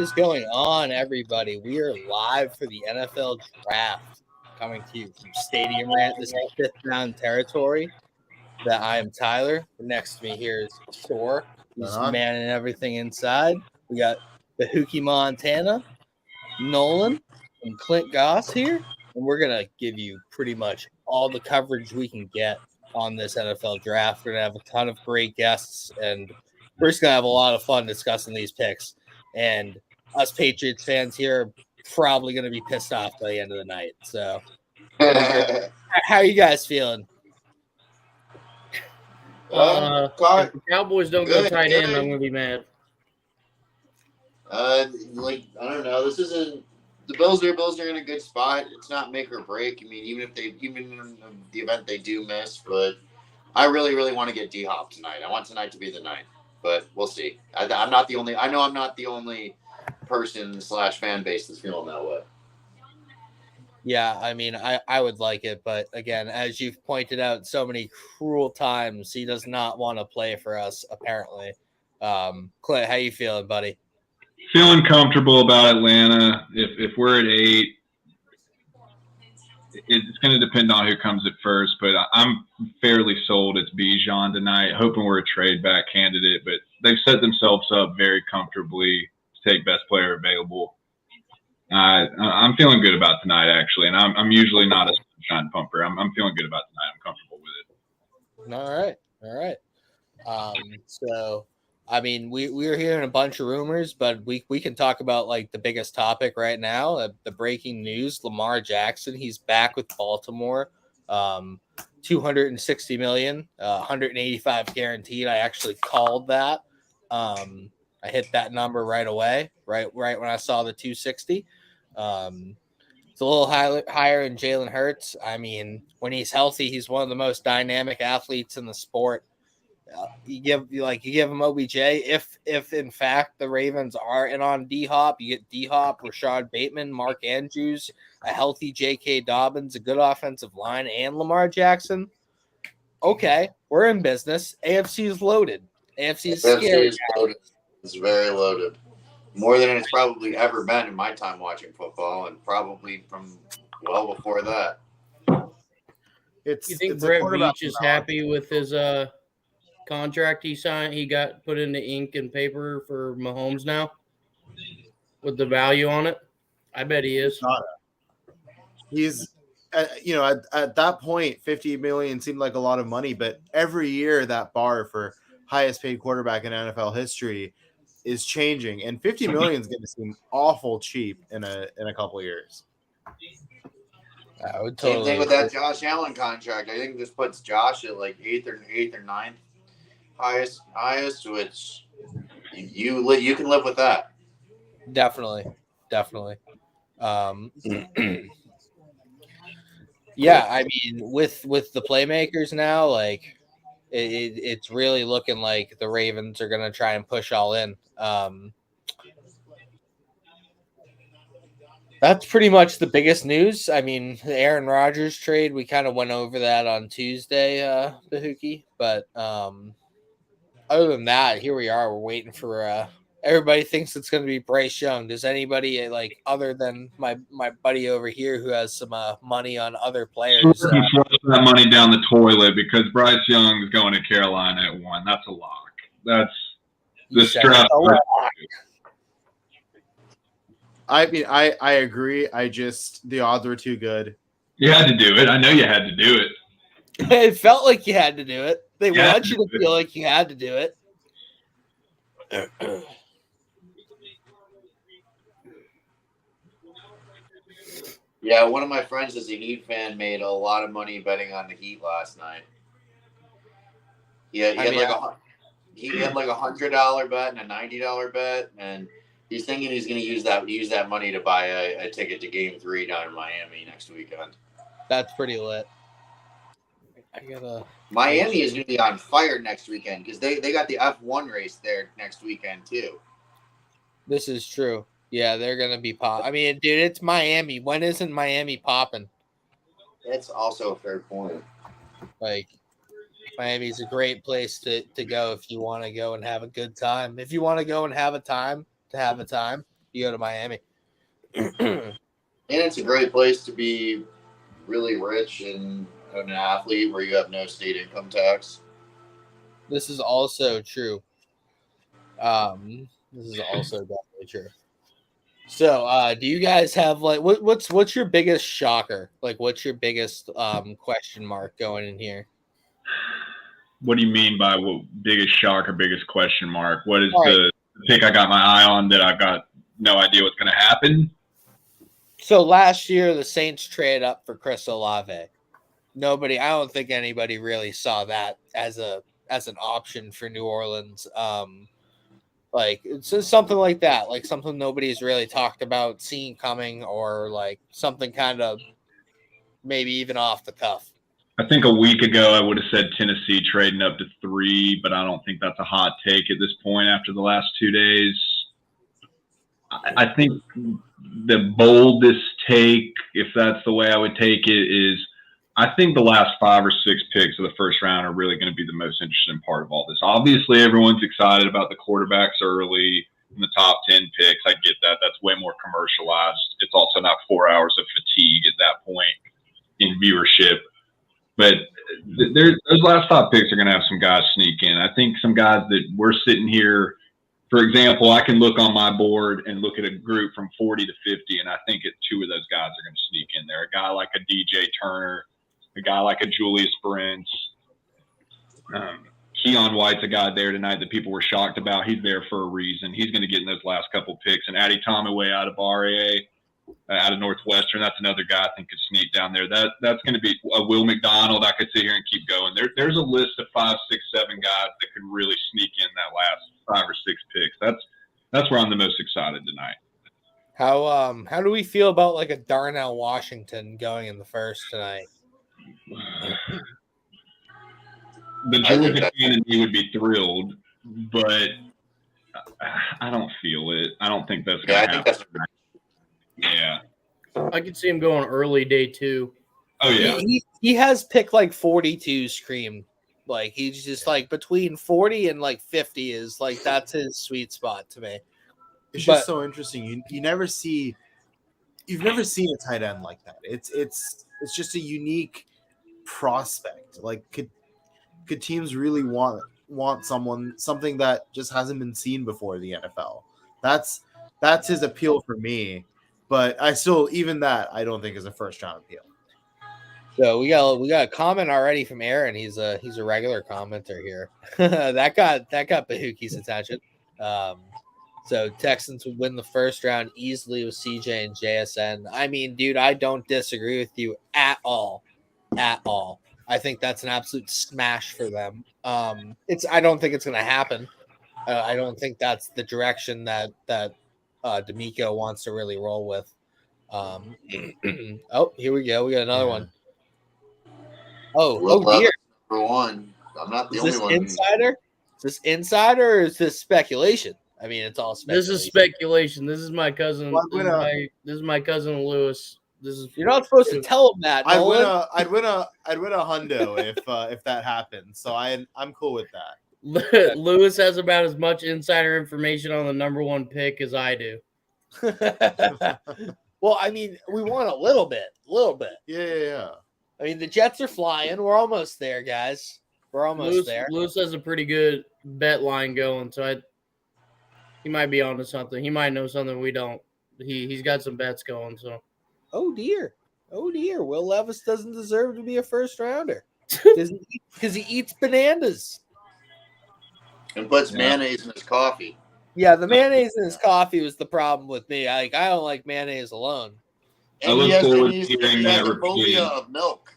is going on, everybody? We are live for the NFL Draft, coming to you from StadiumRant. This is fifth down territory. That I am Tyler. Next to me here is Thor. He's manning everything inside. We got Bahuki Montana, Nolan, and Clint Goss here, and we're gonna give you pretty much all the coverage we can get on this NFL Draft. We're gonna have a ton of great guests, and we're just gonna have a lot of fun discussing these picks. And us Patriots fans here are probably gonna be pissed off by the end of the night. So, how are you guys feeling? If the Cowboys don't go tight end, I'm gonna be mad. I don't know. This isn't the Bills. Bills are in a good spot. It's not make or break. I mean, even in the event they do miss, but I really want to get D-Hop tonight. I want tonight to be the night, but we'll see. I'm not the only. I know I'm not the only person / fan base that's feeling that way. Yeah, I mean, I would like it, but again, as you've pointed out so many cruel times, he does not want to play for us, apparently. Clint, how you feeling, buddy? Feeling comfortable about Atlanta. If we're at 8, it's going to depend on who comes at first, but I'm fairly sold it's Bijan tonight, hoping we're a trade-back candidate, but they've set themselves up very comfortably to take best player available. I'm feeling good about tonight, actually, and I'm usually not a sunshine pumper. I'm feeling good about tonight. I'm comfortable with it. All right. So, I mean, we're hearing a bunch of rumors, but we can talk about like the biggest topic right now, the breaking news: Lamar Jackson. He's back with Baltimore. $260 million, 185 guaranteed. I actually called that. I hit that number right away, right when I saw the 260. It's a little higher than Jalen Hurts. I mean, when he's healthy, he's one of the most dynamic athletes in the sport. You give him OBJ. If in fact the Ravens are in on D-Hop, you get D-Hop, Rashad Bateman, Mark Andrews, a healthy J.K. Dobbins, a good offensive line, and Lamar Jackson. Okay, we're in business. AFC is loaded. AFC is scary. Loaded. It's very loaded. More than it's probably ever been in my time watching football, and probably from well before that. You think Brett Veach is happy with his contract he signed? He got put into ink and paper for Mahomes now with the value on it. I bet he is. He's, at that point, $50 million seemed like a lot of money, but every year that bar for highest paid quarterback in NFL history is changing, and $50 million is going to seem awful cheap in a couple of years. I would Same thing with that Josh Allen contract. I think this puts Josh at like eighth or ninth highest, which you can live with that. Definitely. Yeah, I mean, with the playmakers now, like it's really looking like the Ravens are going to try and push all in. That's pretty much the biggest news. I mean, the Aaron Rodgers trade, we kind of went over that on Tuesday, Bahuki. But other than that, here we are. We're waiting for everybody thinks it's going to be Bryce Young. Does anybody, like, other than my buddy over here who has some money on other players? Flush that money down the toilet because Bryce Young is going to Carolina at 1. That's a lock. That's the stress. I mean, I agree. The odds were too good. You had to do it. I know you had to do it. It felt like you had to do it. They want you to feel like you had to do it. Yeah, one of my friends is a Heat fan, made a lot of money betting on the Heat last night. He had like a $100 bet and a $90 bet, and he's thinking he's going to use that money to buy a ticket to Game 3 down in Miami next weekend. That's pretty lit. Miami is going to be on fire next weekend because they got the F1 race there next weekend too. This is true. Yeah, they're going to be pop. I mean, dude, it's Miami. When isn't Miami popping? That's also a fair point. Like, Miami's a great place to go if you want to go and have a good time. If you want to go and have a time, You go to Miami. And it's a great place to be really rich and an athlete where you have no state income tax. This is also true. This is also definitely true. So, do you guys have like what's your biggest shocker? Like, what's your biggest question mark going in here? What do you mean by what biggest shock or biggest question mark? What is All the pick I got my eye on that I've got no idea what's going to happen? So last year the Saints traded up for Chris Olave. I don't think anybody really saw that as an option for New Orleans. Like it's just something like that, like something nobody's really talked about seeing coming, or like something kind of maybe even off the cuff. I think a week ago I would have said Tennessee trading up to 3, but I don't think that's a hot take at this point after the last 2 days. I think the boldest take, if that's the way I would take it, is I think the last 5 or 6 picks of the first round are really going to be the most interesting part of all this. Obviously, everyone's excited about the quarterbacks early in the top 10 picks. I get that. That's way more commercialized. It's also not 4 hours of fatigue at that point in viewership. But those last 5 picks are going to have some guys sneak in. I think some guys that we're sitting here, for example, I can look on my board and look at a group from 40 to 50, and I think 2 of those guys are going to sneak in there. A guy like a DJ Turner, a guy like a Julius Brents. Keon White's a guy there tonight that people were shocked about. He's there for a reason. He's going to get in those last couple picks. And Addy Tomaway out of RAA, out of Northwestern, that's another guy I think could sneak down there. That's going to be a Will McDonald. I could sit here and keep going. There's a list of 5, 6, 7 guys that could really sneak in that last 5 or 6 picks. That's where I'm the most excited tonight. How do we feel about like a Darnell Washington going in the first tonight? The Georgia fan in me would be thrilled, but I don't feel it. I don't think that's going to happen. Yeah. I could see him going early day 2. Oh, yeah. He has picked like 42 scream. Like he's just like between 40 and like 50 is like that's his sweet spot to me. It's just so interesting. You've never seen a tight end like that. It's just a unique prospect. Like could teams really want something that just hasn't been seen before in the NFL? That's his appeal for me. But I still, even that, I don't think is a first round appeal. So we got a comment already from Aaron. He's a regular commenter here. that got Bahuki's attention. So Texans would win the first round easily with CJ and JSN. I mean, dude, I don't disagree with you at all. At all. I think that's an absolute smash for them. I don't think it's going to happen. I don't think that's the direction that D'Amico wants to really roll with. Oh, here we go. We got another one. Oh dear. Number 1. I'm not the only one. Insider? Is this insider or is this speculation? I mean, it's all speculation. This is speculation. This is my cousin. This is my cousin Lewis. You're not supposed to tell him that. I'd win a hundo if that happens. So I'm cool with that. Lewis has about as much insider information on the number 1 pick as I do. Well, I mean, we want a little bit. Yeah. I mean, the Jets are flying. We're almost there, guys. We're almost there. Lewis has a pretty good bet line going, so he might be onto something. He might know something we don't. He's got some bets going. So, oh dear, Will Levis doesn't deserve to be a first rounder because he eats bananas and puts mayonnaise in his coffee. Yeah, the mayonnaise in his coffee was the problem with me. I don't like mayonnaise alone. And he has the phobia of milk.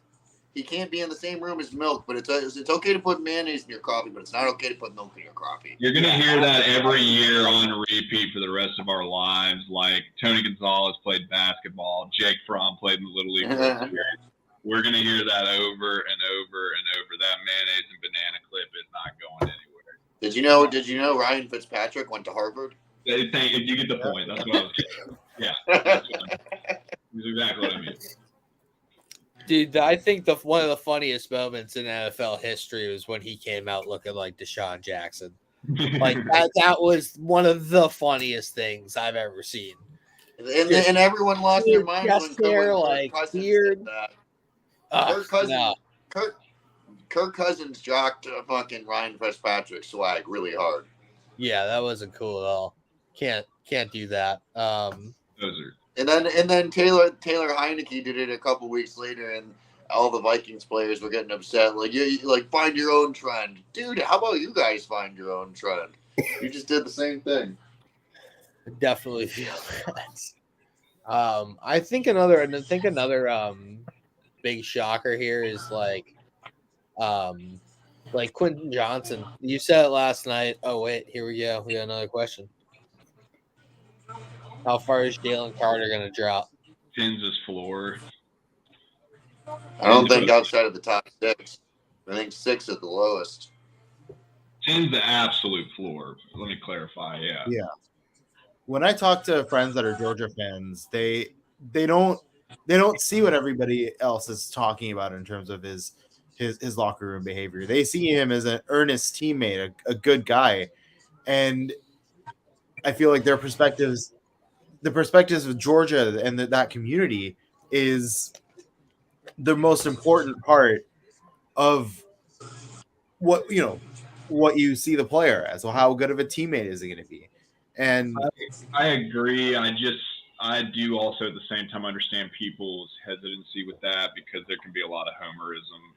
He can't be in the same room as milk, but it's okay to put mayonnaise in your coffee, but it's not okay to put milk in your coffee. You're going to hear that every year on repeat for the rest of our lives. Like Tony Gonzalez played basketball. Jake Fromm played in the Little League World Series. We're going to hear that over and over and over. That mayonnaise and banana clip is not going anywhere. Did you know Ryan Fitzpatrick went to Harvard? You get the point. That's what I was getting. Yeah. That's exactly what I mean. Dude, I think one of the funniest moments in NFL history was when he came out looking like Deshaun Jackson. Like that was one of the funniest things I've ever seen. And everyone lost their mind when Kirk Cousins weird. did that. Kirk Cousins jocked fucking Ryan Fitzpatrick swag really hard. Yeah, that wasn't cool at all. Can't do that. And then Taylor Heineke did it a couple weeks later, and all the Vikings players were getting upset. Like, like find your own trend, dude. How about you guys find your own trend? You just did the same thing. I definitely feel that. I think another big shocker here is like Quentin Johnson. You said it last night. Oh wait, here we go. We got another question. How far is Jalen Carter going to drop? 10's his floor. I don't think outside of the top 6. I think 6 at the lowest. 10's the absolute floor. Let me clarify. Yeah. Yeah. When I talk to friends that are Georgia fans, they don't see what everybody else is talking about in terms of his locker room behavior. They see him as an earnest teammate, a good guy, and I feel like the perspectives of Georgia and that community is the most important part of what you see the player as. Well, how good of a teammate is he going to be? And I agree. I do also at the same time understand people's hesitancy with that because there can be a lot of homerism.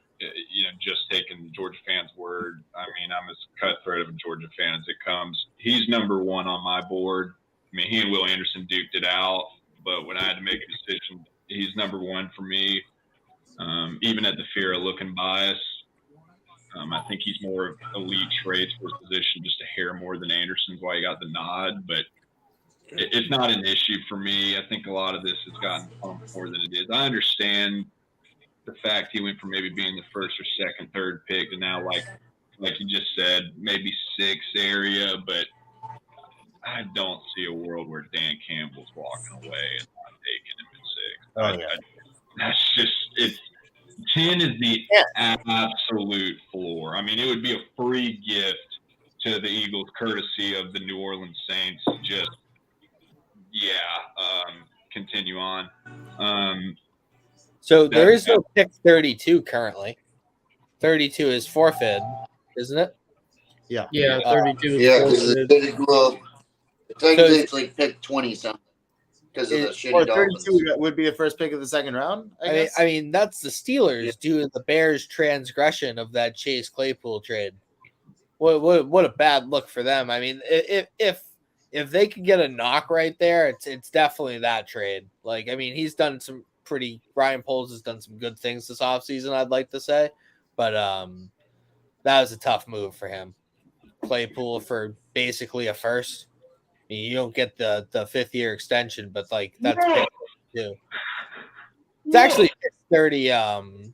Just taking Georgia fans' word. I mean, I'm as cutthroat of a Georgia fan as it comes. He's number 1 on my board. I mean, he and Will Anderson duked it out, but when I had to make a decision, he's number 1 for me. Even at the fear of looking biased, I think he's more elite traits for his position, just a hair more than Anderson's why he got the nod, but it's not an issue for me. I think a lot of this has gotten pumped more than it is. I understand the fact he went from maybe being the first or second, third pick to now, like you just said, maybe 6th area, but I don't see a world where Dan Campbell's walking away and not taking him at 6. That's just it's 10 is the absolute floor. I mean, it would be a free gift to the Eagles, courtesy of the New Orleans Saints. Just continue on. So there is no pick 32 currently. 32 is forfeited, isn't it? Yeah. 32 is forfeited. Technically, it's like pick 20 something because of the shitty Dolphins. 32 would be the first pick of the second round. I mean, that's the Steelers doing the Bears' transgression of that Chase Claypool trade. What a bad look for them. I mean, if they could get a knock right there, it's definitely that trade. Like, I mean, he's done some Ryan Poles has done some good things this offseason, I'd like to say, but that was a tough move for him. Claypool for basically a first. I mean, you don't get the 5th-year extension, but like that's big too. It's actually 31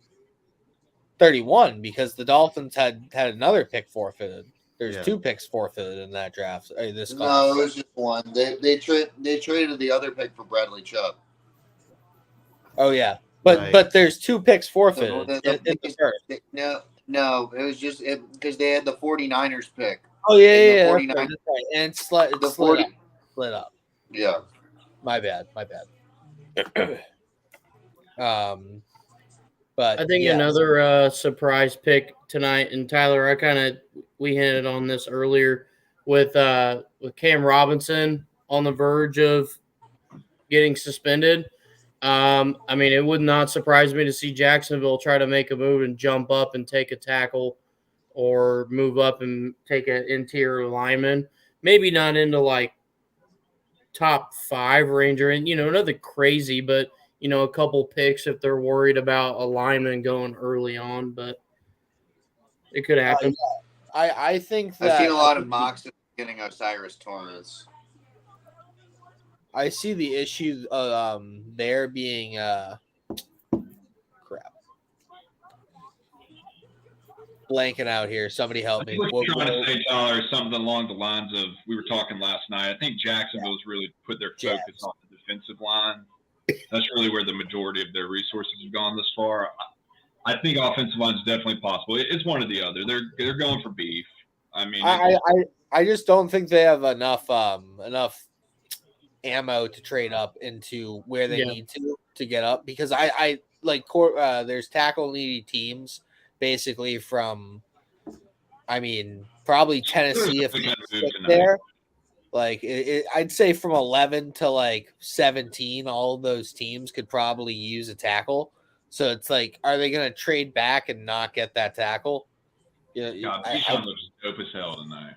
because the Dolphins had another pick forfeited. There's 2 picks forfeited in that draft. No, it was just 1. They traded the other pick for Bradley Chubb. Oh yeah, but there's 2 picks forfeited in the first. No, it was just because they had the 49ers pick. Oh yeah, that's right. And it split up. Yeah, my bad. But I think another surprise pick tonight, and Tyler, we hinted on this earlier with Cam Robinson on the verge of getting suspended. I mean, it would not surprise me to see Jacksonville try to make a move and jump up and take a tackle or move up and take an interior lineman. Maybe not into like top 5 range or nothing crazy, but a couple picks if they're worried about a lineman going early on, but it could happen. I think that I've seen a lot of mocks getting Osiris Torrance. I see the issue there being crap. Blanking out here. Somebody help me. We're trying to say, Tyler, something along the lines of we were talking last night. I think Jacksonville's really put their focus on the defensive line. That's really where the majority of their resources have gone this far. I think offensive line is definitely possible. It's one or the other. They're going for beef. I mean, I just don't think they have enough ammo to trade up into where they need to get up, because I like there's tackle needy teams basically from, I mean, probably Tennessee if they stick there. Like I'd say from 11 to like 17, all of those teams could probably use a tackle. So it's like, are they going to trade back and not get that tackle? God, Bijan looks dope as hell tonight.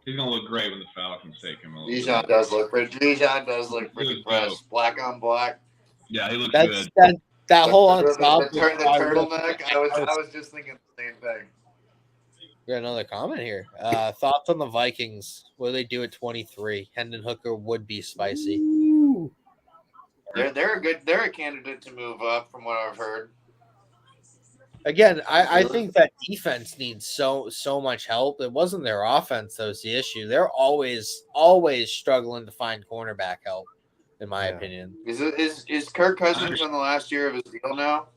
He's gonna look great when the Falcons take him. Bijan does look pretty fresh, black on black. Yeah, he looks good. That whole the turtleneck. I was just thinking the same thing. We got another comment here. Thoughts on the Vikings? What do they do at 23? Hendon Hooker would be spicy. Ooh. They're a good. They're a candidate to move up, from what I've heard. Again, I think that defense needs so much help. It wasn't their offense that was the issue. They're always struggling to find cornerback help, in my opinion. Is Kirk Cousins on the last year of his deal now?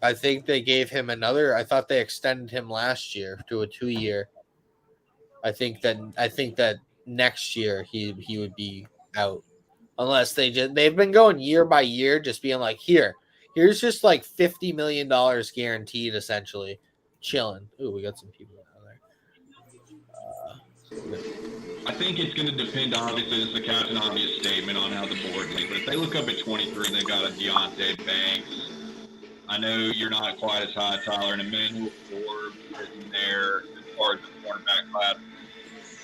I think they gave him another. I thought they extended him last year to a 2-year. I think that next year he would be out, unless they've been going year by year, just being like, here's just like $50 million guaranteed, essentially, chilling. Ooh, we got some people down there. I think it's going to depend, obviously, this is a Captain Obvious statement on how the board league, but if they look up at 23 and they got a Deontay Banks, I know you're not quite as high, Tyler, and Emmanuel Forbes sitting there as far as the cornerback class.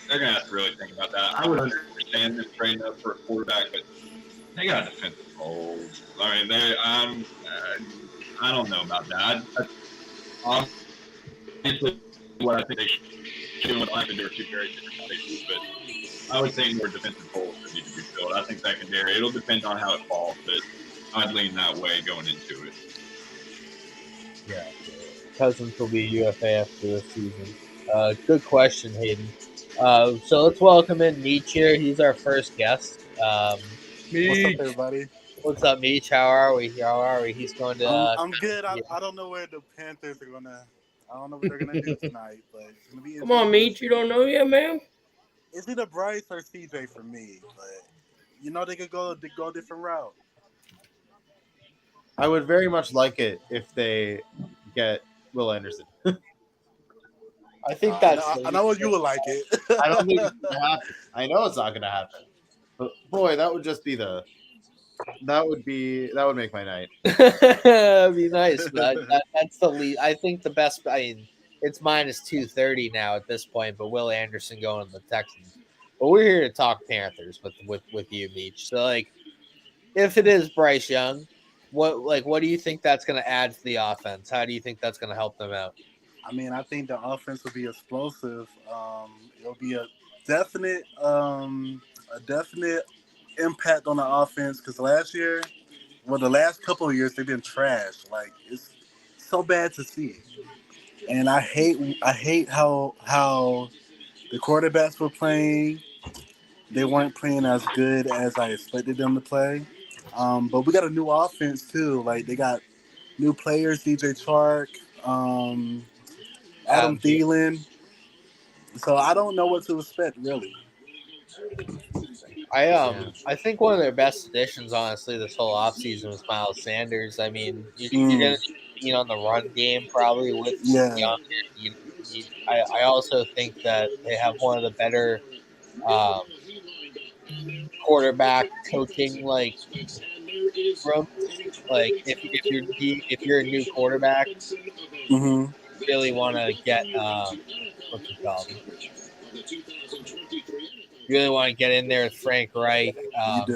They're going to have to really think about that. I would understand them trading up for a quarterback, but they got a defensive hole. I mean, I don't know about that. Obviously, what I think they should do in life, and there are two very different places, but I would say more defensive holes that need to be filled. I think secondary, it'll depend on how it falls, but I'd lean that way going into it. Yeah, Cousins will be UFA after this season. Good question, Hayden. So let's welcome in Meech here. He's our first guest. What's up, everybody? What's up, Meech? How are we? He's going to. I'm good. I don't know where the Panthers are gonna. I don't know what they're gonna do tonight, but it's gonna be. Come on, Meech. You don't know yet, man. It's either Bryce or CJ for me, but they could go a different route. I would very much like it if they get Will Anderson. I think that's. I know you would like it. I don't think it's gonna happen. I know it's not gonna happen. But boy, that would just be that would make my night. That'd be nice. That's the lead. I think the best. I mean, it's minus 230 now at this point, but Will Anderson going to the Texans. But we're here to talk Panthers with you, Meech. So, like, if it is Bryce Young, what do you think that's going to add to the offense? How do you think that's going to help them out? I mean, I think the offense will be explosive. It'll be a definite impact on the offense, because the last couple of years they've been trash. Like, it's so bad to see, and I hate how the quarterbacks were playing. They weren't playing as good as I expected them to play. But we got a new offense too. Like, they got new players, DJ Chark, Adam Thielen. So I don't know what to expect, really. I think one of their best additions, honestly, this whole offseason was Miles Sanders. I mean, you're going to lean on the run game probably with Young. I also think that they have one of the better quarterback coaching rooms. Like, if you're a new quarterback, you really want to get what's it called? You really want to get in there with Frank Reich,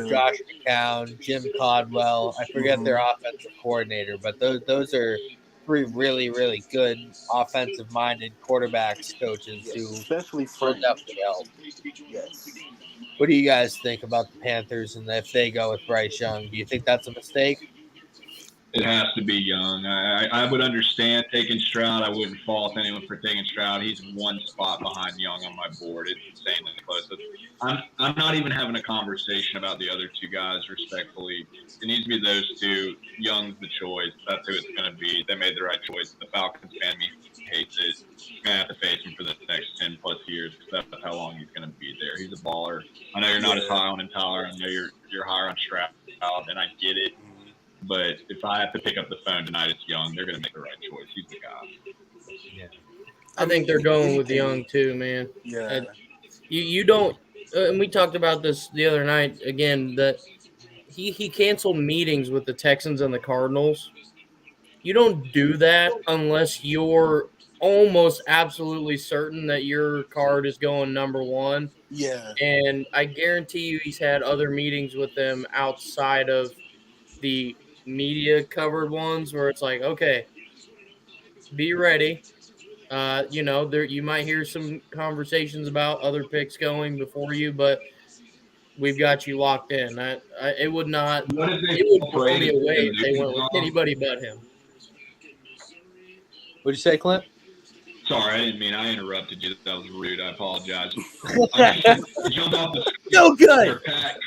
Josh McCown, Jim Caldwell. I forget their offensive coordinator, but those are three really, really good offensive-minded quarterbacks coaches who especially will definitely help. Yes. What do you guys think about the Panthers, and if they go with Bryce Young? Do you think that's a mistake? It has to be Young. I would understand taking Stroud. I wouldn't fault anyone for taking Stroud. He's one spot behind Young on my board. It's insanely close. I'm not even having a conversation about the other two guys, respectfully. It needs to be those two. Young's the choice. That's who it's going to be. They made the right choice. The Falcons fan me indicates that you're going to have to face him for the next 10 plus years because that's how long he's going to be there. He's a baller. I know you're not as high on him, Tyler. I know you're higher on Stroud, and I get it. But if I have to pick up the phone tonight, it's Young. They're going to make the right choice. He's the guy. Yeah. I think they're going with Young too, man. Yeah. You don't, and we talked about this the other night again, that he canceled meetings with the Texans and the Cardinals. You don't do that unless you're almost absolutely certain that your card is going number one. Yeah. And I guarantee you he's had other meetings with them outside of the media covered ones where it's like, okay, be ready. There you might hear some conversations about other picks going before you, but we've got you locked in. It would not. What if they It would blow pray me to away Cam if they Newton went with come? anybody but him. What'd you say, Clint? Sorry, I didn't mean I interrupted you. That was rude. I apologize. I jumped off the No good. Pat,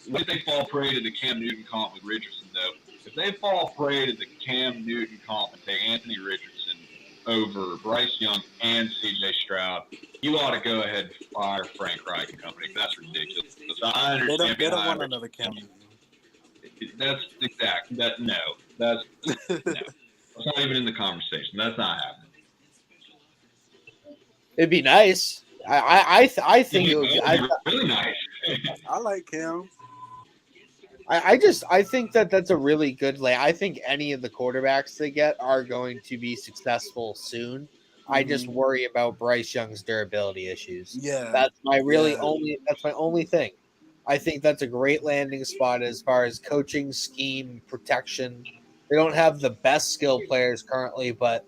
what if they fall prey to the Cam Newton comp with Richardson, though? If they fall prey to the Cam Newton comp and take Anthony Richardson over Bryce Young and C.J. Stroud, you ought to go ahead and fire Frank Reich and company. That's ridiculous. I understand. They don't want another Cam Newton. That's exact. That's no. That's not even in the conversation. That's not happening. It'd be nice. I think it would be really nice. I like Cam. I think that's a really good lay. I think any of the quarterbacks they get are going to be successful soon. I just worry about Bryce Young's durability issues. Yeah. That's my only thing. I think that's a great landing spot as far as coaching, scheme, protection. They don't have the best skill players currently, but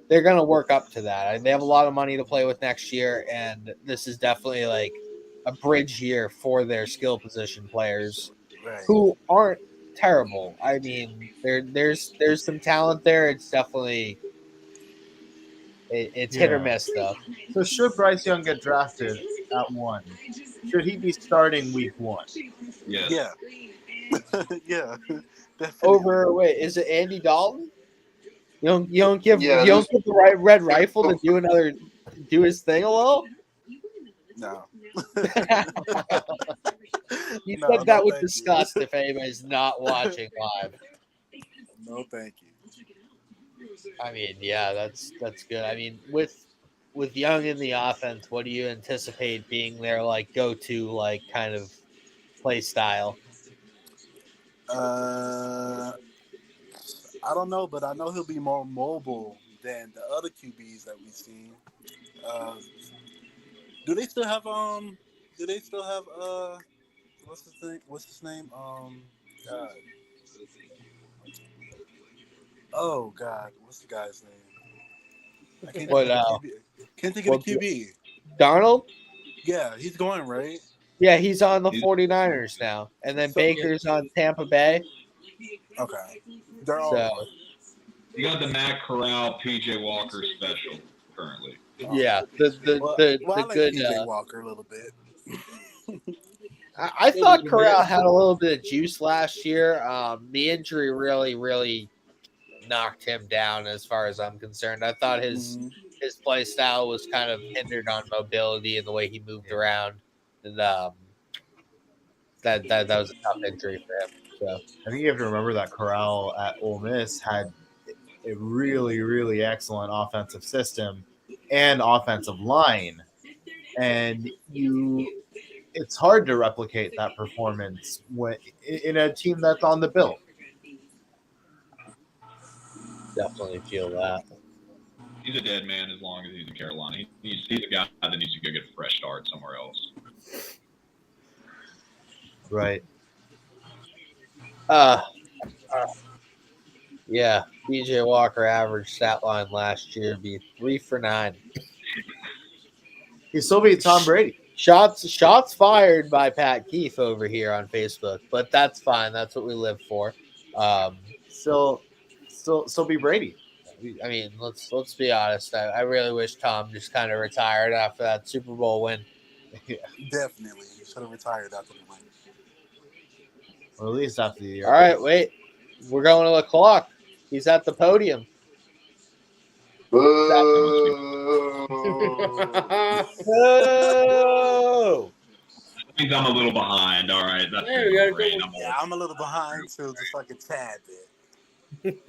they're going to work up to that. They have a lot of money to play with next year, and this is definitely like a bridge year for their skill position players who aren't terrible. I mean, there's some talent there. It's definitely it's hit or miss though. So should Bryce Young get drafted at 1? Should he be starting week 1? Yes. Yeah. Yeah. Wait, is it Andy Dalton? You don't give the right red rifle to do his thing a little? No. You said that with disgust if anybody's not watching live. No, thank you. I mean, yeah, that's good. I mean, with Young in the offense, what do you anticipate being their like go-to like kind of play style? I don't know, but I know he'll be more mobile than the other QBs that we've seen. Do they still have what's his name? God. Oh God, what's the guy's name? I can't think of the QB. Donald? Yeah, he's going, right? Yeah, he's on the 49ers now. And then Baker's on Tampa Bay. Okay. They're all you got the Matt Corral, PJ Walker special currently. Yeah, the I like good PJ Walker a little bit. I thought Corral had a little bit of juice last year. The injury really knocked him down as far as I'm concerned. I thought his play style was kind of hindered on mobility and the way he moved around. And that was a tough injury for him. So I think you have to remember that Corral at Ole Miss had a really excellent offensive system and offensive line, and it's hard to replicate that performance when in a team that's on the bill. Definitely feel that. He's a dead man as long as he's in Carolina. He's a guy that needs to go get a fresh start somewhere else. Right. Yeah, PJ Walker average stat line last year be 3 for 9. He still beat Tom Brady. Shots fired by Pat Keefe over here on Facebook, but that's fine. That's what we live for. Still be Brady. I mean, let's be honest. I really wish Tom just kind of retired after that Super Bowl win. Yeah, definitely. He should have retired after the win. Or at least after the year. All right, wait. We're going to the clock. He's at the podium. Boo! Oh, Means I'm a little behind. All right, that's Yeah, we got a great. couple- Yeah, I'm a little behind too, just like a tad bit.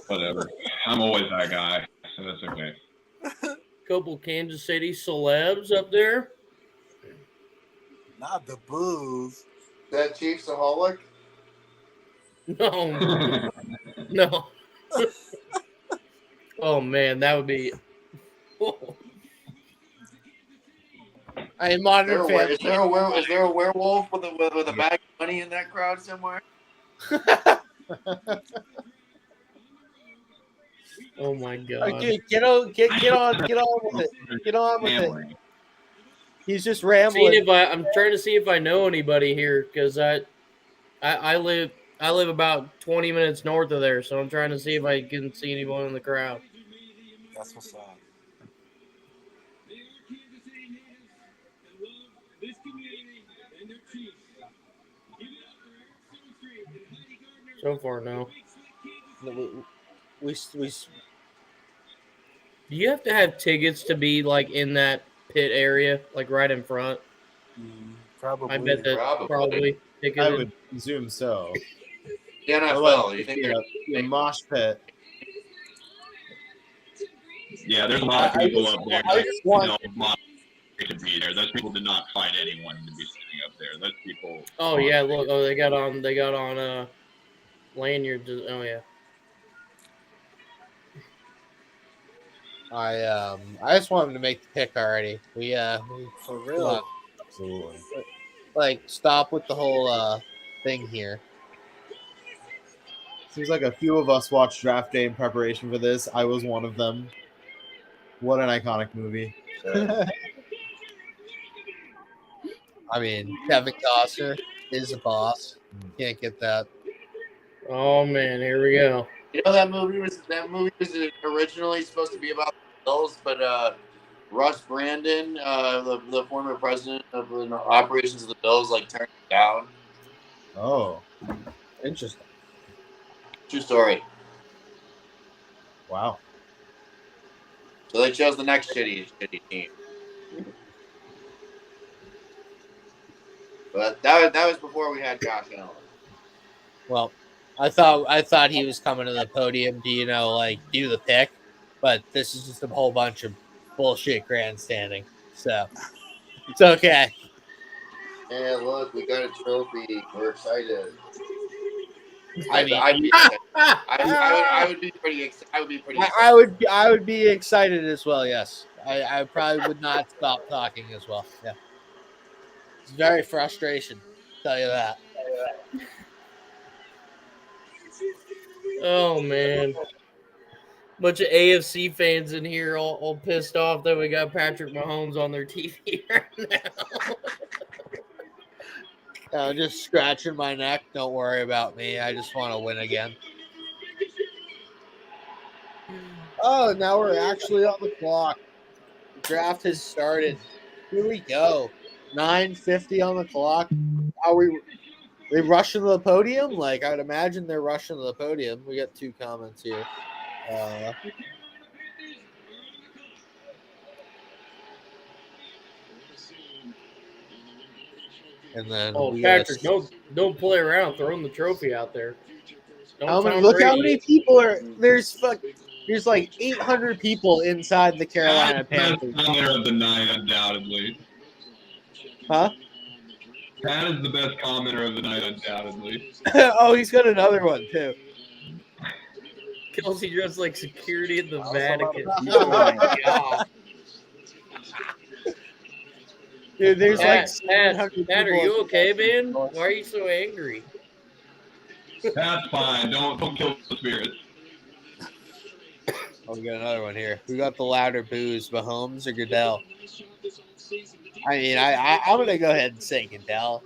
Whatever. I'm always that guy, so that's okay. couple Kansas City celebs up there. Not the booze. That Chiefsaholic? No, no. Oh man, that would be. I Is Modern there, Family. is there a werewolf with a bag of money in that crowd somewhere? Oh my god. Okay, get on with it. Get on with it. Family. He's just Seeing rambling. if I'm trying to see if I know anybody here because I live about 20 minutes north of there, so I'm trying to see if I can see anyone in the crowd. That's what's up. So far, no. We Do you have to have tickets to be like in that pit area, like right in front? Probably. I bet that probably I ticketed. would presume so. The Or NFL. like, You think a mosh pit. Yeah, there's a lot of I people just- up there. I that, just want- to be there. Those people did not fight anyone to be sitting up there. Those people. Oh yeah, look. Oh, they got on lanyards. Oh yeah. I just want him to make the pick already. We For come real. on. Absolutely. Like stop with the whole thing here. Seems like a few of us watched Draft Day in preparation for this. I was one of them. What an iconic movie. I mean, Kevin Costner is a boss. Can't get that. Oh man, here we go. You know that movie was originally supposed to be about the Bills, but Russ Brandon, the former president of the operations of the Bills, like turned it down. Oh, interesting. True story. Wow. So they chose the next shitty team. But that was before we had Josh Allen. Well, I thought he was coming to the podium to like do the pick, but this is just a whole bunch of bullshit grandstanding. So it's okay. Yeah, look, we got a trophy. We're excited. I mean, I would be pretty excited. I would be excited as well. Yes, I probably would not stop talking as well. Yeah, it's very frustration. Tell you that. Oh man. Bunch of AFC fans in here all pissed off that we got Patrick Mahomes on their TV right now. Just scratching my neck. Don't worry about me. I just want to win again. Oh, now we're actually on the clock. The draft has started. Here we go. 9:50 on the clock. Are they rushing to the podium? Like I'd imagine they're rushing to the podium. We got 2 comments here. And then Patrick, don't play around throwing the trophy out there. Look how many people are there's like 800 people inside the Carolina Panthers. Best commenter of the night, undoubtedly. Huh? Pat is the best commenter of the night, undoubtedly. Oh, he's got another one too. Kelsey dressed like security at the Vatican. Oh my god. Dude, there's Pat, like Pat, are you okay, man? Why are you so angry? That's fine. Don't kill the spirit. Oh, we got another one here. Who got the louder boos, Mahomes or Goodell? I mean, I'm gonna go ahead and say Goodell.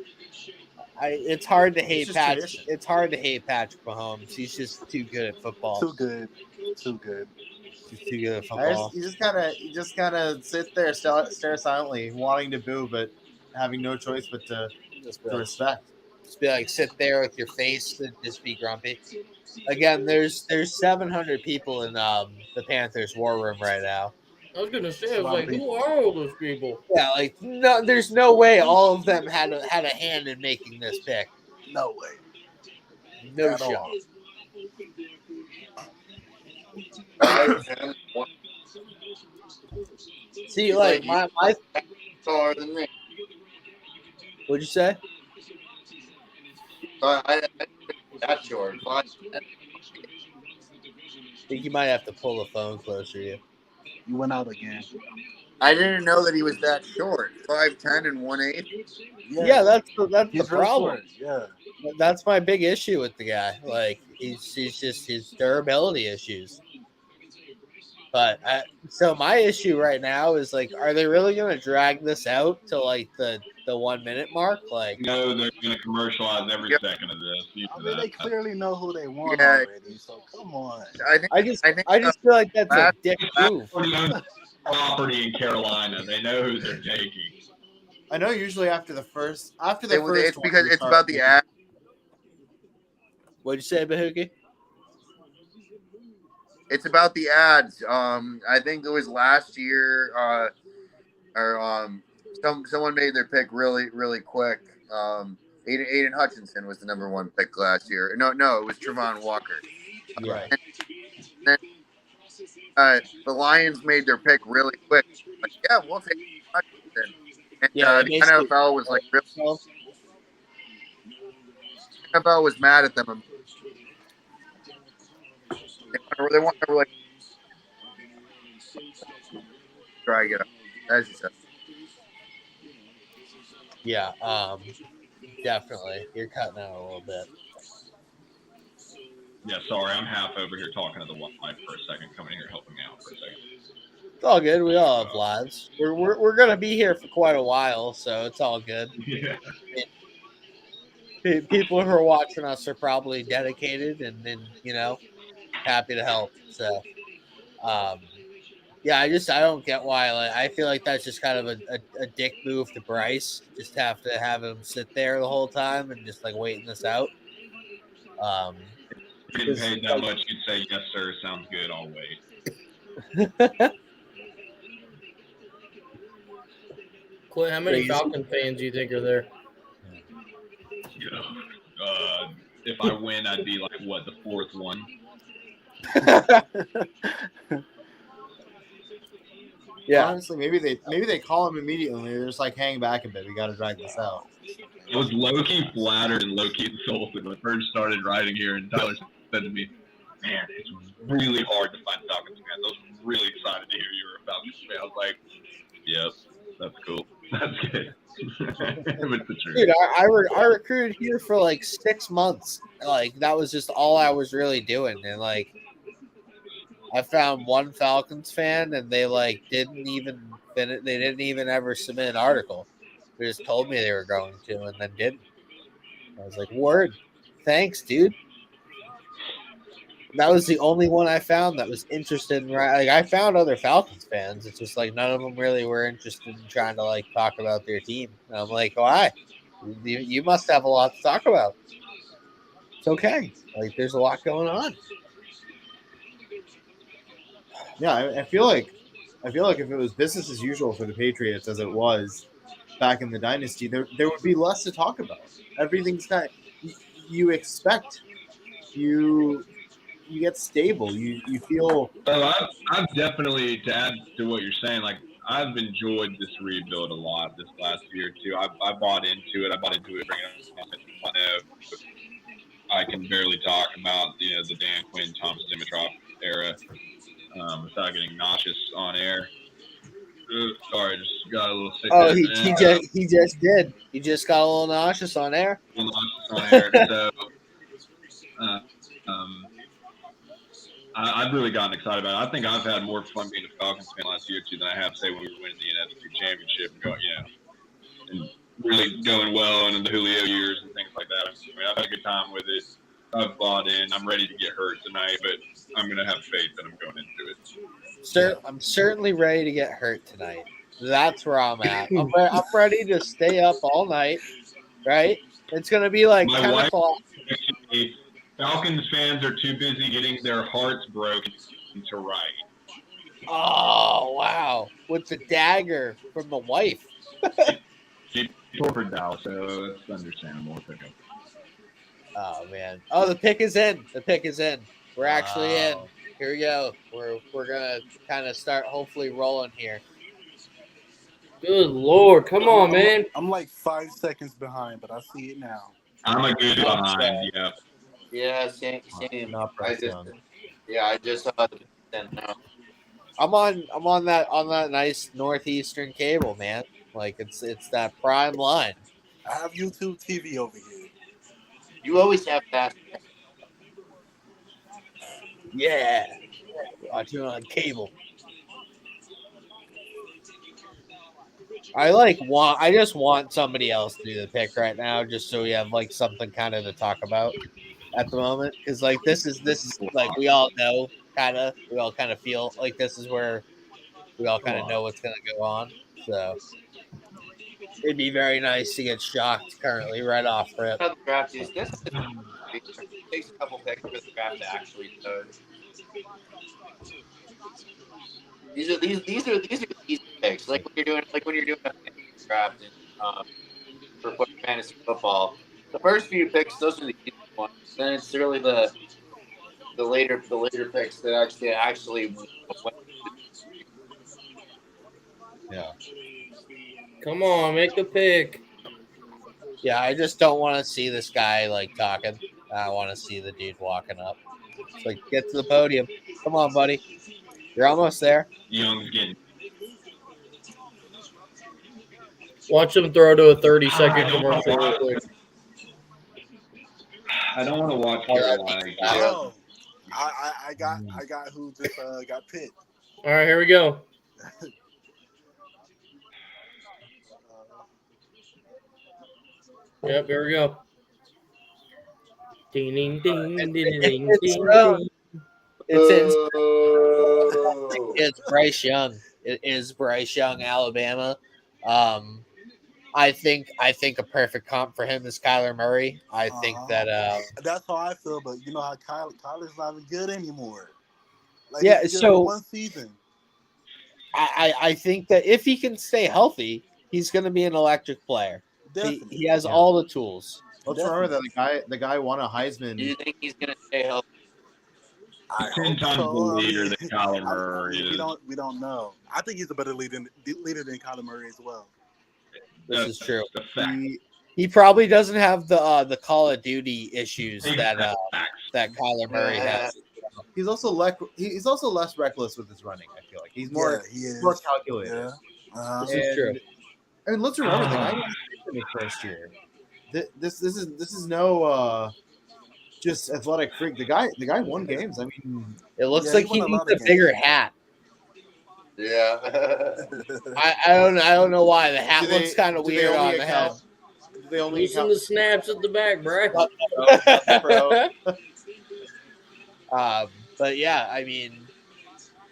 It's hard to hate Patrick. Tradition. It's hard to hate Patrick Mahomes. He's just too good at football. Too good. He's too good at football. You just kind of sit there, stare silently, wanting to boo, but having no choice but to respect. just be like sit there with your face and just be grumpy. Again, there's 700 people in the Panthers war room right now. I was gonna say, I was like, who are all those people? Yeah, like no, there's no way all of them had a hand in making this pick. No way. No At shot. all. See, like my taller than me. What'd you say? I that short. I think you might have to pull the phone closer to you. You went out again. I didn't know that he was that short. 5'10" and 1/8. Yeah, that's the problem. Short. Yeah. That's my big issue with the guy. Like he's just his durability issues. But so my issue right now is like, are they really going to drag this out to like the 1 minute mark? Like, no, they're going to commercialize every second of this. I mean, they clearly know who they want already. So come on. I just feel like that's a dick move. Property in Carolina, they know who they're taking. I know. Usually after the first, it's because it's about the ad. What'd you say, Bahuki? It's about the ads. I think it was last year, someone made their pick really, really quick. Aiden Hutchinson was the number 1 pick last year. No, it was Trevon Walker. Right. And the Lions made their pick really quick. Like, yeah, we'll take Hutchinson. And the NFL was like, really, the NFL was mad at them. They want to like try to get up, as you said. Yeah, definitely. You're cutting out a little bit. Yeah, sorry, I'm half over here talking to the wife for a second, coming here helping me out for a second. It's all good. We all have lives. We're gonna be here for quite a while, so it's all good. Yeah. People who are watching us are probably dedicated and happy to help. So, yeah, I don't get why. Like, I feel like that's just kind of a dick move to Bryce. Just have to have him sit there the whole time and just like waiting this out. Getting paid that much, you'd say yes, sir. Sounds good. I'll wait. Clint, how many Falcon fans do you think are there? If I win, I'd be like the 4th one. Yeah, honestly, maybe they call him immediately. They're just like, hang back a bit. We got to drag this out. I was low-key flattered and low-key insulted when I first started writing here, and Tyler said to me, "Man, it's really hard to find Falcons fans. I was really excited to hear you were a Falcons fan." I was like, "Yep, that's cool. That's good." It's the truth. Dude, I recruited here for like 6 months. Like that was just all I was really doing, and like I found one Falcons fan, and they like didn't even ever submit an article. They just told me they were going to, and then didn't. I was like, "Word, thanks, dude." That was the only one I found that was interested in. Like, I found other Falcons fans. It's just like none of them really were interested in trying to like talk about their team. And I'm like, why? You must have a lot to talk about. It's okay. Like, there's a lot going on. Yeah, I feel like if it was business as usual for the Patriots as it was back in the dynasty, there would be less to talk about. Everything's not. You expect you get stable. You feel. So I've definitely, to add to what you're saying, like I've enjoyed this rebuild a lot this last year too. I bought into it. Bringing I know I can barely talk about the Dan Quinn, Thomas Dimitroff era without getting nauseous on air. Sorry, just got a little sick. Oh, he just did. He just got a little nauseous on air. So, I've really gotten excited about it. I think I've had more fun being a Falcons fan last year too than I have, say, when we were winning the NFC Championship and really going well and in the Julio years and things like that. I mean, I've had a good time with it. I've bought in. I'm ready to get hurt tonight, but I'm going to have faith that I'm going into it. Sir, I'm certainly ready to get hurt tonight. That's where I'm at. I'm ready to stay up all night, right? It's going to be like My 10 wife- o'clock. Falcons fans are too busy getting their hearts broken to write. Oh, wow. With the dagger from the wife. She tore for Dallas, so that's understandable. Oh, man. Oh, the pick is in. The pick is in. We're actually in. Wow. Here we go. We're going to kind of start hopefully rolling here. Good Lord. Come on, man. I'm like 5 seconds behind, but I see it now. I'm a good behind. Yep. Yeah, same. Not I pressed just, on. yeah, I just saw the then now. I'm on that nice northeastern cable, man. Like it's that prime line. I have YouTube TV over here. You always have that. Yeah. Watching on cable. I just want somebody else to do the pick right now, just so we have like something kind of to talk about at the moment. Because like this is like we all kind of feel like this is where we all kind of know what's gonna go on. So it'd be very nice to get shocked currently right off rip. How the draft is. This takes a couple picks for the draft to actually start. These are the easy picks. Like when you're doing a fantasy draft for fantasy football. The first few picks, those are the easy ones. Then it's really the later picks that actually win. Yeah. Come on, make the pick. Yeah, I just don't want to see this guy like talking. I want to see the dude walking up. It's like get to the podium. Come on, buddy. You're almost there. Young's getting. Watch him throw to a 30-second commercial real quick. I don't want to watch Carolina. Oh, I got who just got picked. All right, here we go. Yep, here we go. Ding, ding, ding, ding, ding, ding, ding. It's Bryce Young. It is Bryce Young, Alabama. I think a perfect comp for him is Kyler Murray. I think that that's how I feel, but you know how Kyler's not even good anymore. Like, yeah, he's good so for one season. I think that if he can stay healthy, he's going to be an electric player. He has all the tools. Let's remember that the guy won a Heisman. Do you think he's gonna stay healthy? I 10 hope times so. the leader than Kyler Murray is. We don't know. I think he's a better leader than Kyler Murray as well. This is true. The fact. He probably doesn't have the Call of Duty issues that Kyler Murray has. He's also less reckless with his running. I feel like he's more calculated. Yeah. This is true. I mean, let's remember the guy in his first year. This is no just athletic freak. The guy won games. I mean, it looks like he needs a bigger hat. Yeah. I don't know why the hat looks kind of weird on the head. They only Loosen the snaps at the back, bro. But yeah, I mean,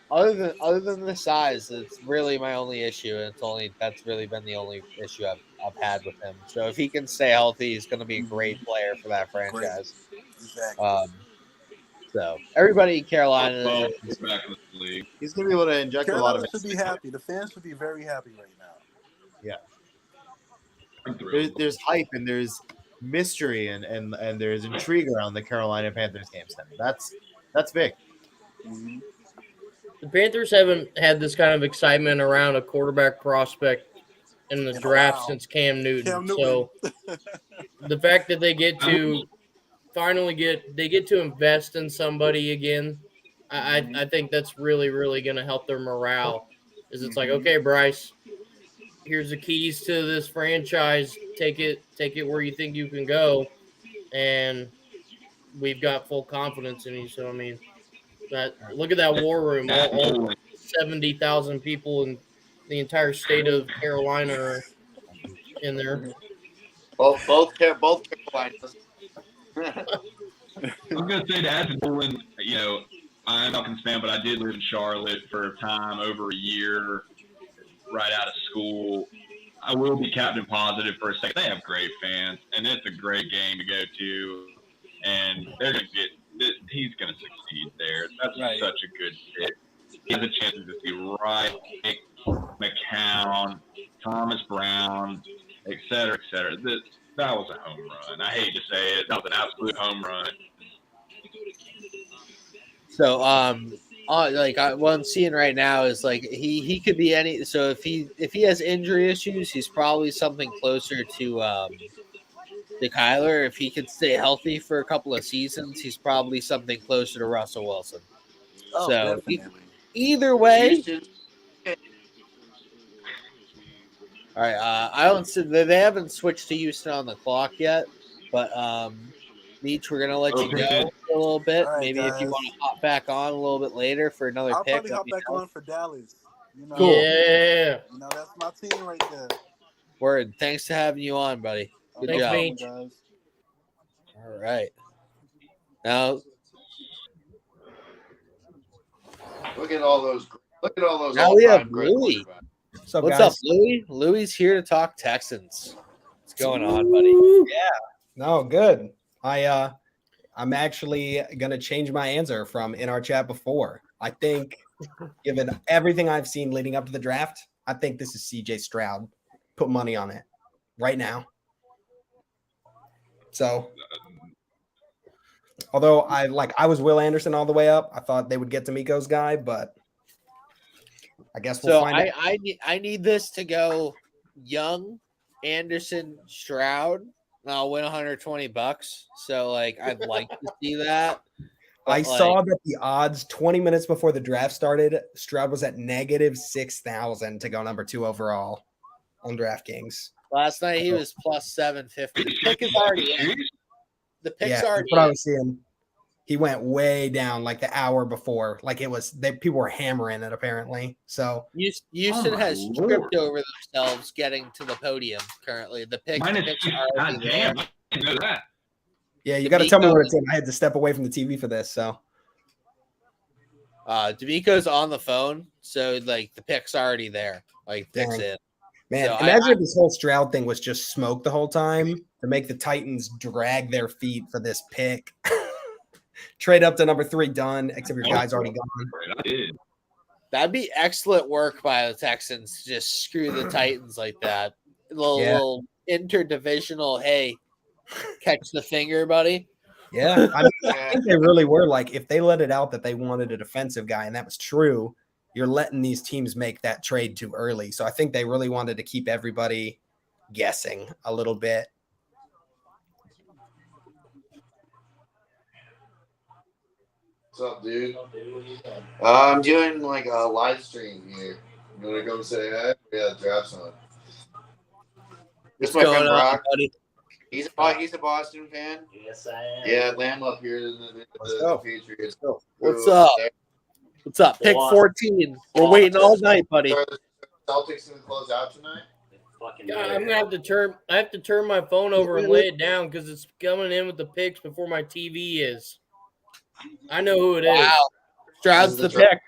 other than the size, it's really my only issue, and that's really been the only issue I've had with him. So if he can stay healthy, he's going to be a great player for that franchise. Exactly. So everybody in Carolina, he's going to be able to inject Carolina a lot of it. Should be happy. The fans should be very happy right now. Yeah. There's hype and there's mystery and there's intrigue around the Carolina Panthers games. That's big. Mm-hmm. The Panthers haven't had this kind of excitement around a quarterback prospect in the draft since Cam Newton. So the fact that they get to invest in somebody again, I think that's really, really going to help their morale. Is it's like, okay, Bryce, here's the keys to this franchise. Take it where you think you can go, and we've got full confidence in you. So I mean, look at that war room. All 70,000 people in the entire state of Carolina are in there. Both Carolinas. I'm gonna say that Nolan, I'm a Falcons fan, but I did live in Charlotte for a time, over a year, right out of school. I will be Captain Positive for a second. They have great fans, and it's a great game to go to, and they're going to get. He's going to succeed there. That's such a good pick. He has a chance to see Wright, McCown, Thomas Brown, et cetera, et cetera. That was a home run. I hate to say it. That was an absolute home run. So, what I'm seeing right now is like he could be any. So if he has injury issues, he's probably something closer to Kyler. If he could stay healthy for a couple of seasons, he's probably something closer to Russell Wilson. Oh, So definitely. either way. Houston. All right, I don't. They haven't switched to Houston on the clock yet, but Meech, we're gonna let you go for a little bit. All right, Maybe if you guys. want to hop back on a little bit later for another I'll pick. probably hop back on for Dallas. Cool. Yeah. That's my team right there. Word. Thanks for having you on, buddy. Good Thanks, job. Meech. Guys. All right. Now, Look at all those. now we have all-time great Louie. quarterbacks. What's up, Louie? Louie's here to talk Texans. What's going on, buddy? No, good. I'm actually gonna change my answer from in our chat before. I think, given everything I've seen leading up to the draft, I think this is CJ Stroud. Put money on it right now. So, although I was Will Anderson all the way up, I thought they would get D'Amico's guy, but I guess we'll find out. I need this to go Young, Anderson, Stroud. And I'll win $120. So I'd like to see that. I saw that the odds 20 minutes before the draft started, Stroud was at negative 6,000 to go number 2 overall on DraftKings. Last night he was plus 750. The pick is already in. The pick's already that's what I in. was seeing. He went way down like the hour before. People were hammering it apparently. So Houston has tripped over themselves getting to the podium currently. The picks are already there. Yeah, you got to tell me what it's in. I had to step away from the TV for this. So D'Amico's on the phone, so the pick's already there. Picks in. Man, So imagine if this whole Stroud thing was just smoke the whole time to make the Titans drag their feet for this pick. Trade up to number 3, done, except your guy's already gone. That'd be excellent work by the Texans to just screw the Titans like that. Little interdivisional, hey, catch the finger, buddy. Yeah, I think they really were if they let it out that they wanted a defensive guy, and that was true, you're letting these teams make that trade too early. So I think they really wanted to keep everybody guessing a little bit. What's up, dude? I'm doing a live stream here. You want to come say hi? Yeah, draft's on. This is my friend Brock. Buddy? He's a Boston fan. Yes, I am. Yeah, Lamb up here in the Patriots. What's up? What's up? Pick 14. We're waiting all night, buddy. Are the Celtics gonna close out tonight? God, I'm gonna have to turn. I have to turn my phone over and lay it down because it's coming in with the picks before my TV is. I know who it is. Wow. Stroud's the pick.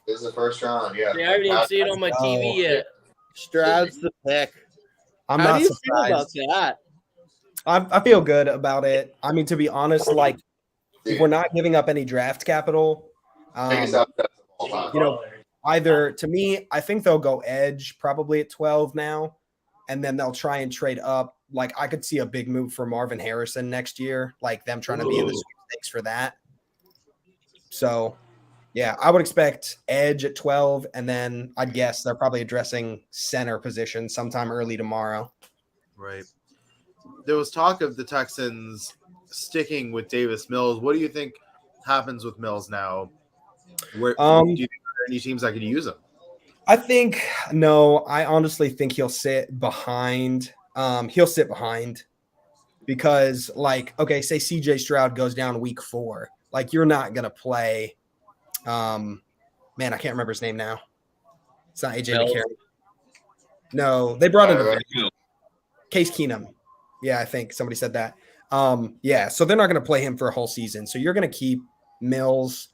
This is the first round. Yeah. I haven't even seen it on my TV yet. Stroud's the pick. I'm How not do you surprised. feel about that? I feel good about it. I mean, to be honest, if we're not giving up any draft capital, either to me, I think they'll go edge probably at 12 now, and then they'll try and trade up. I could see a big move for Marvin Harrison next year, them trying to be in the sweepstakes for that. So, yeah, I would expect edge at 12, and then I'd guess they're probably addressing center position sometime early tomorrow. Right. There was talk of the Texans sticking with Davis Mills. What do you think happens with Mills now? Where do you think there are any teams that could use him? I honestly think he'll sit behind. Because say CJ Stroud goes down week 4. You're not going to play. I can't remember his name now. It's not AJ McCarron. No, they brought in Case Keenum. Yeah, I think somebody said that. So they're not going to play him for a whole season. So you're going to keep Mills.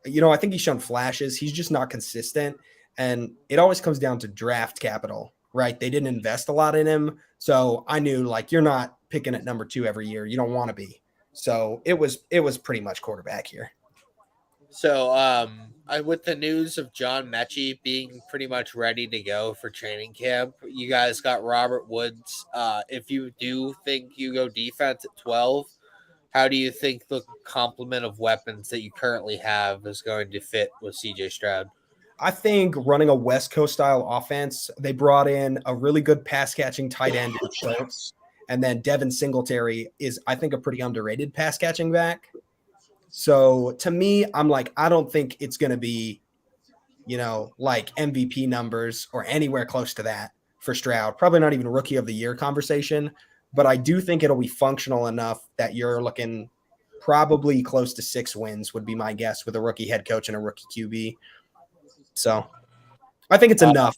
I think he's shown flashes. He's just not consistent. And it always comes down to draft capital, right? They didn't invest a lot in him. So I knew like you're not picking at number 2 every year. You don't want to be. So it was pretty much quarterback here. So with the news of John Mechie being pretty much ready to go for training camp, you guys got Robert Woods. If you do think you go defense at 12, how do you think the complement of weapons that you currently have is going to fit with CJ Stroud? I think running a West Coast style offense, they brought in a really good pass catching tight end in Schultz. And then Devin Singletary is, I think, a pretty underrated pass catching back. So to me, I'm like, I don't think it's going to be, like MVP numbers or anywhere close to that for Stroud. Probably not even rookie of the year conversation. But I do think it'll be functional enough that you're looking probably close to 6 wins would be my guess with a rookie head coach and a rookie QB. So I think it's enough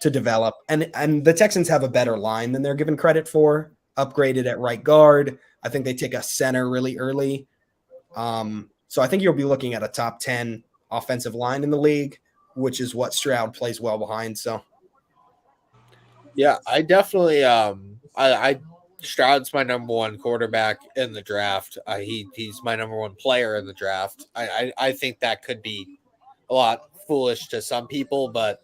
to develop. And the Texans have a better line than they're given credit for. Upgraded at right guard. I think they take a center really early. So I think you'll be looking at a top 10 offensive line in the league, which is what Stroud plays well behind. So yeah, I definitely Stroud's my number 1 quarterback in the draft. He's my number 1 player in the draft. I think that could be a lot foolish to some people, but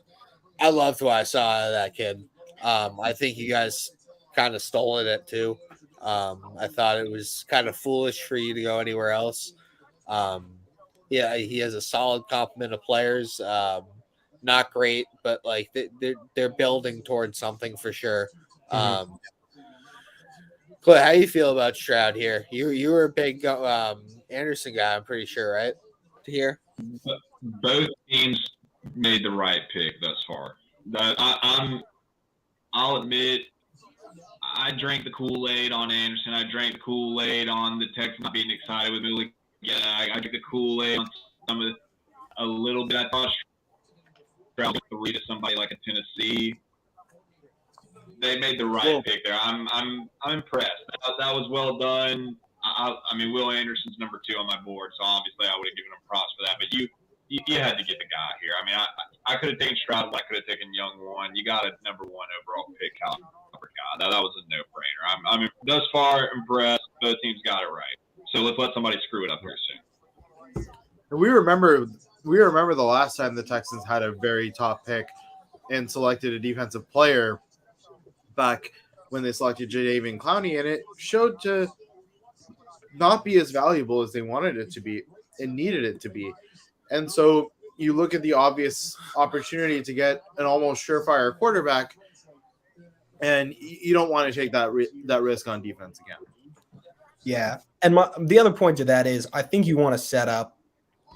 I loved what I saw out of that kid. I think you guys kind of stole it too. I thought it was kind of foolish for you to go anywhere else. Yeah, he has a solid complement of players. Not great, but like they're building towards something for sure. Clay, how you feel about Stroud here? You were a big Anderson guy, I'm pretty sure, right? Here, both teams made the right pick thus far. I'll admit, I drank the Kool-Aid on Anderson. I drank the Kool-Aid on the Texans not being excited with me. Yeah, I drank the Kool-Aid on some of a little bit. I thought Stroud to read to somebody like a Tennessee. They made the right pick there. I'm impressed. That was well done. I mean, Will Anderson's number 2 on my board, so obviously I would have given him props for that. But you had to get the guy here. I mean, I could have taken Stroud. I could have taken Young 1. You got a number 1 overall pick caliber guy. That was a no-brainer. I'm thus far impressed. Both teams got it right. So let's let somebody screw it up here soon. We remember the last time the Texans had a very top pick and selected a defensive player back when they selected Jadeveon Clowney, and it showed to not be as valuable as they wanted it to be and needed it to be. And so you look at the obvious opportunity to get an almost surefire quarterback, and you don't want to take that risk on defense again. Yeah. And the other point to that is I think you want to set up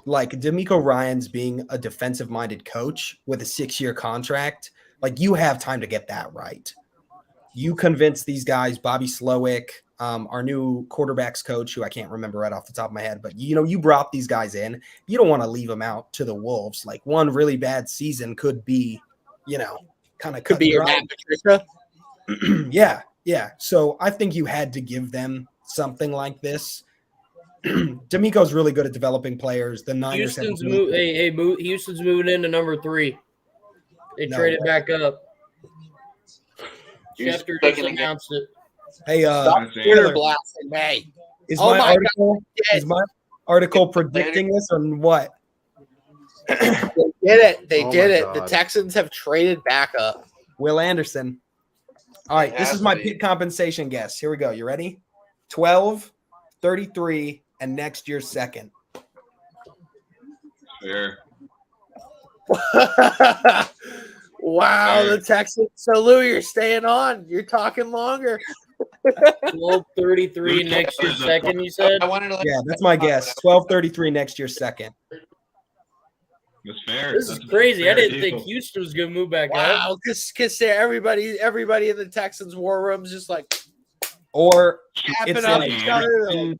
like D'Amico Ryans being a defensive-minded coach with a 6-year contract. Like you have time to get that right. You convince these guys, Bobby Slowick, our new quarterbacks coach, who I can't remember right off the top of my head, but you brought these guys in. You don't want to leave them out to the wolves. Like one really bad season could be, kind of could be your Matt Patricia. Yeah. So I think you had to give them something like this. D'Amico's really good at developing players. The Niners Houston's moving into number 3. They traded back up. Schefter just announced it. Hey, Twitter blasting me. Is my article predicting this or what? They did it. They did it. God. The Texans have traded back up. Will Anderson. All right, this is my pick compensation guess. Here we go. You ready? 12, 33, and next year's second. Fair. Wow, the Texans. So, Lou, you're staying on. You're talking longer. 12-33 next year's second, you said? Yeah, that's my guess. 12-33 next year's second. That's fair. This is crazy. I didn't think Houston was going to move back up. Wow, because everybody in the Texans war room is just like, or it's up each other.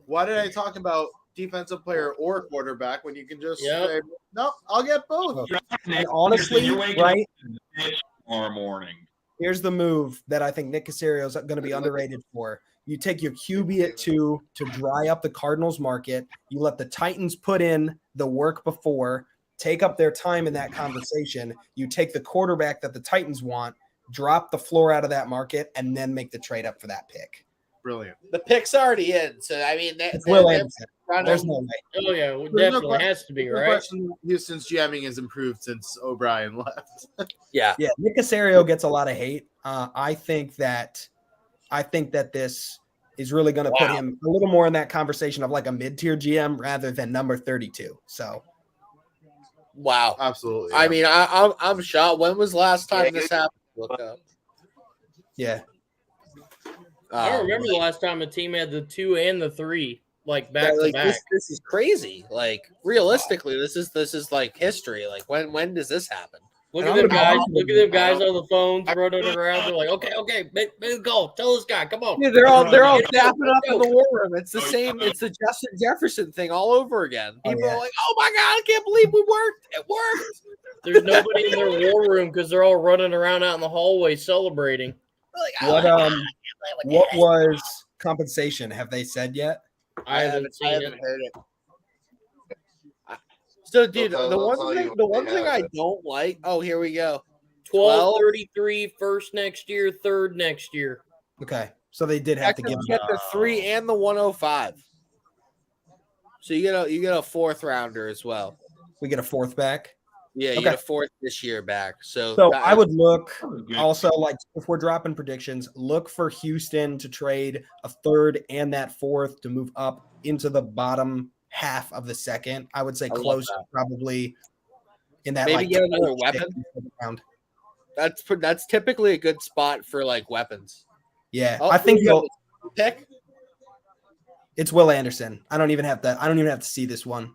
Why did I talk about defensive player or quarterback when you can just say, no, I'll get both? And honestly, right? Tomorrow morning. Here's the move that I think Nick Caserio is going to be underrated for. You take your QB at 2 to dry up the Cardinals market. You let the Titans put in the work before take up their time in that conversation. You take the quarterback that the Titans want, drop the floor out of that market, and then make the trade up for that pick. Brilliant. The pick's already in, so I mean, It's Will Anderson. There's no way. Oh yeah, it definitely has to be, No right? question Houston's GMing has improved since O'Brien left. Yeah. Nick Caserio gets a lot of hate. I think that this is really going to put him a little more in that conversation of like a mid-tier GM rather than number 32. So, wow, absolutely. I mean, I'm shocked. When was the last time this happened? Look up. Yeah. I don't remember the last time a team had the 2 and the 3 like back to back. This is crazy. Like realistically, this is like history. Like when does this happen? Look at them guys. Look at them guys on the phones running around. They're like, okay, make a goal. Tell this guy, come on. Yeah, they're all dapping up in the war room. It's the same. It's the Justin Jefferson thing all over again. People are like, oh my god, I can't believe we worked. It worked. There's nobody in their war room because they're all running around out in the hallway celebrating. Like, what was compensation? Have they said yet? I haven't heard it. So, dude, the one thing I don't like. Oh, here we go. 12.33 first next year, third next year. Okay, so they did have to give get the 3 and the 105. So you get a fourth rounder as well. We get a fourth back. Yeah, you get a fourth this year back. So I would look also, like, if we're dropping predictions, look for Houston to trade a third and that fourth to move up into the bottom half of the second. I would say close probably in that. Maybe like get another weapon. That's typically a good spot for like weapons. Yeah, I think you'll pick. It's Will Anderson. I don't even have to see this one.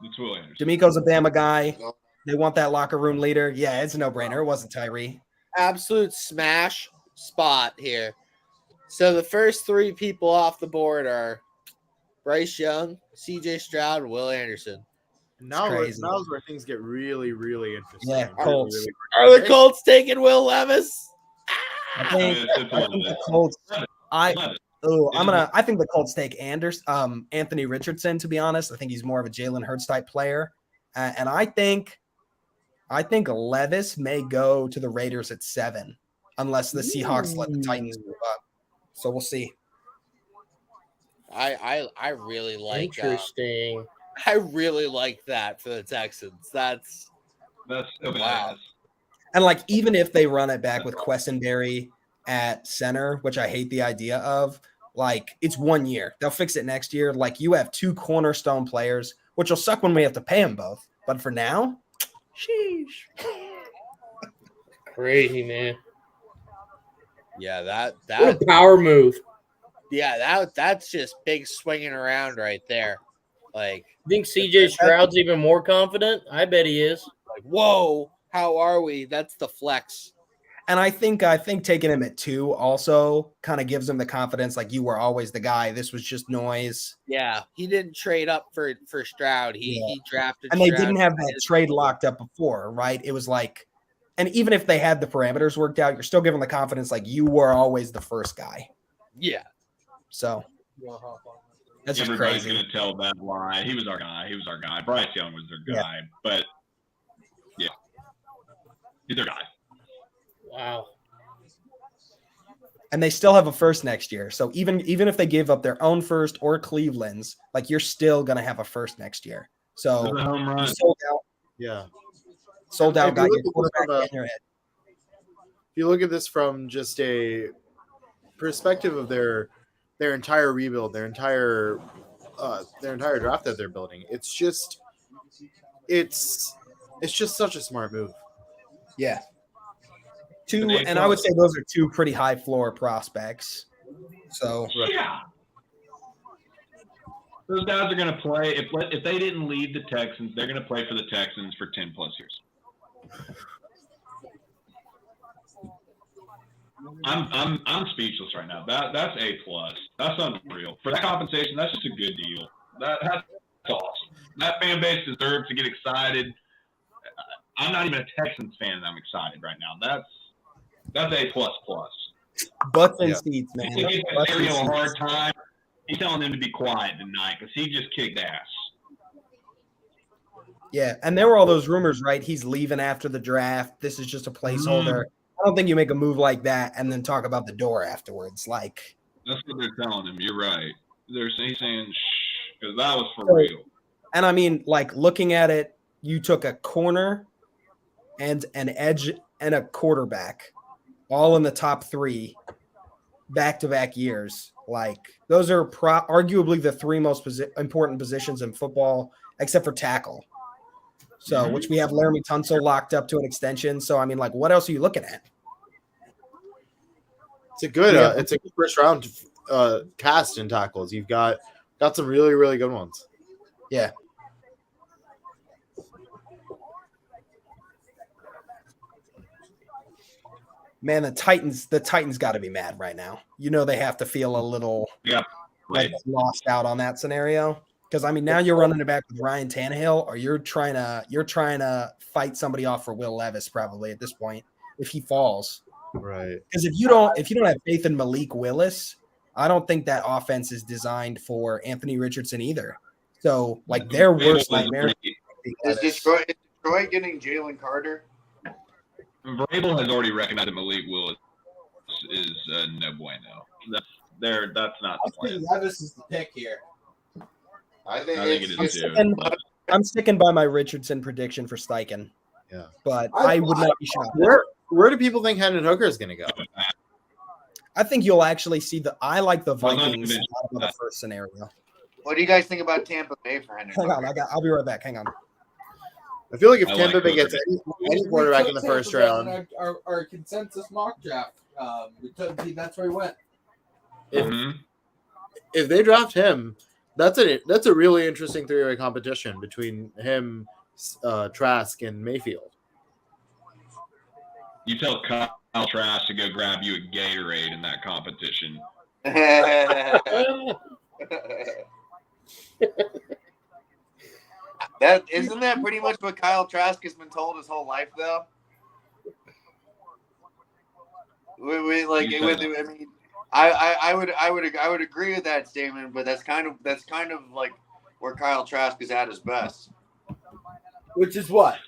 It's Will Anderson. D'Amico's a Bama guy. They want that locker room leader. Yeah, it's a no-brainer. It wasn't Tyree. Absolute smash spot here. So the first 3 people off the board are Bryce Young, CJ Stroud, and Will Anderson. Now's where things get really, really interesting. Yeah, Colts. Are the Colts taking Will Levis? I think the Colts. I think the Colts take Anthony Richardson, to be honest. I think he's more of a Jalen Hurts type player. And I think Levis may go to the Raiders at 7, unless the Seahawks let the Titans move up. So we'll see. I really like interesting. I really like that for the Texans. That's so bad. And like, even if they run it back with Quessenberry at center, which I hate the idea of, like, it's 1 year. They'll fix it next year. Like, you have 2 cornerstone players, which will suck when we have to pay them both. But for now, sheesh. Crazy, man. Yeah, that what a power move. Yeah, that's just big swinging around right there. Like, think CJ Stroud's even more confident? I bet he is. Like, whoa, how are we? That's the flex. And I think taking him at 2 also kind of gives him the confidence, like, you were always the guy. This was just noise. Yeah, he didn't trade up for Stroud. He drafted and Stroud. They didn't have that trade locked up before, right? It was like, and even if they had the parameters worked out, you're still giving the confidence, like, you were always the first guy. Yeah. So that's just everybody's crazy. Gonna tell that lie. He was our guy. Bryce Young was their guy, but yeah, he's their guy. Wow. And they still have a first next year. So even if they gave up their own first or Cleveland's, like, you're still gonna have a first next year. So home run. Sold out. Yeah. Sold out. Got your quarterback in your head. If you look at this from just a perspective of their entire rebuild, their entire draft that they're building, it's just such a smart move. Yeah. And I would say those are 2 pretty high floor prospects. So yeah, those guys are going to play. If they didn't leave the Texans, they're going to play for the Texans for 10+ years. I'm speechless right now. That's A+. That's unreal. For that compensation, that's just a good deal. That's awesome. That fan base deserves to get excited. I'm not even a Texans fan, and I'm excited right now. That's A++. Butts and seats, man. He gave Ontario a hard time. He's telling them to be quiet tonight because he just kicked ass. Yeah, and there were all those rumors, right? He's leaving after the draft. This is just a placeholder. I don't think you make a move like that and then talk about the door afterwards. Like that's what they're telling him. You're right. He's saying shh, because that was for real. And I mean, like looking at it, you took a corner and an edge and a quarterback, all in the top 3 back-to-back years. Like those are arguably the 3 most important positions in football, except for tackle. So, which we have Laramie Tunsil locked up to an extension. So, I mean, like, what else are you looking at? It's a good first round cast in tackles. You've got some really, really good ones. Yeah. Man, the Titans got to be mad right now. You know they have to feel a little lost out on that scenario. Because I mean, now you're running it back with Ryan Tannehill, or you're trying to fight somebody off for Will Levis probably at this point if he falls. Right. Because if you don't have faith in Malik Willis, I don't think that offense is designed for Anthony Richardson either. So like their worst nightmare. Is Detroit getting Jalen Carter? Vrabel has already recognized that Malik Willis is no bueno. That's not the plan. Levis is the pick here. I think it is too. I'm sticking by my Richardson prediction for Steichen. Yeah, but I would not be shocked. Where do people think Hendon Hooker is going to go? I think you'll actually see I like the Vikings out of the first scenario. What do you guys think about Tampa Bay for Hendon Hooker? Hang on, I'll be right back. Hang on. I feel like if Tampa Bay gets any quarterback in the first round, our consensus mock draft, that's where we went. If they draft him, that's a really interesting 3-way competition between him, Trask, and Mayfield. You tell Kyle Trask to go grab you a Gatorade in that competition. Isn't that pretty much what Kyle Trask has been told his whole life, though? I would agree with that statement, but that's kind of like where Kyle Trask is at his best. Which is what?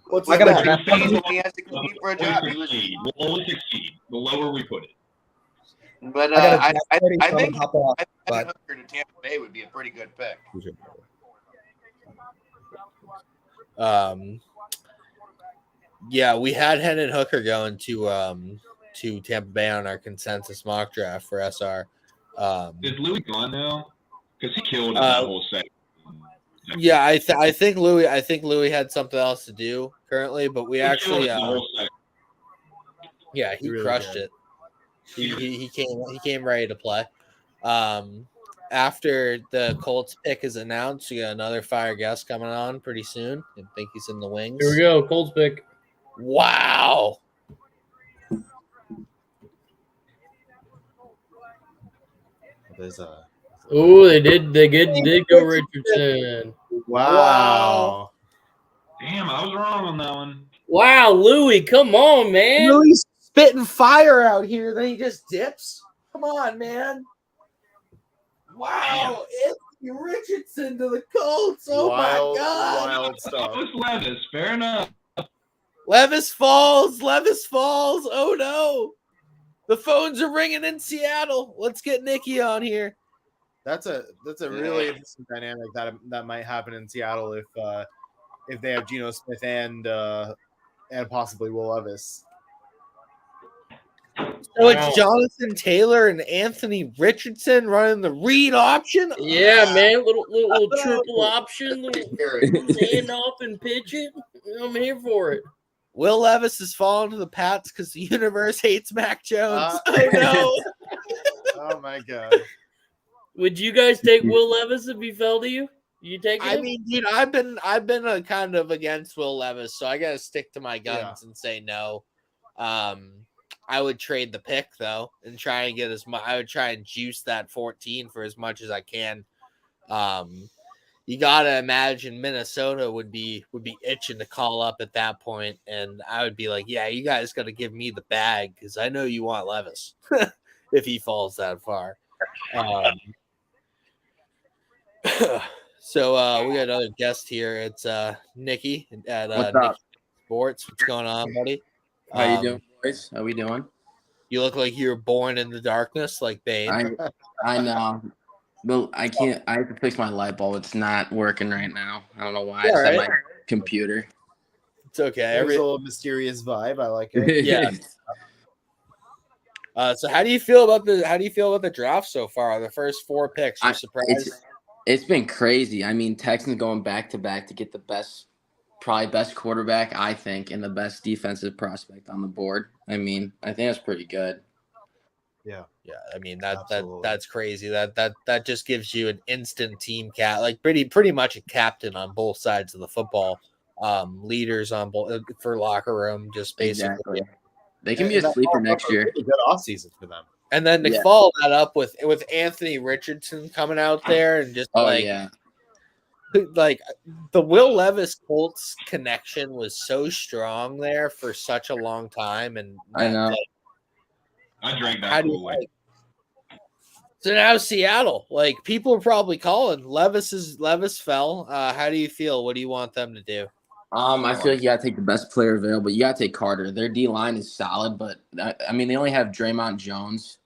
What's I got to he has to compete for a job. We'll always succeed. The lower we put it. But I think Hooker to Tampa Bay would be a pretty good pick. Yeah, we had Hendon Hooker going to Tampa Bay on our consensus mock draft for SR. Is Louis gone now? Because he killed that whole set. Yeah, I think Louis had something else to do currently, but we actually yeah, he really crushed it. He came ready to play. After the Colts pick is announced, we got another fire guest coming on pretty soon. I think he's in the wings. Here we go, Colts pick. Wow. Oh, they did go Richardson. Wow. Damn, I was wrong on that one. Wow, Louis, come on, man. Louis spitting fire out here, then he just dips. Come on, man. Wow, Anthony Richardson to the Colts. Oh my God. Wild stuff. That was Levis. Fair enough. Levis falls. Oh no. The phones are ringing in Seattle. Let's get Nikki on here. That's a really interesting dynamic that might happen in Seattle if they have Geno Smith and possibly Will Levis. So it's Jonathan Taylor and Anthony Richardson running the read option. Yeah, man, little triple option, little hand off and pitch it. I'm here for it. Will Levis has fallen to the Pats because the universe hates Mac Jones. Oh no! Oh my God! Would you guys take Will Levis if he fell to you? You take him? I mean, dude, I've been a kind of against Will Levis, so I gotta stick to my guns and say no. I would trade the pick though and try and get as much. I would try and juice that 14 for as much as I can. You gotta imagine Minnesota would be itching to call up at that point, and I would be like, yeah, you guys got to give me the bag because I know you want Levis if he falls that far. So we got another guest here. It's Nikki at What's Nikki up? Sports. What's going on, buddy? How you doing, boys? How we doing? You look like you were born in the darkness, like Bane. I know. But I can't. I have to fix my light bulb. It's not working right now. I don't know why. I just have my computer. It's okay. There's a little mysterious vibe. I like it. Yeah. So how do you feel about the draft so far? The first 4 picks. You surprised? It's been crazy. I mean, Texans going back to back to get the best quarterback, I think, and the best defensive prospect on the board. I mean, I think that's pretty good. Yeah. I mean that's crazy. That just gives you an instant team like pretty much a captain on both sides of the football. Leaders on both for locker room, just basically. Exactly. They can be a sleeper next year. A good offseason for them. And then to follow that up with Anthony Richardson coming out there and just like the Will Levis Colts connection was so strong there for such a long time, and I know. I drank that Kool-Aid. So now Seattle, like people are probably calling Levis fell. How do you feel? What do you want them to do? I feel like you gotta take the best player available. You gotta take Carter. Their D line is solid, but I mean they only have Draymond Jones,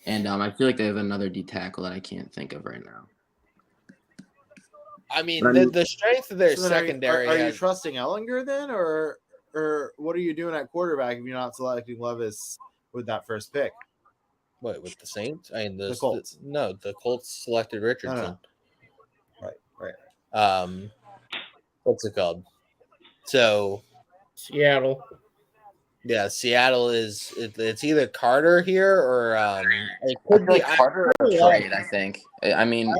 and I feel like they have another D tackle that I can't think of right now. I mean the strength of their secondary. Are you trusting Ellinger then, or what are you doing at quarterback if you're not selecting Levis with that first pick? What, with the Saints? I mean the Colts. The Colts selected Richardson. No. Right. What's it called? So Seattle. Yeah, Seattle is it's either Carter here or it could be Carter or trade, I think. I mean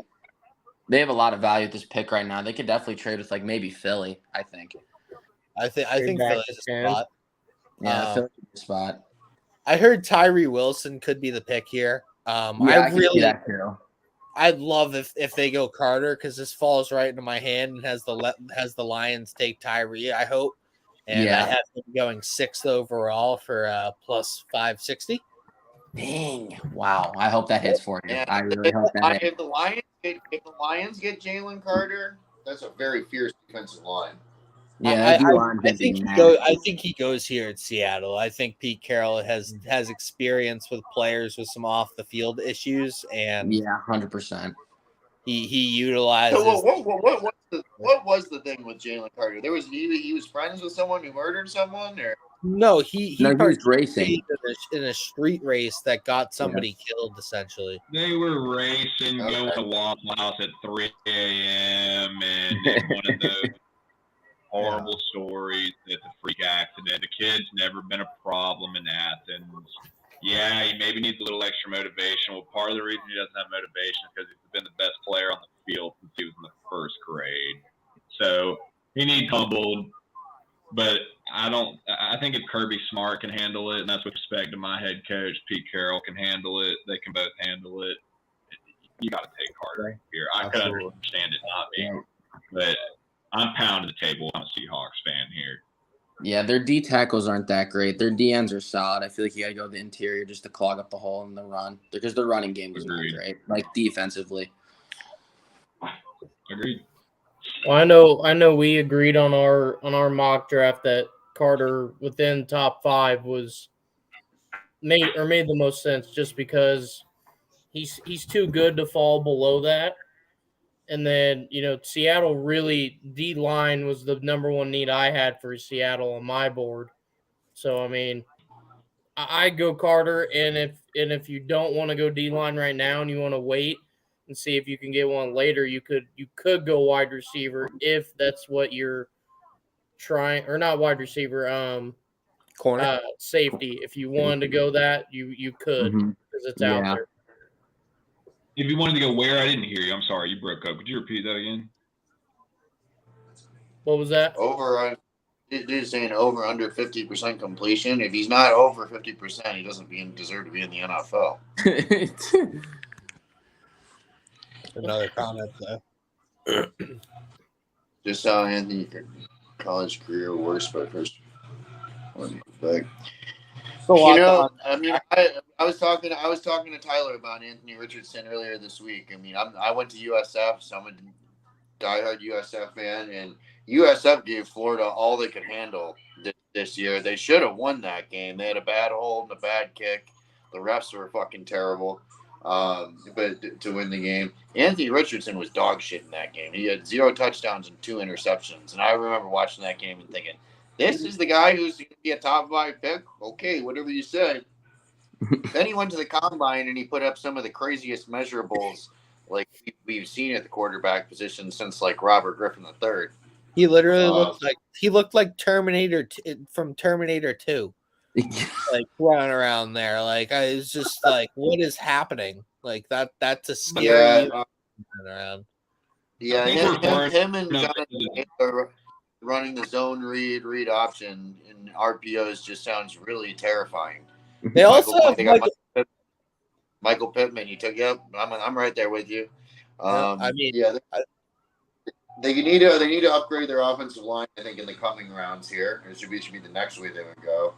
they have a lot of value at this pick right now. They could definitely trade with like maybe Philly, I think. I think Philly's a spot. Yeah, Philly's a spot. I heard Tyree Wilson could be the pick here. I really see that too. I'd love if they go Carter because this falls right into my hand and has the Lions take Tyree, I hope. And I have him going 6th overall for plus 560. Dang! Wow! I hope that hits for you. I really hope that. If the Lions get Jalen Carter, that's a very fierce defensive line. Yeah, I think he goes here at Seattle. I think Pete Carroll has experience with players with some off the field issues, and 100%. He utilizes. So what was the thing with Jalen Carter? There was he was friends with someone who murdered someone, or no? He was racing in a street race that got somebody killed. Essentially, they were racing, going to Waffle House at 3 a.m. and one of those horrible stories. It's a freak accident. The kid's never been a problem in Athens. Yeah, he maybe needs a little extra motivation. Well, part of the reason he doesn't have motivation is because he's been the best player on the field since he was in the 1st grade. So he needs humbled. But I think if Kirby Smart can handle it, and that's with respect to my head coach, Pete Carroll can handle it. They can both handle it. You got to take Carter here. I could understand it not being, but I'm pounding the table. I'm a Seahawks fan here. Yeah, their D tackles aren't that great. Their DNs are solid. I feel like you got to go to the interior just to clog up the hole in the run because the running game is not great, like defensively. Agreed. Well, I know we agreed on our mock draft that Carter within top 5 was made the most sense just because he's too good to fall below that. And then, Seattle really, D-line was the number 1 need I had for Seattle on my board. So, I mean, I go Carter, and if you don't want to go D-line right now and you want to wait and see if you can get one later, you could go wide receiver if that's what you're trying, or not wide receiver, corner, safety. If you wanted to go that, you could because it's out there. If you wanted to go where? I didn't hear you. I'm sorry. You broke up. Could you repeat that again? What was that? Dude saying over under 50% completion. If he's not over 50%, he doesn't deserve to be in the NFL. Another comment, though. Just saw Anthony college career worst by first one back. I mean, I was talking to Tyler about Anthony Richardson earlier this week. I mean, I went to USF, so diehard USF fan, and USF gave Florida all they could handle this year. They should have won that game. They had a bad hold and a bad kick. The refs were fucking terrible. But to win the game, Anthony Richardson was dog shit in that game. He had 0 touchdowns and 2 interceptions. And I remember watching that game and thinking, this is the guy who's going to be a top 5 pick? Okay, whatever you say. Then he went to the combine and he put up some of the craziest measurables like we've seen at the quarterback position since like Robert Griffin III. He literally looked like Terminator from Terminator 2. Like running around there. Like I was just like, what is happening? Like that's a scary around. Yeah, him and Jonathan Taylor running the zone read option in RPOs just sounds really terrifying. They also Michael Pittman. You took I'm right there with you. I mean, they need to upgrade their offensive line. I think in the coming rounds here, it should be the next way they would go.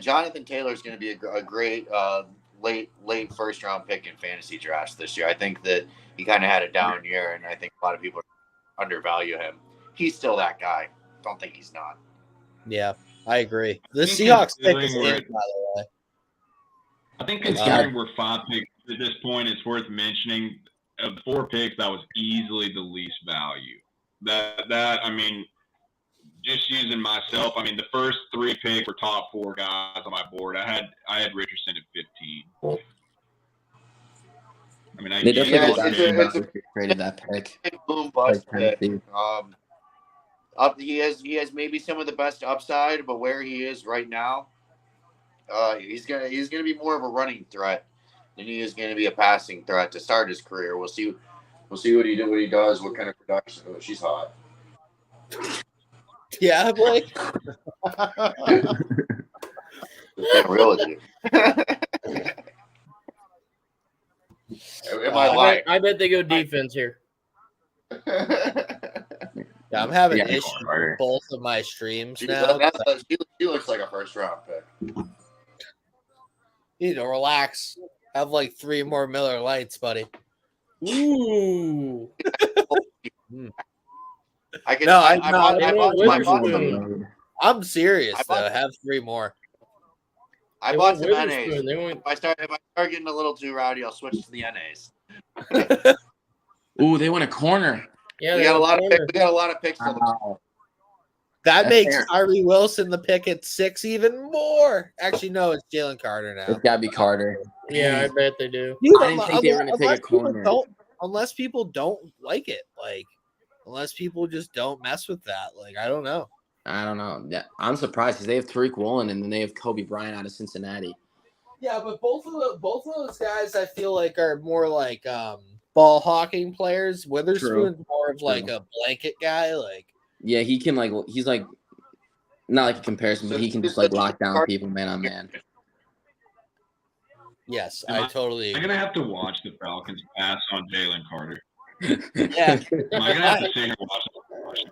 Jonathan Taylor is going to be a great late first round pick in fantasy drafts this year. I think that he kind of had a down year, and I think a lot of people undervalue him. He's still that guy. Don't think he's not. Yeah, I agree. The Seahawks pick is in, by the way. I think considering we're 5 picks at this point, it's worth mentioning of the 4 picks, that was easily the least value. That I mean, just using myself, I mean, the first 3 picks were top 4 guys on my board. I had Richardson at 15. I mean, they definitely traded that pick. Boom bust pick. He has maybe some of the best upside, but where he is right now, he's gonna be more of a running threat than he is going to be a passing threat to start his career. We'll see what he does. What kind of production? Oh, she's hot. Yeah, Blake. Real with you. Am I lying? I bet they go defense here. Yeah, I'm having issues with both of my streams now. He looks like a first round pick. You need to relax. Have like 3 more Miller Lights, buddy. Ooh. I'm serious though. Have 3 more. I bought some NAs. If I start getting a little too rowdy, I'll switch to the NAs. Ooh, they went a corner. Yeah, we got a lot of picks. That makes Tyree Wilson the pick at 6 even more. Actually, no, it's Jalen Carter now. It's gotta be Carter. Yeah, I bet they do. Dude, I didn't think they were going to take a corner. Unless people don't like it, like unless people just don't mess with that, like I don't know. Yeah, I'm surprised because they have Tariq Woolen and then they have Kobe Bryant out of Cincinnati. Yeah, but both of those guys I feel like are more like ball hawking players. Witherspoon's more of like a blanket guy, like. Yeah, he can he's like not like a comparison, but he can just lock down people man on man. Yes, I totally agree. I'm gonna have to watch the Falcons pass on Jalen Carter. Yeah. I'm gonna have to sit here and watch it.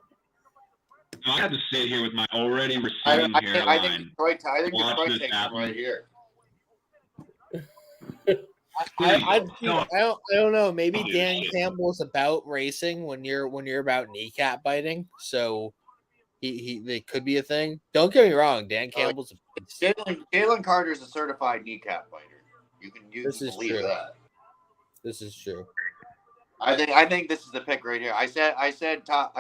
I have to sit here with my already receding hairline. I think Detroit takes him right here. I don't know. Maybe Dan Campbell's about racing when you're about kneecap biting, so they could be a thing. Don't get me wrong, Dan Campbell's Jalen Carter's a certified kneecap biter. You can believe that. This is true. I think this is the pick right here. I said top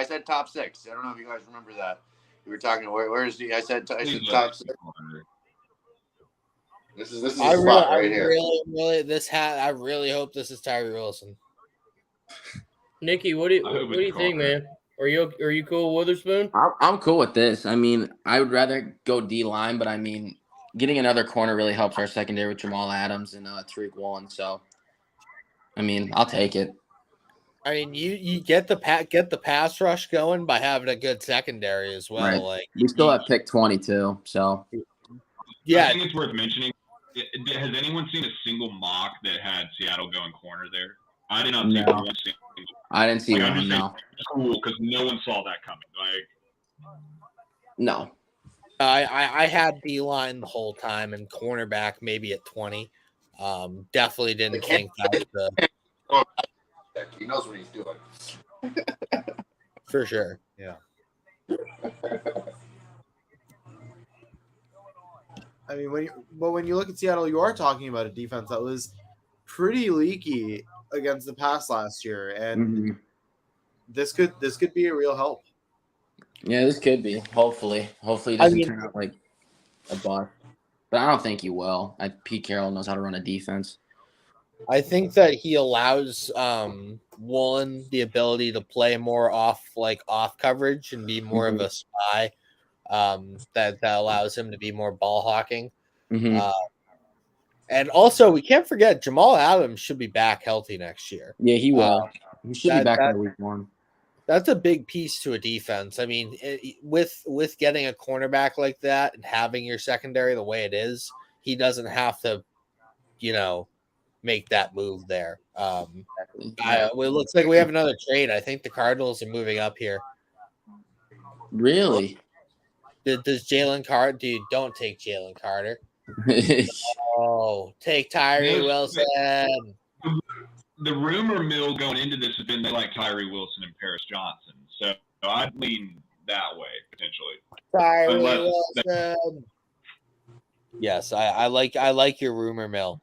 6. I don't know if you guys remember that. We were talking where's the I said top 6. This is the spot right here. I really hope this is Tyree Wilson. Nikki, what do you think, man? Are you cool with Witherspoon? I'm cool with this. I mean, I would rather go D line, but I mean, getting another corner really helps our secondary with Jamal Adams and Tariq Woolen. So, I mean, I'll take it. I mean, you get the pass rush going by having a good secondary as well. Right. Like we still have pick 22, so yeah. I think it's worth mentioning. Has anyone seen a single mock that had Seattle going corner there? I did not see one single. I didn't see one. No. Cool, because no one saw that coming. No. I had D-line the whole time and cornerback maybe at 20. Definitely didn't think that. He knows what he's doing. For sure. Yeah. I mean, when you look at Seattle, you are talking about a defense that was pretty leaky against the pass last year, and this could be a real help. Yeah, this could be. Hopefully it doesn't turn out like a bust. But I don't think he will. Pete Carroll knows how to run a defense. I think that he allows Woolen the ability to play more off coverage and be more of a spy. That allows him to be more ball hawking. And also, we can't forget Jamal Adams should be back healthy next year. Yeah, he will. He should be back by week 1. That's a big piece to a defense. I mean, with getting a cornerback like that and having your secondary the way it is, he doesn't have to, make that move there. It looks like we have another trade. I think the Cardinals are moving up here. Really? Does Jalen Carter? Dude, don't take Jalen Carter. Oh, take Tyree Wilson. The rumor mill going into this has been they like Tyree Wilson and Paris Johnson. So I'd lean that way, potentially. Tyree Wilson. Yes, I like your rumor mill.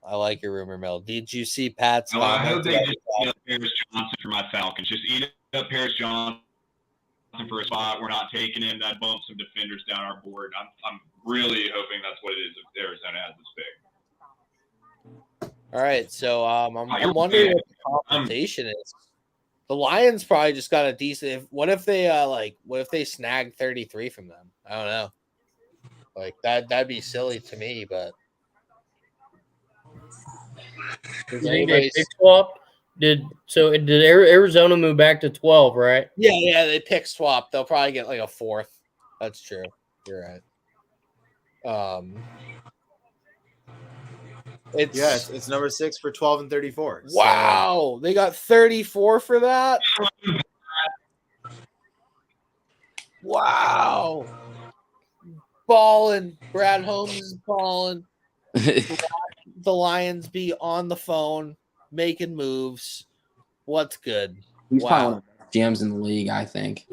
Did you see Pat's? I hope they just eat up Paris Johnson for my Falcons. Just eat up Paris Johnson for a spot. We're not taking him. That bumps some defenders down our board. I'm really hoping that's what it is if Arizona has this pick. All right, so I'm wondering what the compensation is. The Lions probably just got a decent. What if they snag 33 from them? I don't know. Like that'd be silly to me, but you think they pick swap? Did Arizona move back to 12, right? Yeah, they pick swap. They'll probably get like a 4th. That's true. You're right. It's number 6 for 12 and 34. Wow, they got 34 for that. Wow, balling. Brad Holmes is balling. The Lions be on the phone making moves. What's good? He's probably one of the GMs in the league, I think.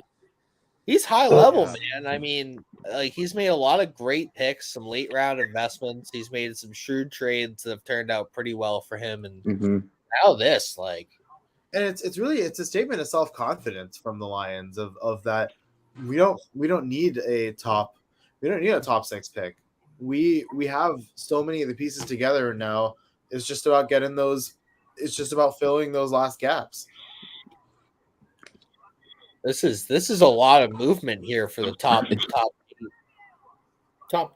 He's high level, man. I mean, he's made a lot of great picks, some late round investments. He's made some shrewd trades that have turned out pretty well for him. And now this, and it's a statement of self-confidence from the Lions of that we don't need a top 6 pick. We have so many of the pieces together now. It's just about getting those. It's just about filling those last gaps. This is a lot of movement here for the top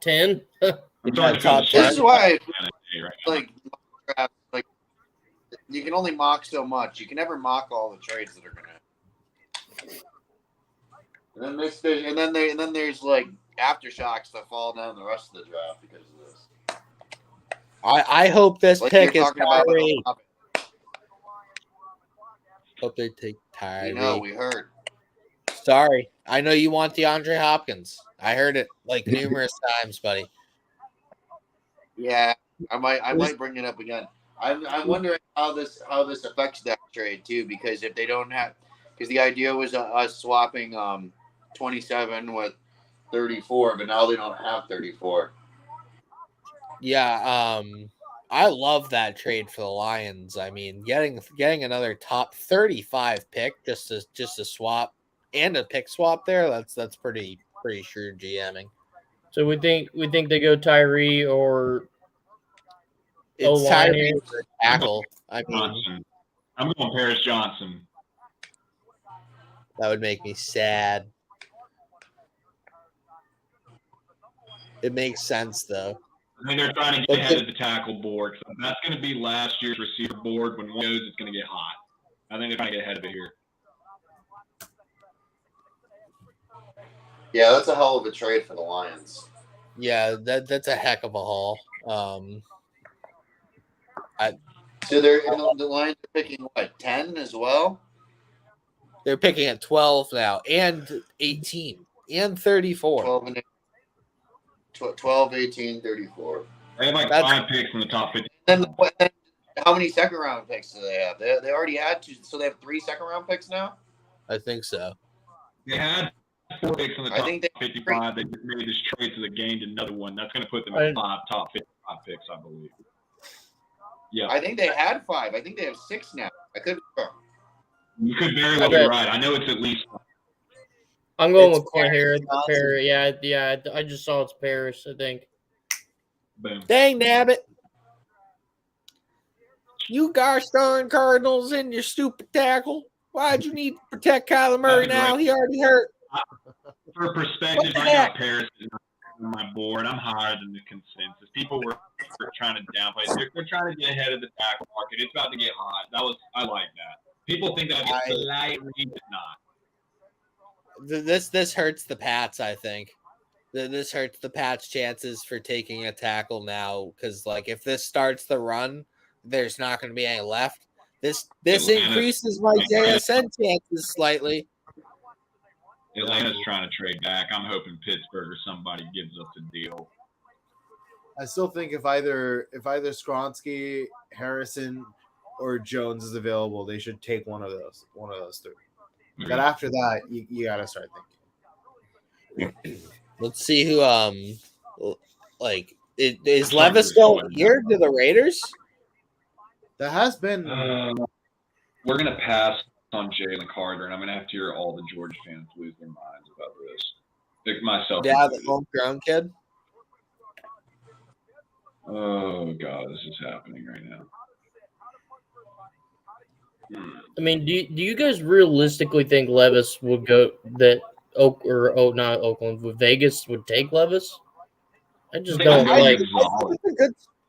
10. This is why you can only mock so much. You can never mock all the trades that are going to happen. And then there's like aftershocks that fall down the rest of the draft because of this. I hope this pick is Tyree. Hope they take Tyree. We heard. Sorry. I know you want DeAndre Hopkins. I heard it numerous times, buddy. Yeah, I might bring it up again. I'm wondering how this affects that trade too, because if they don't have, because the idea was us swapping 27 with 34, but now they don't have 34. Yeah, I love that trade for the Lions. I mean, getting another top 35 pick just to swap and a pick swap there. That's pretty shrewd GMing. So we think they go Tyree or it's Tyree or tackle. I mean, I'm going Paris Johnson. That would make me sad. It makes sense though. I think they're trying to get ahead of the tackle board. So that's going to be last year's receiver board. When one goes, it's going to get hot. I think they're trying to get ahead of it here. Yeah, that's a hell of a trade for the Lions. Yeah, that's a heck of a haul. So the Lions are picking 10 as well? They're picking at 12 now, and 18, and 34. 12, 18, 34. They have 5 picks in the top 50. How many second round picks do they have? They already had two, so they have 3 second round picks now. I think so. They had 4 picks in the top I think 55. They just made this trade, so they gained another one. That's going to put them at 5 top 55 picks, I believe. Yeah, I think they had 5. I think they have 6 now. I could be wrong. You could very well be right. I know it's at least 5. I'm going with Quinn Harris. Yeah. I just saw it's Paris, I think. Boom. Dang, nabbit. You gosh darn Cardinals in your stupid tackle. Why'd you need to protect Kyler Murray now? He already hurt. For perspective, I got Paris on my board. I'm higher than the consensus. People were trying to downplay it. They're trying to get ahead of the tackle market. It's about to get hot. I like that. People think that slightly, but not. This hurts the Pats, I think. This hurts the Pats' chances for taking a tackle now because, like, if this starts the run, there's not going to be any left. This increases my JSN chances slightly. Atlanta's trying to trade back. I'm hoping Pittsburgh or somebody gives us a deal. I still think if either Skronsky, Harrison, or Jones is available, they should take one of those 3. Mm-hmm. But after that, you got to start thinking. Let's see who is Levis still here to the Raiders? That has been. We're gonna pass on Jalen Carter, and I'm gonna have to hear all the Georgia fans lose their minds about this. Like myself. Yeah, the homegrown kid. Oh God, this is happening right now. I mean, do you guys realistically think Levis would go not Oakland, would Vegas would take Levis? I just don't like.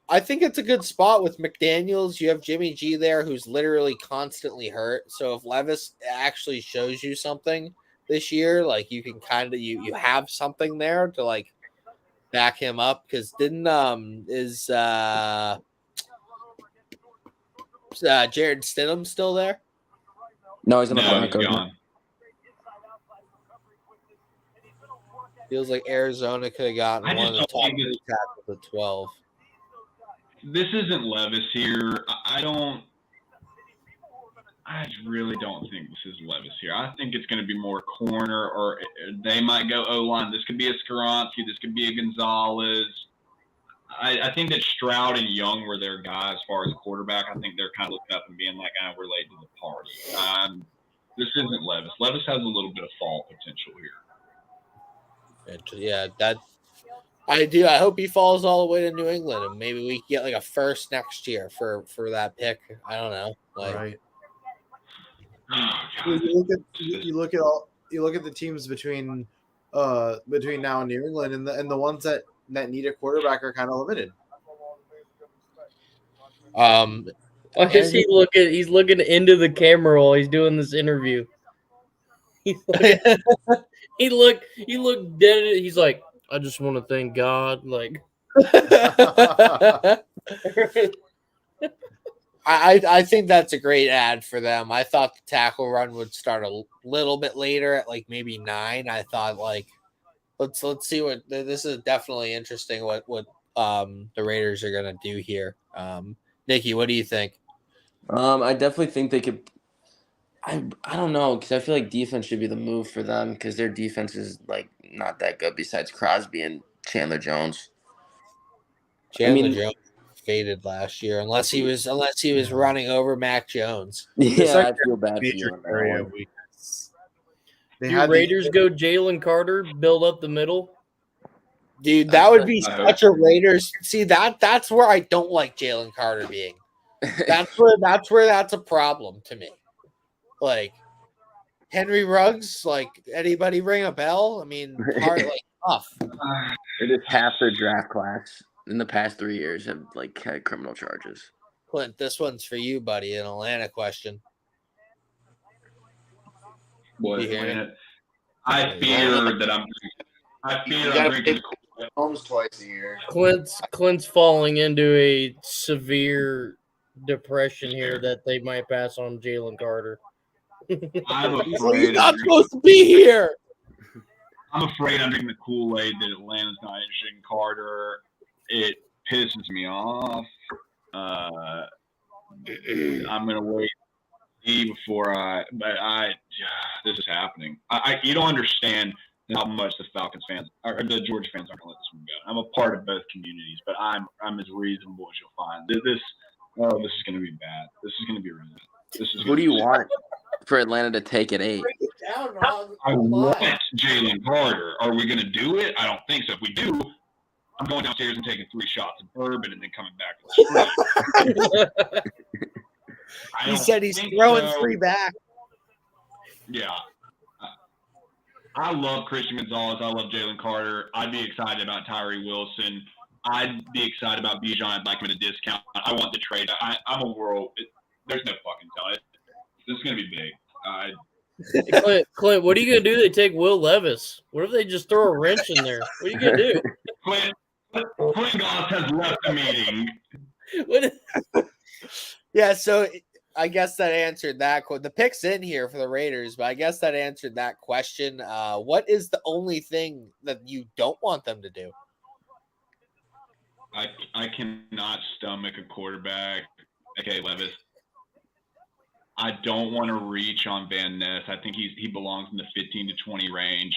I think it's a good spot with McDaniels. You have Jimmy G there, who's literally constantly hurt. So if Levis actually shows you something this year, like you can kind of you have something there to like back him up. Because Jared Stidham still there? No, he's in the gone. Feels like Arizona could have gotten one of the top 3 tackles at 12. This isn't Levis here. I really don't think this is Levis here. I think it's going to be more corner, or they might go O-line. This could be a Skronsky. This could be a Gonzalez. I think that Stroud and Young were their guys as far as quarterback. I think they're kind of looking up and being like, we're late to the party. This isn't Levis. Levis has a little bit of fall potential here. Yeah, that I do. I hope he falls all the way to New England, and maybe we get like a first next year for that pick. I don't know. Right. You look at the teams between now and New England, and the ones that need a quarterback are kind of limited. He's looking into the camera while he's doing this interview. He looked dead. He's like, I just want to thank God. Like, I think that's a great ad for them. I thought the tackle run would start a little bit later at like maybe 9. I thought like let's see what this is definitely interesting what the Raiders are gonna do here. Nikki, what do you think? I definitely think they could. I don't know, because I feel like defense should be the move for them, because their defense is like not that good besides Crosby and Chandler Jones. Jones faded last year unless he was running over Mac Jones. Yeah, I feel bad for you. Do Raiders go Jalen Carter, build up the middle? Dude, that would be such a Raiders. See, that's where I don't like Jalen Carter being. That's where that's a problem to me. Like Henry Ruggs, like anybody ring a bell? I mean, hard, like tough. It is half their draft class in the past 3 years have like had criminal charges. Clint, this one's for you, buddy. An Atlanta question. What? I fear that I'm drinking Homes twice a year. Clint's falling into a severe depression here that they might pass on Jalen Carter. I'm afraid he's not supposed to be here. I'm afraid I'm drinking the Kool-Aid that Atlanta's not interested in Carter. It pisses me off. I'm gonna wait before this is happening. You don't understand how much the Falcons fans or the Georgia fans aren't gonna let this one go. I'm a part of both communities, but I'm as reasonable as you'll find. This is gonna be bad. This is gonna be really bad. Who do you want for Atlanta to take at 8? I want Jalen Carter. Are we gonna do it? I don't think so. If we do, I'm going downstairs and taking 3 shots of bourbon and then coming back to the street. He said he's throwing 3 back. Yeah. I love Christian Gonzalez. I love Jalen Carter. I'd be excited about Tyree Wilson. I'd be excited about Bijan. I'd like him at a discount. I want the trade. I'm a world. There's no fucking telling. This is going to be big. Hey, Clint, what are you going to do? They take Will Levis. What if they just throw a wrench in there? What are you going to do? Clint Goss has left the meeting. Yeah, so I guess that answered that. The pick's in here for the Raiders, but I guess that answered that question. What is the only thing that you don't want them to do? I cannot stomach a quarterback. Okay, Levis. I don't want to reach on Van Ness. I think he belongs in the 15 to 20 range.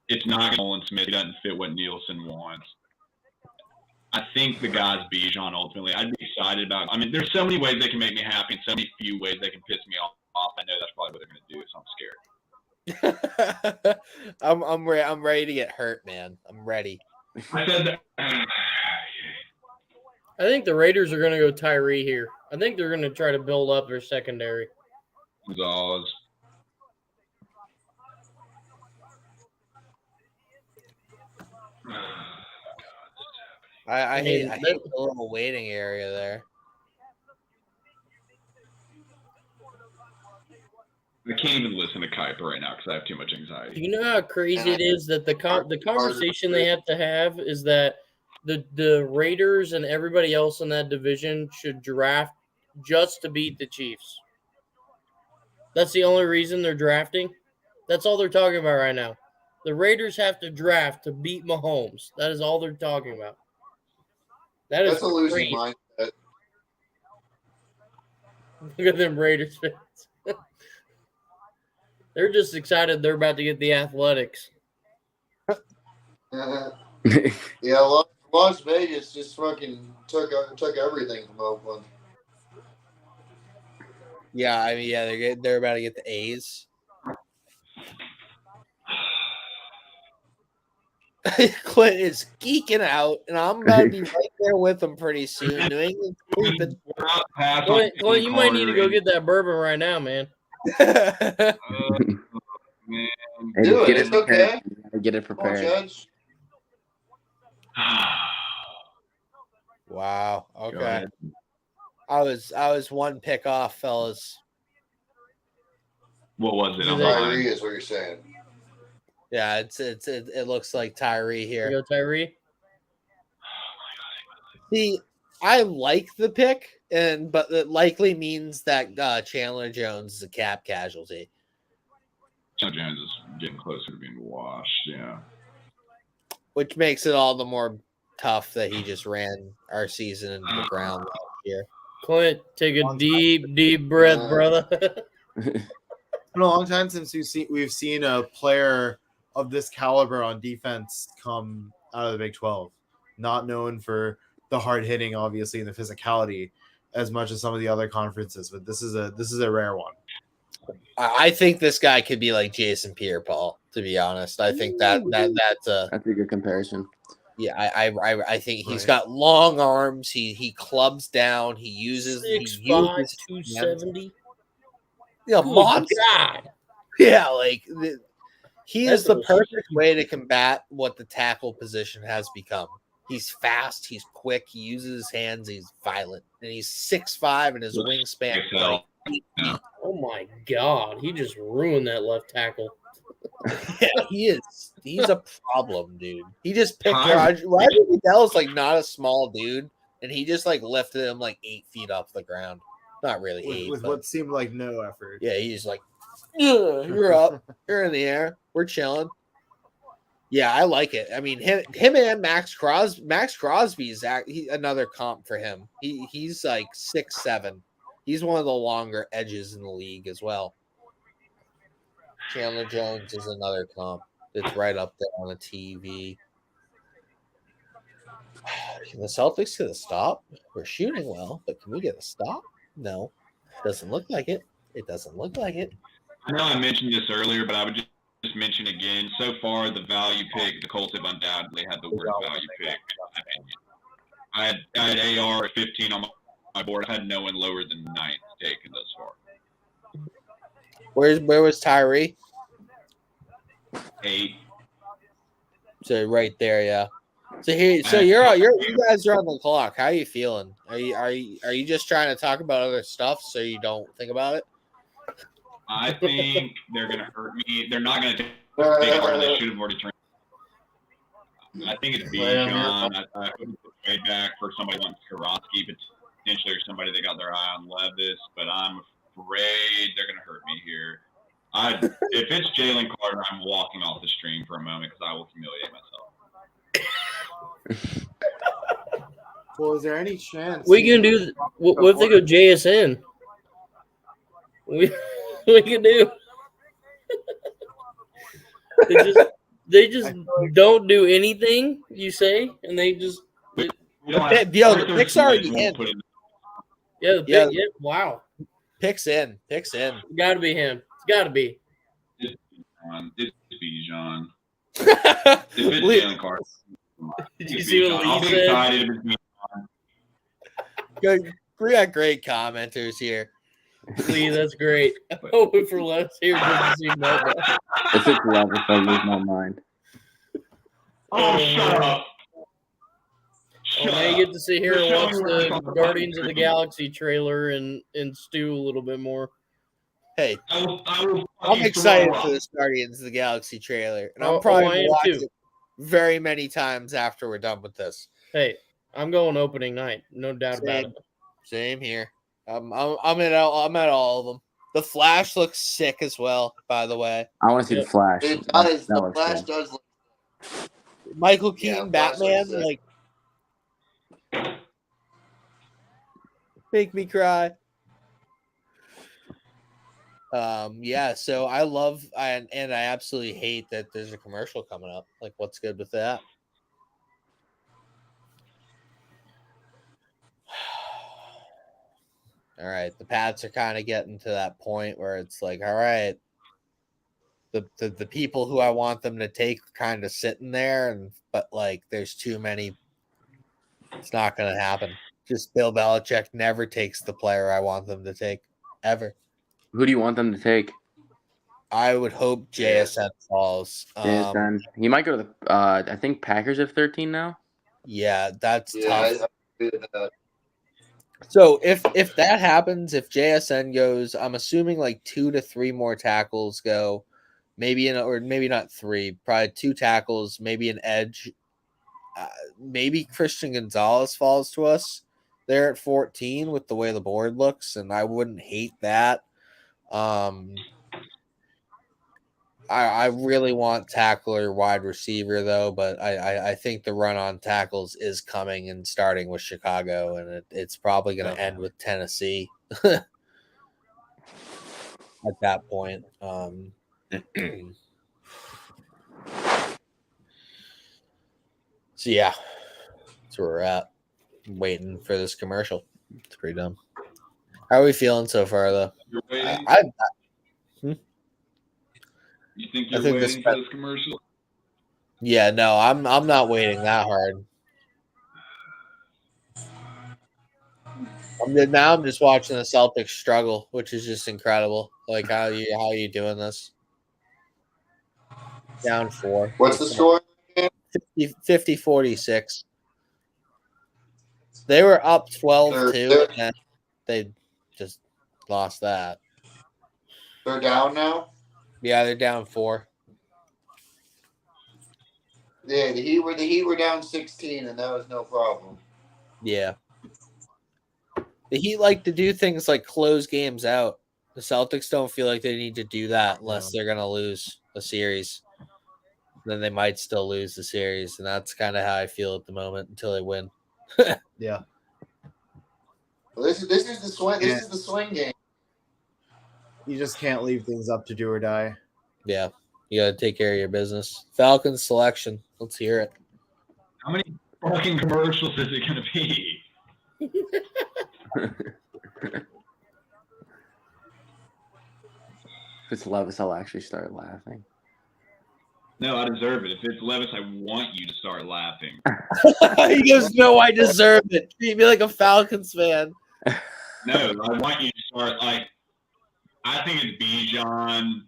It's not Nolan Smith. He doesn't fit what Nielsen wants. I think the guy's Bijan ultimately. I'd be excited about it. I mean, there's so many ways they can make me happy and so many few ways they can piss me off. I know that's probably what they're going to do, so I'm scared. I'm ready to get hurt, man. I'm ready. I said that. I think the Raiders are going to go Tyree here. I think they're going to try to build up their secondary. Gonzalez. I hate the little waiting area there. I can't even listen to Kuiper right now because I have too much anxiety. Do you know how crazy it is that the conversation they have to have is that the Raiders and everybody else in that division should draft just to beat the Chiefs? That's the only reason they're drafting? That's all they're talking about right now. The Raiders have to draft to beat Mahomes. That is all they're talking about. That's a losing mindset. Look at them Raiders fans. They're just excited they're about to get the Athletics. Yeah, Las Vegas just fucking took everything from Oakland. Yeah, I mean, yeah, they're about to get the A's. Clint is geeking out, and I'm about to be right there with him pretty soon. New England's sleeping. Clint, you might need to go get that bourbon right now, man. Man. Do it. It's okay. Get it prepared. Wow. Okay. I was one pick off, fellas. What was it? Tyree is what you're saying. Yeah, it looks like Tyree here. You go Tyree. See, I like the pick, but it likely means that Chandler Jones is a cap casualty. Chandler Jones is getting closer to being washed. Yeah. Which makes it all the more tough that he just ran our season into the ground last year. Clint, take a deep breath, brother. It's been a long time since we've seen a player of this caliber on defense come out of the Big 12. Not known for the hard hitting, obviously, and the physicality as much as some of the other conferences, but this is a rare one. I think this guy could be like Jason Pierre-Paul, to be honest. I think that's a good comparison. Yeah, I think he's got long arms. He clubs down. He uses 6'5", 270. Yeah, monster. God. Yeah, like he is the perfect way to combat what the tackle position has become. He's fast. He's quick. He uses his hands. He's violent, and he's 6'5", and his wingspan is like 8 feet. Oh my God, he just ruined that left tackle. Yeah, he is. He's a problem, dude. He just picked Roger Goodell's like not a small dude, and he just like lifted him like 8 feet off the ground. Not really with what seemed like no effort. Yeah, he's like, you're up. You're in the air. We're chilling. Yeah, I like it. I mean, him and Max Crosby. Max Crosby is another comp for him. He's like 6'7". He's one of the longer edges in the league as well. Chandler Jones is another comp. It's right up there on the TV. Can the Celtics get a stop? We're shooting well, but can we get a stop? No. Doesn't look like it. It doesn't look like it. I know I mentioned this earlier, but I would just mention again. So far, the value pick, the Colts have undoubtedly had the worst value pick. I had AR at 15 on my board. I had no one lower than 9th taken thus far. Where was Tyree? 8. So right there, yeah. So you guys are on the clock. How are you feeling? Are you just trying to talk about other stuff so you don't think about it? I think they're gonna hurt me. They're not gonna take it. They should have already turned. I think it's Bijan. I hope it's trade back for somebody like Karofsky, potentially, or somebody that got their eye on Levis. But I'm afraid they're gonna hurt me here. If it's Jalen Carter, I'm walking off the stream for a moment because I will humiliate myself. Well, is there any chance we can do? What if they go JSN? We can do. They just don't do anything. You say, and they just. The pick's already in. Yeah, the pick. Yeah, wow. Picks in. Got to be him. It's got to be. It's Bijan. If it's Jalen Carter. Did you see what Lee said? Good. We got great commenters here. Lee, that's great. I'm hoping for less here just to see Melba. If it's love, if I lose my mind. Oh, shut up. Now you get to sit here and watch the Guardians of the Galaxy trailer and stew a little bit more. Hey, I'm excited for this Guardians of the Galaxy trailer, and I'm probably going to watch it very many times after we're done with this. Hey, I'm going opening night, no doubt about it. Same here. I'm at all of them. The Flash looks sick as well, by the way. I want to see the Flash. It does. The Flash does look. Michael Keaton Batman, like, make me cry. Yeah, so I love and I absolutely hate that there's a commercial coming up. Like, what's good with that? All right, the Pats are kind of getting to that point where it's like, all right, the people who I want them to take kind of sitting there, but like there's too many. It's not going to happen. Just Bill Belichick never takes the player I want them to take, ever. Who do you want them to take? I would hope JSN falls. JSN. He might go to the. I think Packers have 13 now. Yeah, that's tough. So if that happens, if JSN goes, I'm assuming like 2 to 3 more tackles go, or maybe not 3, probably 2 tackles, maybe an edge. Maybe Christian Gonzalez falls to us there at 14 with the way the board looks, and I wouldn't hate that. I really want tackler wide receiver though, but I think the run on tackles is coming and starting with Chicago, and it's probably going to end with Tennessee at that point. So yeah, that's where we're at. I'm waiting for this commercial. It's pretty dumb. How are we feeling so far though? You're waiting? You think you're waiting for this commercial? Yeah, no, I'm not waiting that hard. I'm just watching the Celtics struggle, which is just incredible. Like how are you doing this? Down 4. What's the score? 50-46. They were up 12-2, and they just lost that. They're down now? Yeah, they're down 4. Yeah, the Heat were down 16, and that was no problem. Yeah. The Heat like to do things like close games out. The Celtics don't feel like they need to do that unless they're going to lose a series. then they might still lose the series, and that's kind of how I feel at the moment until they win. Yeah. Well, this is the swing. This is the swing game. You just can't leave things up to do or die. Yeah, you got to take care of your business. Falcons selection. Let's hear it. How many fucking commercials is it going to be? If it's Levis, I'll actually start laughing. No, I deserve it. If it's Levis, I want you to start laughing. He goes, no, I deserve it. Treat me like a Falcons fan. No, I want you to start like. I think it's Bijan,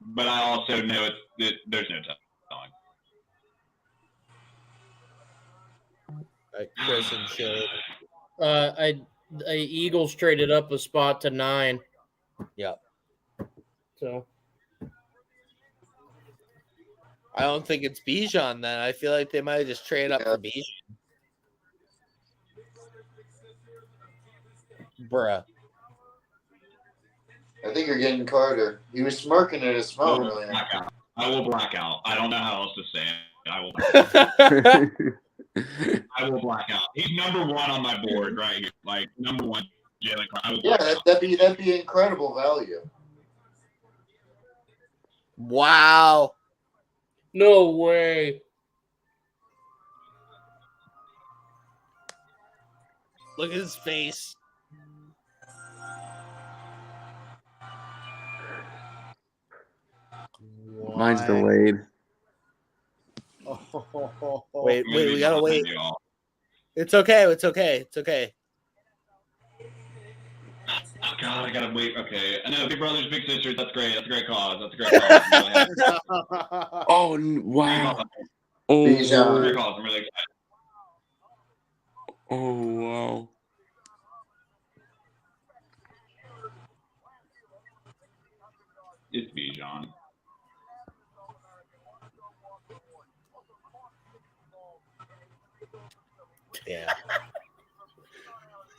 but I also know there's no telling. Chris and Shade. Eagles traded up a spot to 9. Yeah. So I don't think it's Bijan then. I feel like they might have just traded up for Bijan. Bruh. I think you're getting Carter. He was smirking at his phone earlier. I will black out. I don't know how else to say it. I will black out. I will black out. He's number 1 on my board right here. Like, number 1, Jalen Carter. Yeah, that'd be incredible value. Wow. no way. Look at his face. Mine's delayed. Wait, we gotta wait. It's okay. It's okay. It's okay. Oh God, I gotta wait. Okay, I know Big Brothers, Big Sisters. That's great. That's a great cause. That's a great cause. Oh wow! Oh, Bijan. Great cause. I'm really excited. oh wow! It's Bijan. Yeah.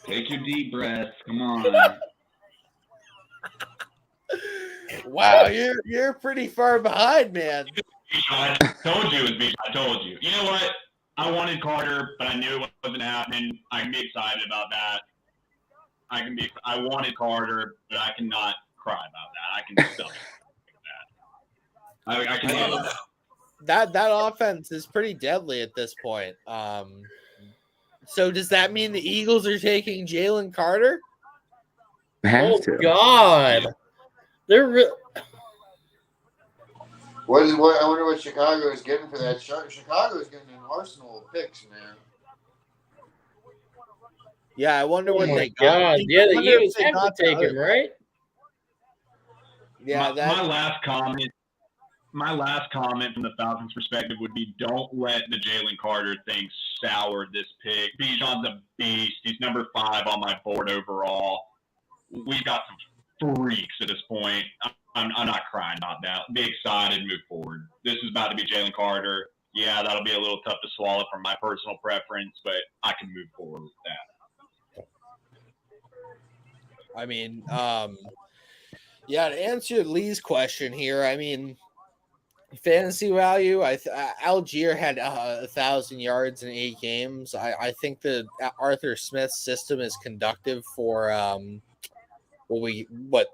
Take your deep breaths. Come on. Wow, you're pretty far behind, man. I told you it was Bijan. I told you. You know what? I wanted Carter, but I knew it wasn't happening. I can be excited about that. I wanted Carter, but I cannot cry about that. I can still that. I can handle that. That offense is pretty deadly at this point. So does that mean the Eagles are taking Jalen Carter? Have to. God, they're What I wonder what Chicago is getting for that. Chicago is getting an arsenal of picks, man. Yeah, I wonder what they got. God, yeah, the Eagles have to take him, right? Yeah, my last comment from the Falcons' perspective would be: don't let the Jalen Carter thing sour this pick. Bijan's a beast. He's number 5 on my board overall. We've got some freaks at this point. I'm not crying about that. Be excited, move forward. This is about to be Jalen Carter. Yeah, that'll be a little tough to swallow from my personal preference, but I can move forward with that. I mean, yeah, to answer Lee's question here, I mean, fantasy value, Algier had 1,000 yards in 8 games. I think the Arthur Smith system is conductive for what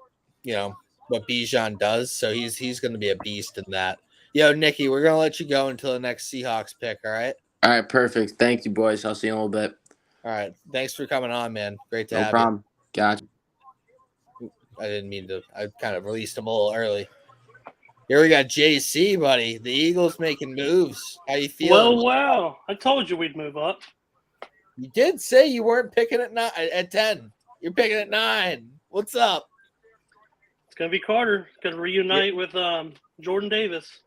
Bijan does. So he's going to be a beast in that. Yo, Nikki, we're going to let you go until the next Seahawks pick. All right. All right, perfect. Thank you, boys. I'll see you in a little bit. All right. Thanks for coming on, man. Great to No have problem. Gotcha. you. I didn't mean to. I kind of released him a little early. Here we got JC, buddy. The Eagles making moves. How you feeling? Well, I told you we'd move up. You did say you weren't picking at 10. You're picking at 9. What's up? It's gonna be Carter. Gonna reunite with Jordan Davis.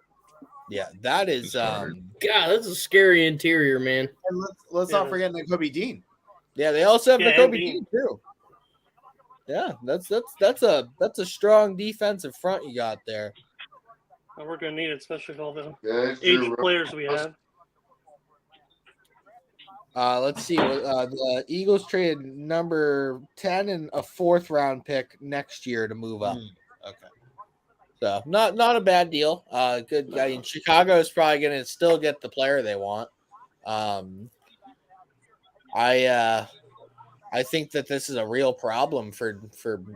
Yeah, that is God, that's a scary interior, man. And let's not forget Nakobe Dean. Yeah, they also have Nakobe Dean Dean too. Yeah, that's a strong defensive front you got there. And we're gonna need it, especially with all the Yeah, aged players we have. Let's see. The Eagles traded number 10 and a 4th round pick next year to move up. Okay. So not a bad deal. Good. I mean, Chicago is probably going to still get the player they want. I think that this is a real problem for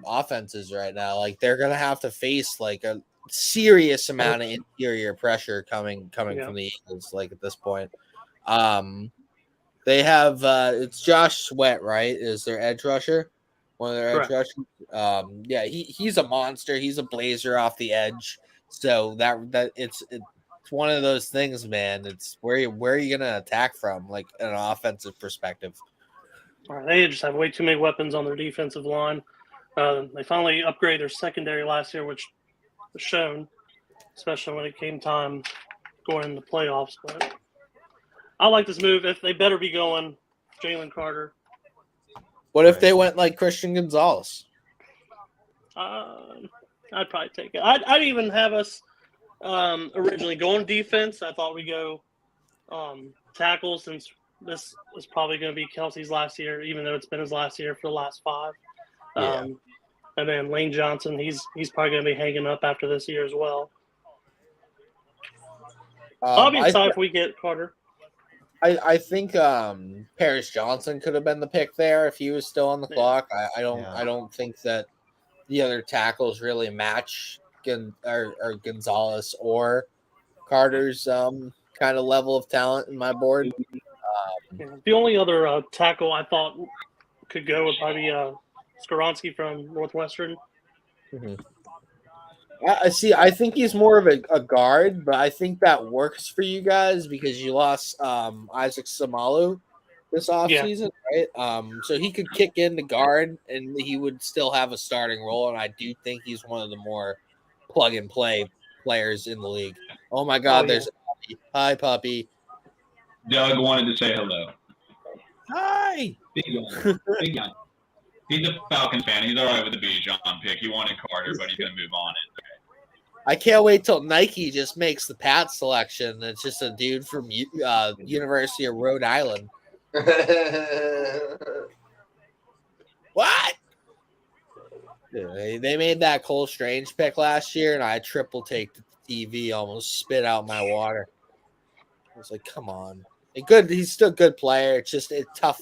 offenses right now. Like they're going to have to face like a serious amount of interior pressure coming from the Eagles. Like at this point, they have it's Josh Sweat, right? Is their edge rusher? One of their edge rushers. Yeah, he's a monster. He's a blazer off the edge. So that it's one of those things, man. It's where are you gonna attack from, like an offensive perspective? They just have way too many weapons on their defensive line. They finally upgraded their secondary last year, which was shown, especially when it came time going in the playoffs. But I like this move. If they better be going Jalen Carter. What if they went like Christian Gonzalez? I'd probably take it. I'd even have us originally going defense. I thought we'd go tackle, since this is probably going to be Kelsey's last year, even though it's been his last year for the last 5. And then Lane Johnson, he's probably going to be hanging up after this year as well. I'll be excited if we get Carter. I think Paris Johnson could have been the pick there if he was still on the clock. I don't think that the other tackles really match Gonzalez or Carter's kind of level of talent in my board. The only other tackle I thought could go would probably be Skoronski from Northwestern. Mm-hmm. I think he's more of a guard, but I think that works for you guys because you lost Isaac Samalu this offseason, right? So he could kick in the guard and he would still have a starting role, and I do think he's one of the more plug-and-play players in the league. Oh, my God, there's a puppy. Hi, puppy. Doug wanted to say hello. Hi. Big guy. He's a Falcons fan. He's all right with the Bijan pick. He wanted Carter, but he's going to move on. I can't wait till Nike just makes the Pat selection. It's just a dude from University of Rhode Island. What? They made that Cole Strange pick last year, and I triple taked the TV, almost spit out my water. I was like, come on. He's still a good player. It's just a tough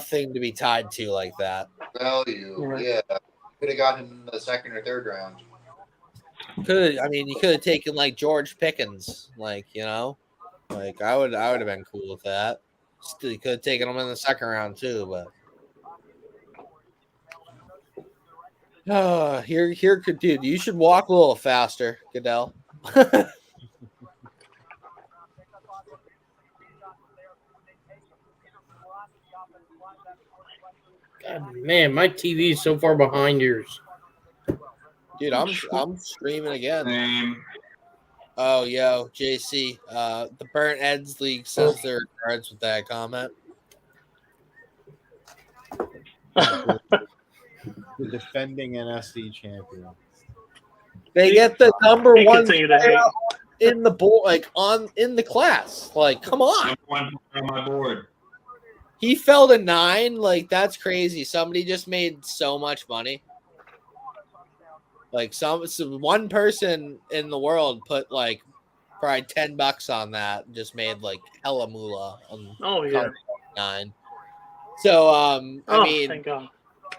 thing to be tied to like that. Value, yeah. Could have got him in the 2nd or 3rd round. You could have taken like George Pickens, like, you know, like I would have been cool with that. Still, you could have taken him in the 2nd round too, but here, dude, you should walk a little faster, Goodell. God, man, my TV is so far behind yours. Dude, I'm streaming again. Same. Oh, yo, JC, the Burnt Eds League says their regards with that comment. The defending NSC champion. They get the number 1 player in the board, like in the class. Like, come on. On my board. He fell to 9. Like, that's crazy. Somebody just made so much money. Like, one person in the world put like probably $10 on that and just made like hella moolah on 9. So, I mean, thank God.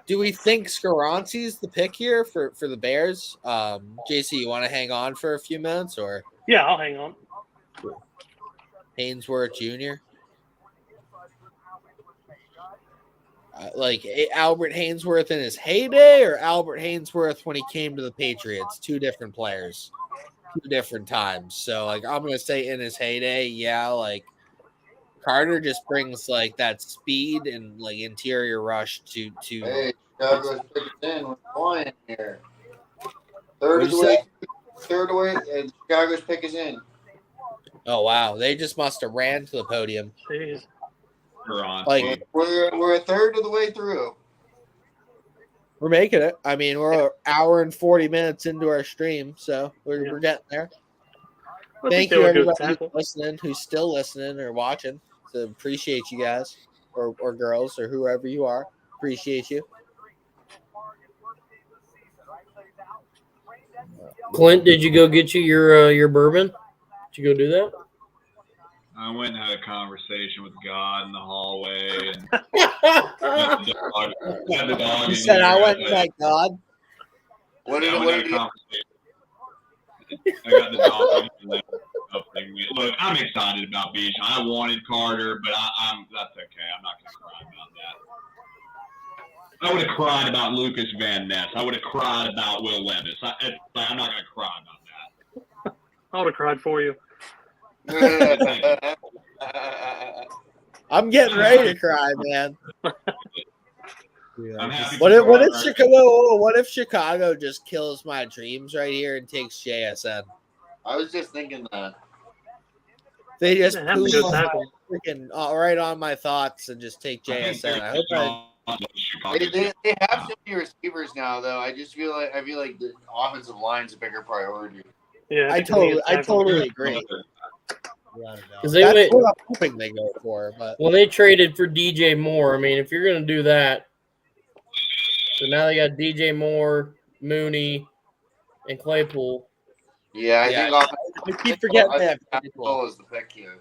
Do we think Skoronski's the pick here for the Bears? JC, you want to hang on for a few minutes, or? Yeah, I'll hang on. Hainsworth Jr. Like Albert Hainsworth in his heyday, or Albert Hainsworth when he came to the Patriots? 2 different players, 2 different times. So, like, I'm gonna say in his heyday, yeah. Like, Carter just brings like that speed and like interior rush to. Hey, Chicago's picking in. What's going here? Third away, and Chicago's pick is in. Oh wow, they just must have ran to the podium. Jeez. Like we're a third of the way through. We're making it. I mean, we're an hour and 40 minutes into our stream, so we're getting there. Thank you, everybody who's still listening or watching. So appreciate you guys, or girls, or whoever you are. Appreciate you. Clint, did you go get you your bourbon? Did you go do that? I went and had a conversation with God in the hallway, and had the dog You in said here. I went like God. What did I what went and did had a he? conversation. I got the dog. Look, I'm excited about Bijan. I wanted Carter, but that's okay. I'm not going to cry about that. I would have cried about Lucas Van Ness. I would have cried about Will Levis. I'm not going to cry about that. I would have cried for you. I'm getting ready to cry, man. I'm happy What for if Carter. What if Chicago just kills my dreams right here and takes JSN? I was just thinking that. They just They have to go tackle. freaking right on my thoughts and just take JSN. I hope They have so many receivers now, though. I feel like the offensive line's a bigger priority. Yeah, I totally agree. Because That's what I'm hoping they go for. But when they traded for DJ Moore, I mean, if you're going to do that, so now they got DJ Moore, Mooney, and Claypool. Yeah, I keep forgetting they have Claypool is the pick here.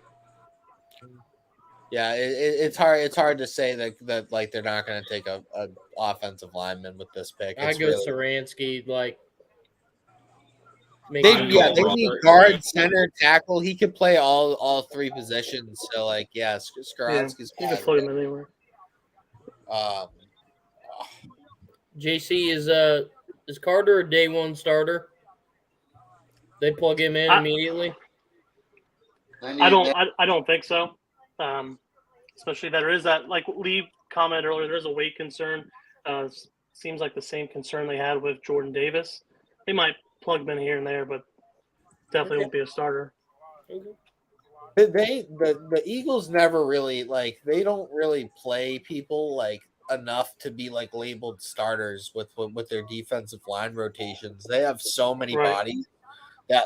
Yeah, it's hard. It's hard to say that like they're not going to take a offensive lineman with this pick. I go Saransky. Like they need guard, center, tackle. He could play all three positions. So like, yeah, Skaronski's you can plug him anywhere. JC is Carter a day one starter? They plug him in immediately. I don't think so. Especially there is that, like Lee commented earlier, there's a weight concern. Seems like the same concern they had with Jordan Davis. They might plug him in here and there, but definitely won't be a starter. The Eagles never really they don't really play people enough to be labeled starters with their defensive line rotations. They have so many bodies that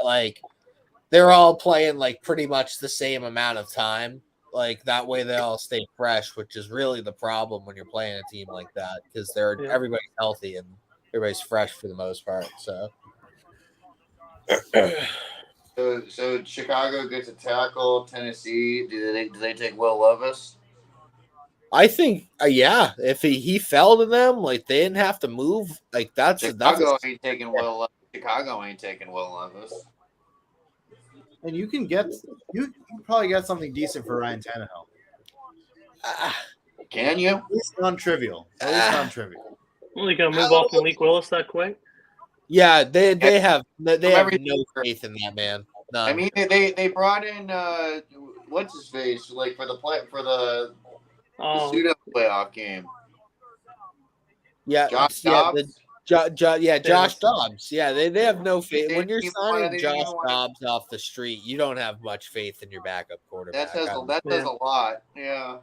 they're all playing pretty much the same amount of time. That way they all stay fresh, which is really the problem when you're playing a team like that, because everybody's healthy and everybody's fresh for the most part. So Chicago gets a tackle. Tennessee, do they take Will Levis? I think if he fell to them, they didn't have to move. Chicago ain't taking Will Levis. Chicago ain't taking Will Levis. And you can probably get something decent for Ryan Tannehill. Can you? It's non-trivial. Non-trivial. Well, you gonna move off Malik Willis that quick? Yeah, they have no faith in that man. None. I mean, they brought in what's his face for the pseudo playoff game. Yeah, Josh Dobbs. Josh Dobbs. Yeah, they have no faith. When you're signing Josh Dobbs off the street, you don't have much faith in your backup quarterback. That says a lot. Yeah.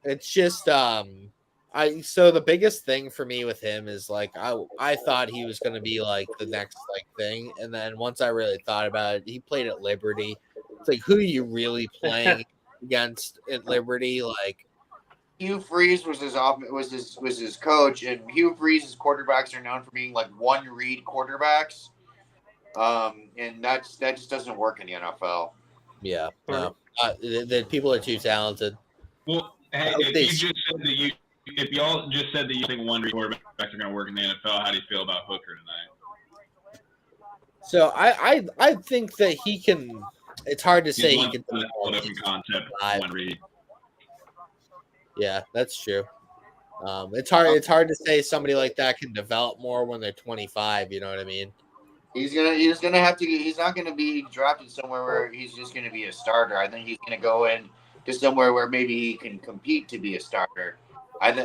It's just so the biggest thing for me with him is I thought he was going to be the next thing, and then once I really thought about it, he played at Liberty. It's who are you really playing against at Liberty? Hugh Freeze was his coach, and Hugh Freeze's quarterbacks are known for being one read quarterbacks, and that just doesn't work in the NFL. Yeah, no, the people are too talented. Well, hey, if y'all just said that you think one read quarterbacks are going to work in the NFL, how do you feel about Hooker tonight? So I think that he can. It's hard to say he can. Open concept, one read. Yeah, that's true. It's hard to say somebody like that can develop more when they're 25. You know what I mean? He's not gonna be drafted somewhere where he's just gonna be a starter. I think he's gonna go in to somewhere where maybe he can compete to be a starter. I think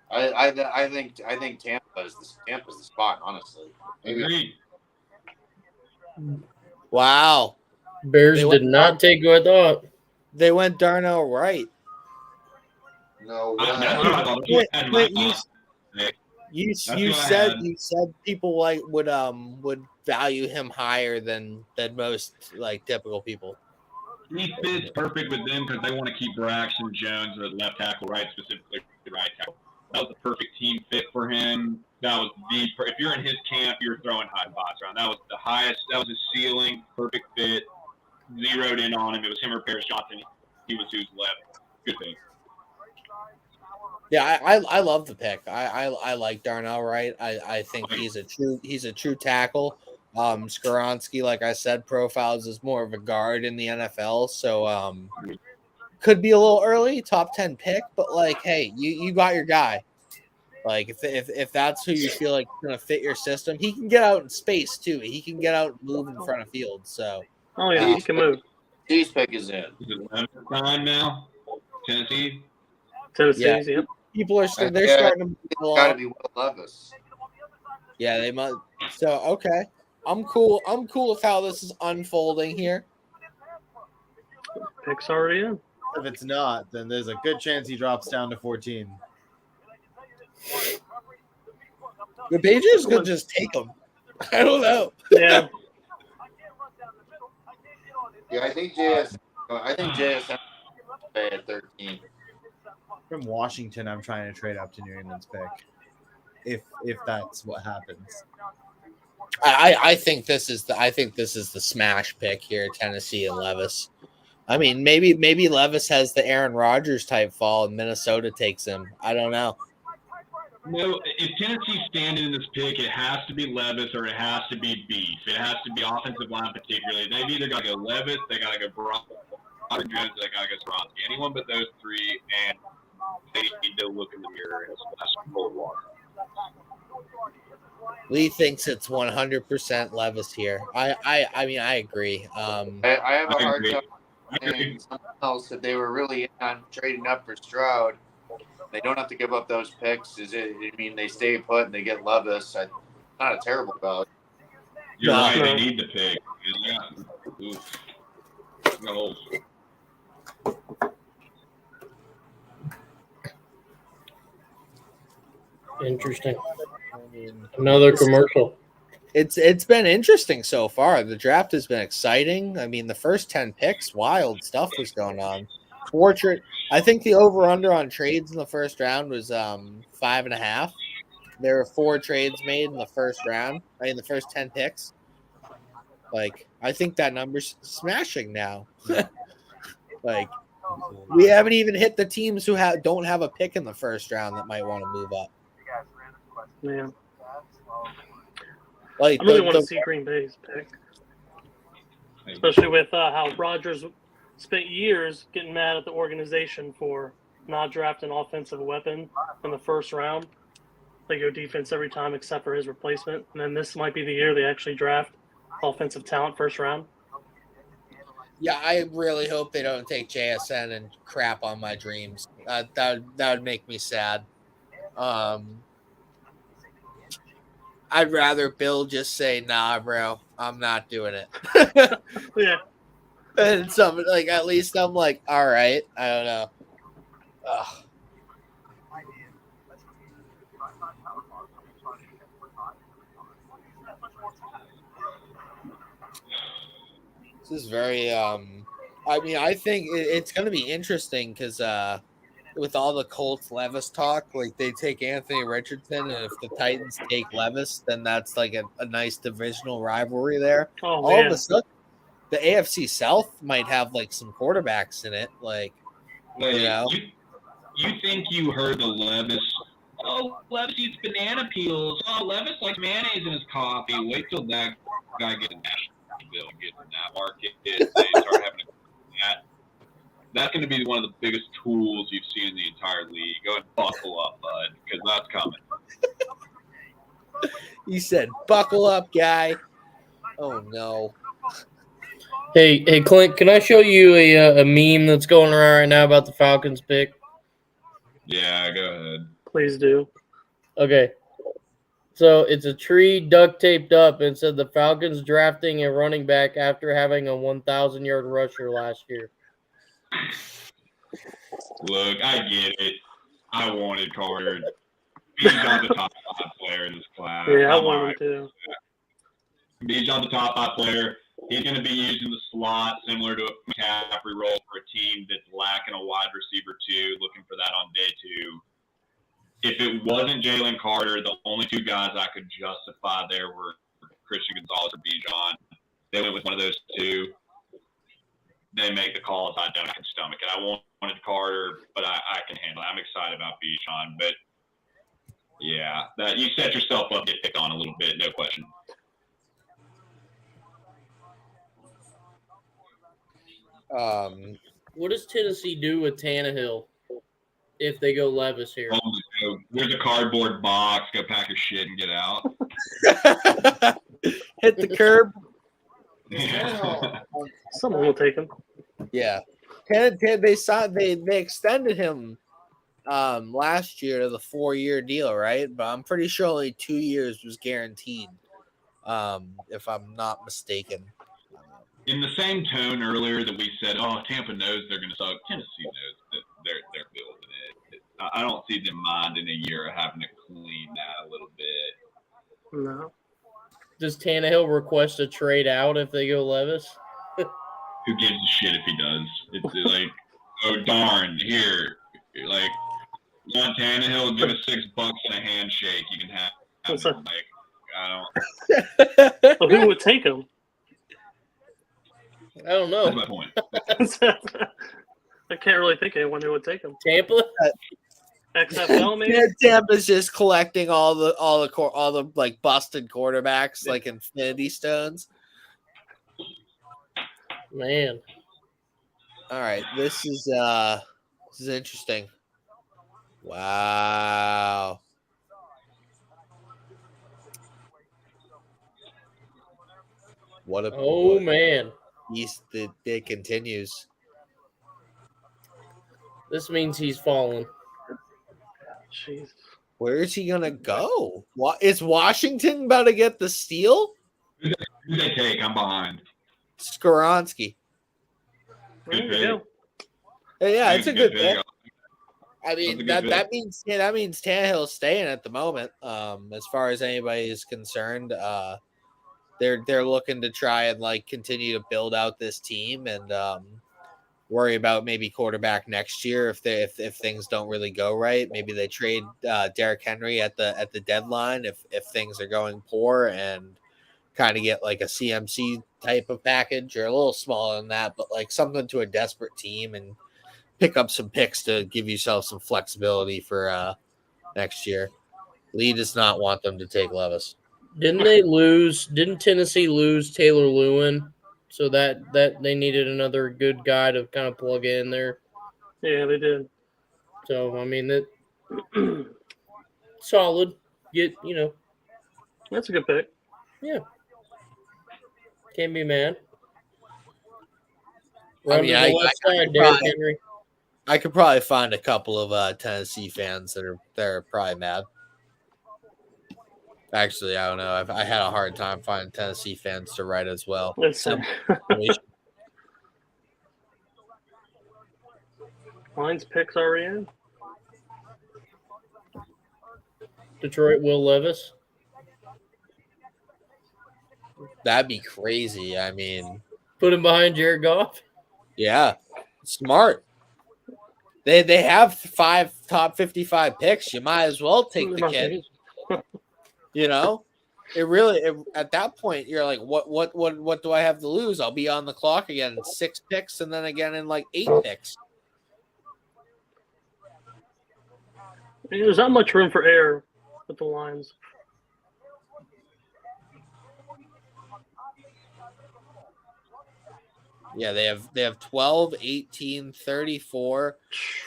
Tampa is the spot. Honestly, Agreed. Wow. Bears did not take who I thought. They went Darnell Wright. No way. You said people would value him higher than most typical people. He fits perfect with them because they want to keep Braxton Jones at left tackle, right, specifically right tackle. That was the perfect team fit for him. that was if you're in his camp, you're throwing high fives around. That was the highest. That was his ceiling, perfect fit, zeroed in on him. It was him or Paris Johnson. He was who's left. Good pick. Yeah, I love the pick. I like Darnell Wright. I think he's a true tackle. Skoronski, like I said, profiles as more of a guard in the NFL. So could be a little early, top 10 pick, but like, hey, you got your guy. Like if that's who you feel like is gonna fit your system, he can get out in space too. He can get out and move in front of field. So he can move. Steve's pick is in. Is it time now? Tennessee. Yeah. Yep. People are starting to move along. Got to be Will Levis. Yeah, they must. So okay, I'm cool. I'm cool with how this is unfolding here. Pick's already in. If it's not, then there's a good chance he drops down to 14. The Patriots could just take him. I don't know. Yeah. Yeah, I think JS at 13. From Washington, I'm trying to trade up to New England's pick. If that's what happens. I think this is the smash pick here, Tennessee and Levis. I mean, maybe Levis has the Aaron Rodgers type fall and Minnesota takes him. I don't know. No, if Tennessee's standing in this pick, it has to be Levis or it has to be Beef. It has to be offensive line particularly. They've either got to go Levis, they got to go Jones, they got to go Skoronski. Anyone but those three, and they need to look in the mirror and splash some cold water. Lee thinks it's 100% Levis here. I mean, I agree. I have a hard time saying something else if they were really in on trading up for Stroud. They don't have to give up those picks. They stay put and they get Levis. Not a terrible value. You're right. They need the pick. Yeah. Oof. No. Interesting. Another commercial. It's been interesting so far. The draft has been exciting. I mean, the first 10 picks, wild stuff was going on. I think the over-under on trades in the first round was 5.5. There were 4 trades made in the first round. I mean, the first 10 picks. Like, I think that number's smashing now. Like, we haven't even hit the teams who don't have a pick in the first round that might want to move up. Yeah. Like, I really want to see Green Bay's pick, especially with how Rodgers spent years getting mad at the organization for not drafting an offensive weapon in the first round. They go defense every time except for his replacement. And then this might be the year they actually draft offensive talent first round. Yeah, I really hope they don't take JSN and crap on my dreams. That would make me sad. I'd rather Bill just say, nah, bro, I'm not doing it. Yeah. And something like, at least I'm like, all right, I don't know. Ugh. This is very, I mean, I think it's going to be interesting because with all the Colts Levis talk, like they take Anthony Richardson, and if the Titans take Levis, then that's like a nice divisional rivalry there. Oh, all man. of a sudden, the AFC South might have like some quarterbacks in it. Like, Wait, you know, you think you heard the Levis? Oh, Levis eats banana peels. Oh, Levis likes mayonnaise in his coffee. Wait till that guy gets a national bill and gets in that market. They start having that. That's going to be one of the biggest tools you've seen in the entire league. Go ahead and buckle up, bud, because that's coming. He said, "Buckle up, guy." Oh no. Hey, Clint, can I show you a meme that's going around right now about the Falcons pick? Yeah, go ahead. Please do. Okay. So it's a tree duct taped up and said the Falcons drafting a running back after having a 1,000-yard rusher last year. Look, I get it. I wanted Carter. Bijan's the top 5 player in this class. Yeah, I want him too. Bijan's the top 5 player. He's going to be used in the slot, similar to a McCaffrey role for a team that's lacking a wide receiver too, looking for that on day 2. if it wasn't Jalen Carter, the only two guys I could justify there were Christian Gonzalez or Bijan. They went with one of those two. They make the calls I don't. I can stomach it. I wanted Carter, but I can handle it. I'm excited about Bijan, but yeah, that you set yourself up to get picked on a little bit, no question. What does Tennessee do with Tannehill if they go Levis here? There's a cardboard box. Go pack your shit and get out. Hit the curb. Someone will take him. Yeah, they extended him last year to the 4-year deal, right? But I'm pretty sure only 2 years was guaranteed, if I'm not mistaken. In the same tone earlier that we said, "Oh, Tampa knows they're going to suck." Tennessee knows that they're building it. I don't see them minding a year of having to clean that a little bit. No. Does Tannehill request a trade out if they go Levis? Who gives a shit if he does? It's like, oh darn, here, like, you want Tannehill, give us $6 and a handshake. You can have him. Like, I don't. Well, who would take him? I don't know. That's my point. I can't really think of anyone who would take him. Tampa. XFL maybe. Yeah, Tampa's just collecting all the like busted quarterbacks, like Infinity Stones. Man. All right, this is interesting. Wow. What a man. It continues. This means he's fallen. Jeez. Where is he gonna go? What is Washington about to get the steal? Who they take? I'm behind. Skoronski. There you go. Yeah, it's a good pick. I That's a mean good that means Tannehill's staying at the moment. As far as anybody is concerned, they're looking to try and like continue to build out this team and worry about maybe quarterback next year if things don't really go right. Maybe they trade Derrick Henry at the deadline if things are going poor and kind of get like a CMC type of package or a little smaller than that, but like something to a desperate team and pick up some picks to give yourself some flexibility for next year. Lee does not want them to take Levis. Didn't Tennessee lose Taylor Lewin? So that they needed another good guy to kind of plug in there. Yeah, they did. So I mean that solid. That's a good pick. Yeah. Can't be mad. I mean, I Derrick Henry. I could probably find a couple of Tennessee fans that are probably mad. Actually, I don't know. I had a hard time finding Tennessee fans to write as well. Lions picks are in. Detroit Will Levis. That'd be crazy. I mean, put him behind Jared Goff. Yeah, smart. They have 5 top 55 picks. You might as well take the kid. You know, at that point you're like, what do I have to lose? I'll be on the clock again in 6 picks, and then again in like 8 picks. There's not much room for error with the Lions. Yeah, they have 12, 18, 34,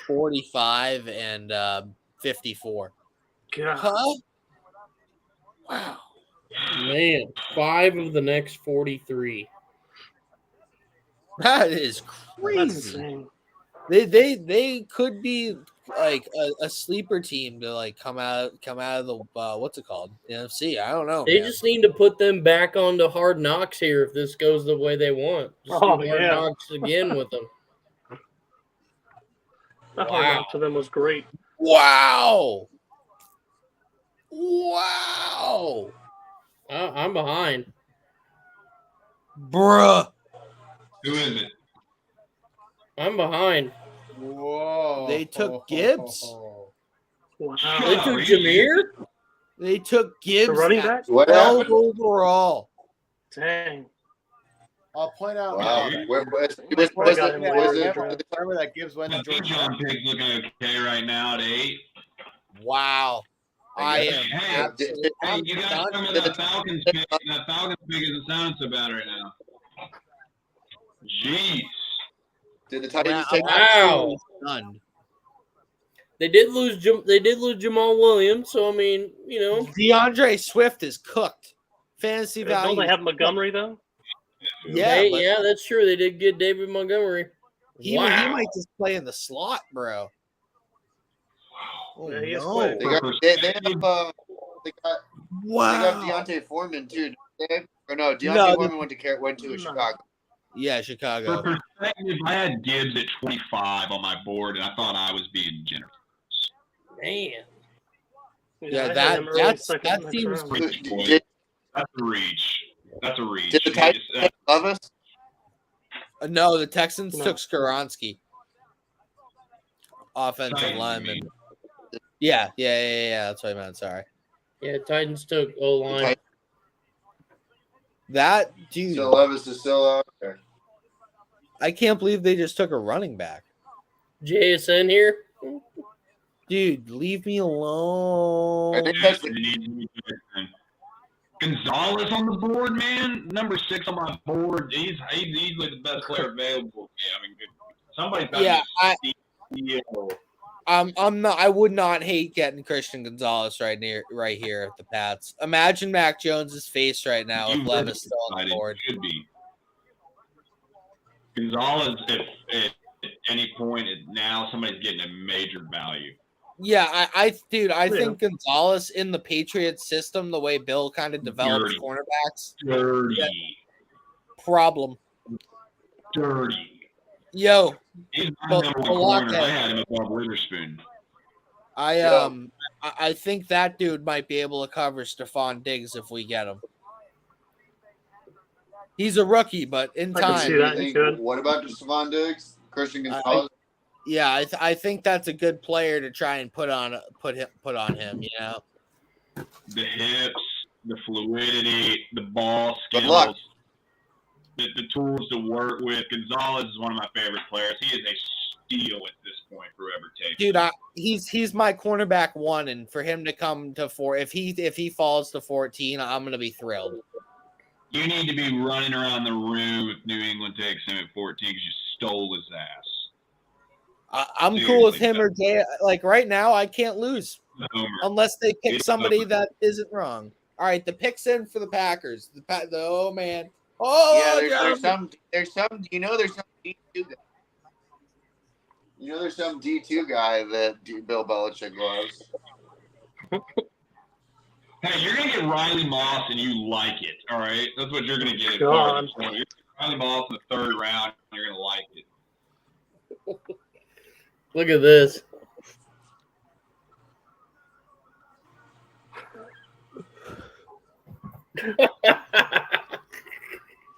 45, and 54. God. Huh? Wow. Man, 5 of the next 43. That is crazy. That's insane. They could be like a sleeper team to like come out of the what's it called? The NFC. I don't know. They just need to put them back onto Hard Knocks here if this goes the way they want. Just Hard Knocks again with them. That Hard Knocks to them was great. Wow. I'm behind. Bruh. Who is it? I'm behind. Whoa. They took Gibbs. Wow. They took Jameer? They took Gibbs The running at back? What 12 happened? overall. Dang. I'll point out. Wow. Where was got him later in the draft. Remember that Gibbs went to My Georgia. John pick's looking okay right now at 8. Wow. I am Hey, absolutely. Hey, you got some of that Falcons pick. That Falcons pick isn't sounding so bad right now. Jeez. Did the Titans take Wow. Stunned. They did lose Jamal Williams, so I mean, you know. DeAndre Swift is cooked. Fantasy value. Don't they have Montgomery, though? Yeah, but Yeah, that's true. They did get David Montgomery. he might just play in the slot, bro. Oh, Yeah, he is no. quick. They got Deontay Foreman too. Didn't they? Or no, Deontay Foreman went to Chicago. Yeah, Chicago. For perspective, I had Gibbs at 25 on my board, and I thought I was being generous. Man. Yeah, I that had him early that second, seems. next round. That's a reach. That's a reach. Did the Titans take Levis? No, the Texans No. took Skoronski, offensive Titans, lineman. you mean. Yeah. That's what I meant. Sorry. Yeah, Titans took O-line. That dude. So Levis is still out there. I can't believe they just took a running back. JSN here. Dude, leave me alone. Gonzalez on the board, man. Number 6 on my board. He's easily the best player available. Yeah, I mean, somebody thought I'm not. I would not hate getting Christian Gonzalez right here at the Pats. Imagine Mac Jones's face right now if Levis still on the board. Should be Gonzalez. If at any point now somebody's getting a major value. Yeah, I think Gonzalez in the Patriots system, the way Bill kind of develops cornerbacks, problem. Dirty. Yo, he's my number 1 corner. I had him above Witherspoon. I think that dude might be able to cover Stephon Diggs if we get him. He's a rookie, but in time. I can see that. What about Stephon Diggs? Christian Gonzalez? I think that's a good player to try and put on him. You know, the hips, the fluidity, the ball Good luck. skills, the tools to work with. Gonzalez is one of my favorite players. He is a steal at this point for whoever takes dude. him. He's my cornerback 1, and for him to come to 4, if he falls to 14, I'm gonna be thrilled. You need to be running around the room if New England takes him at 14 because you stole his ass. I'm cool with him or Jay. Like right now, I can't lose unless they pick somebody that isn't wrong. All right, the pick's in for the Packers. Oh man. Oh yeah, there's some. There's some D2 guy. There's some D2 guy that Bill Belichick loves. Hey, you're gonna get Riley Moss, and you like it. All right, that's what you're gonna get. God. Riley Moss in the 3rd round, you're gonna like it. Look at this.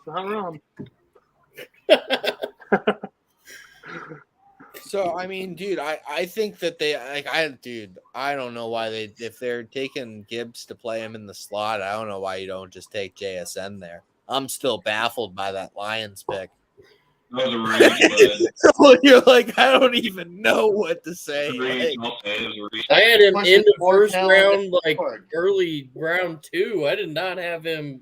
Not wrong. So I mean, dude, I think that I don't know why if they're taking Gibbs to play him in the slot, I don't know why you don't just take JSN there. I'm still baffled by that Lions pick. That was a reach, You're like, I don't even know what to say. I had him in the first round, like early round 2. I did not have him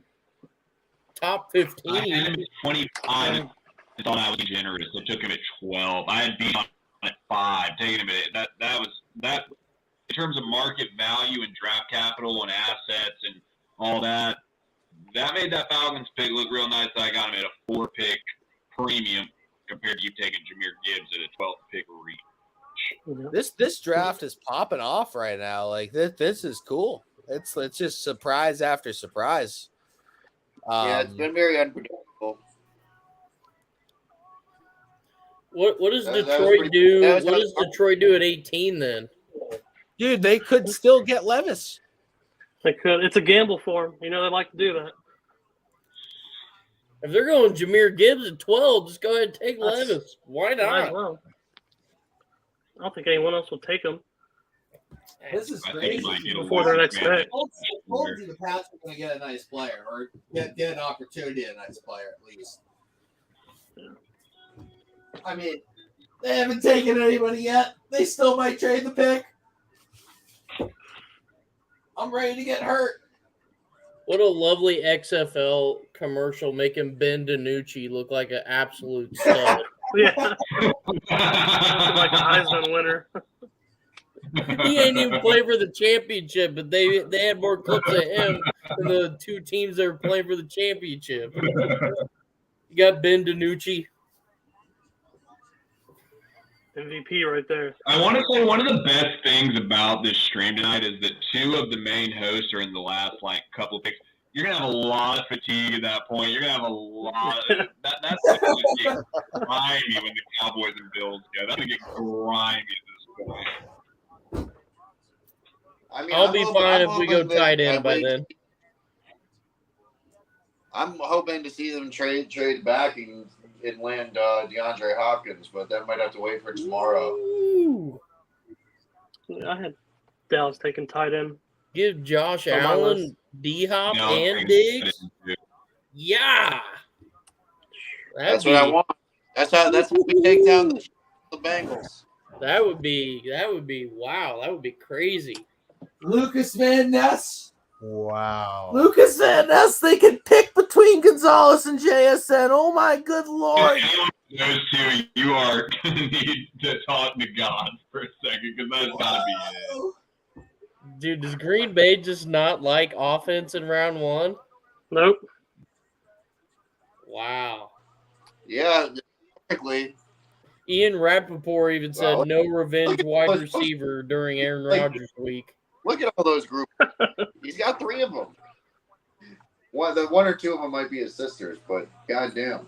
top 15. I had him at 25. I thought I was generous. I took him at 12. I had beat at 5. Taking him at that was in terms of market value and draft capital and assets and all that. That made that Falcons pick look real nice. I got him at a 4-pick premium compared to you taking Jahmyr Gibbs at a 12th pick reach. This draft is popping off right now. Like this is cool. It's just surprise after surprise. Yeah, it's been very unpredictable. What does Detroit do? What does Detroit do at 18 then? Dude, they could still get Levis. They could. It's a gamble for them. They like to do that. If they're going Jahmyr Gibbs at 12, just go ahead and take Levis. Why not? Might as well. I don't think anyone else will take him. This is I think crazy. he might get a Before their Lucas next Van pick. I told you the Pats were going to get a nice player, or get an opportunity at a nice player at least. I mean, they haven't taken anybody yet. They still might trade the pick. I'm ready to get hurt. What a lovely XFL commercial making Ben DiNucci look like an absolute stud. Yeah. Like a Heisman winner. He ain't even played for the championship, but they had more clips of him than the two teams that were playing for the championship. You got Ben DiNucci. MVP right there. I want to say one of the best things about this stream tonight is that two of the main hosts are in the last couple of picks. You're gonna have a lot of fatigue at that point. You're gonna have a lot of that's gonna get grimy when the Cowboys and Bills go. That's gonna get grimy at this point. I mean, I'll be fine if we go tight end by then. I'm hoping to see them trade back and land DeAndre Hopkins, but that might have to wait for tomorrow. Ooh. I had Dallas taking tight end. Give Josh On my Allen, list. D-Hop, No, and I Diggs. didn't. Yeah. That's what I want. That's what we take down the Bengals. That would be wow. That would be crazy. Lucas Van Ness. Wow. Lucas Van Ness, they can pick between Gonzalez and JSN. Oh my good lord. Those two, you are going to need to talk to God for a second because that's got to be it. Dude, does Green Bay just not like offense in round one? Nope. Wow. Yeah, perfectly. Ian Rappaport even said Wow. no revenge wide receiver during Aaron Rodgers week. Look at all those groups. He's got 3 of them. One or two of them might be his sisters, but goddamn.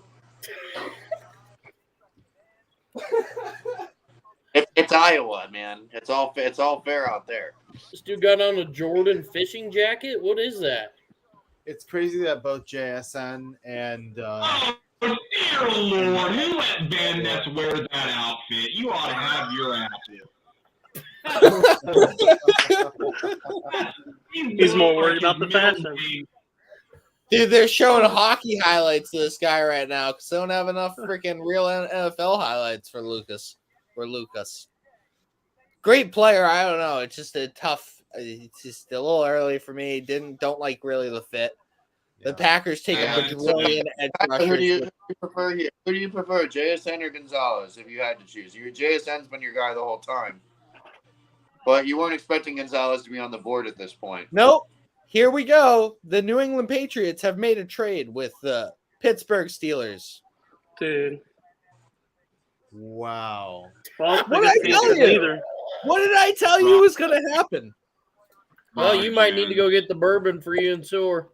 It's Iowa, man. It's all fair out there. This dude got on a Jordan fishing jacket? What is that? It's crazy that both JSN and Oh, dear Lord, who let Van Ness wear that outfit? You ought to have your outfit. He's more worried about the fashion. Dude, they're showing hockey highlights of this guy right now because they don't have enough freaking real NFL highlights for Lucas. Great player. I don't know. It's just it's just a little early for me. Don't like really the fit. The Packers take a bajillion edge rushers. Who do you prefer here? Who do you prefer, JSN or Gonzalez, if you had to choose? JSN's been your guy the whole time. But you weren't expecting Gonzalez to be on the board at this point. Nope. Here we go. The New England Patriots have made a trade with the Pittsburgh Steelers. Dude. wow. Well, What did I tell you? Either. What did I tell you was going to happen? Well, you might need to go get the bourbon for you and Soar.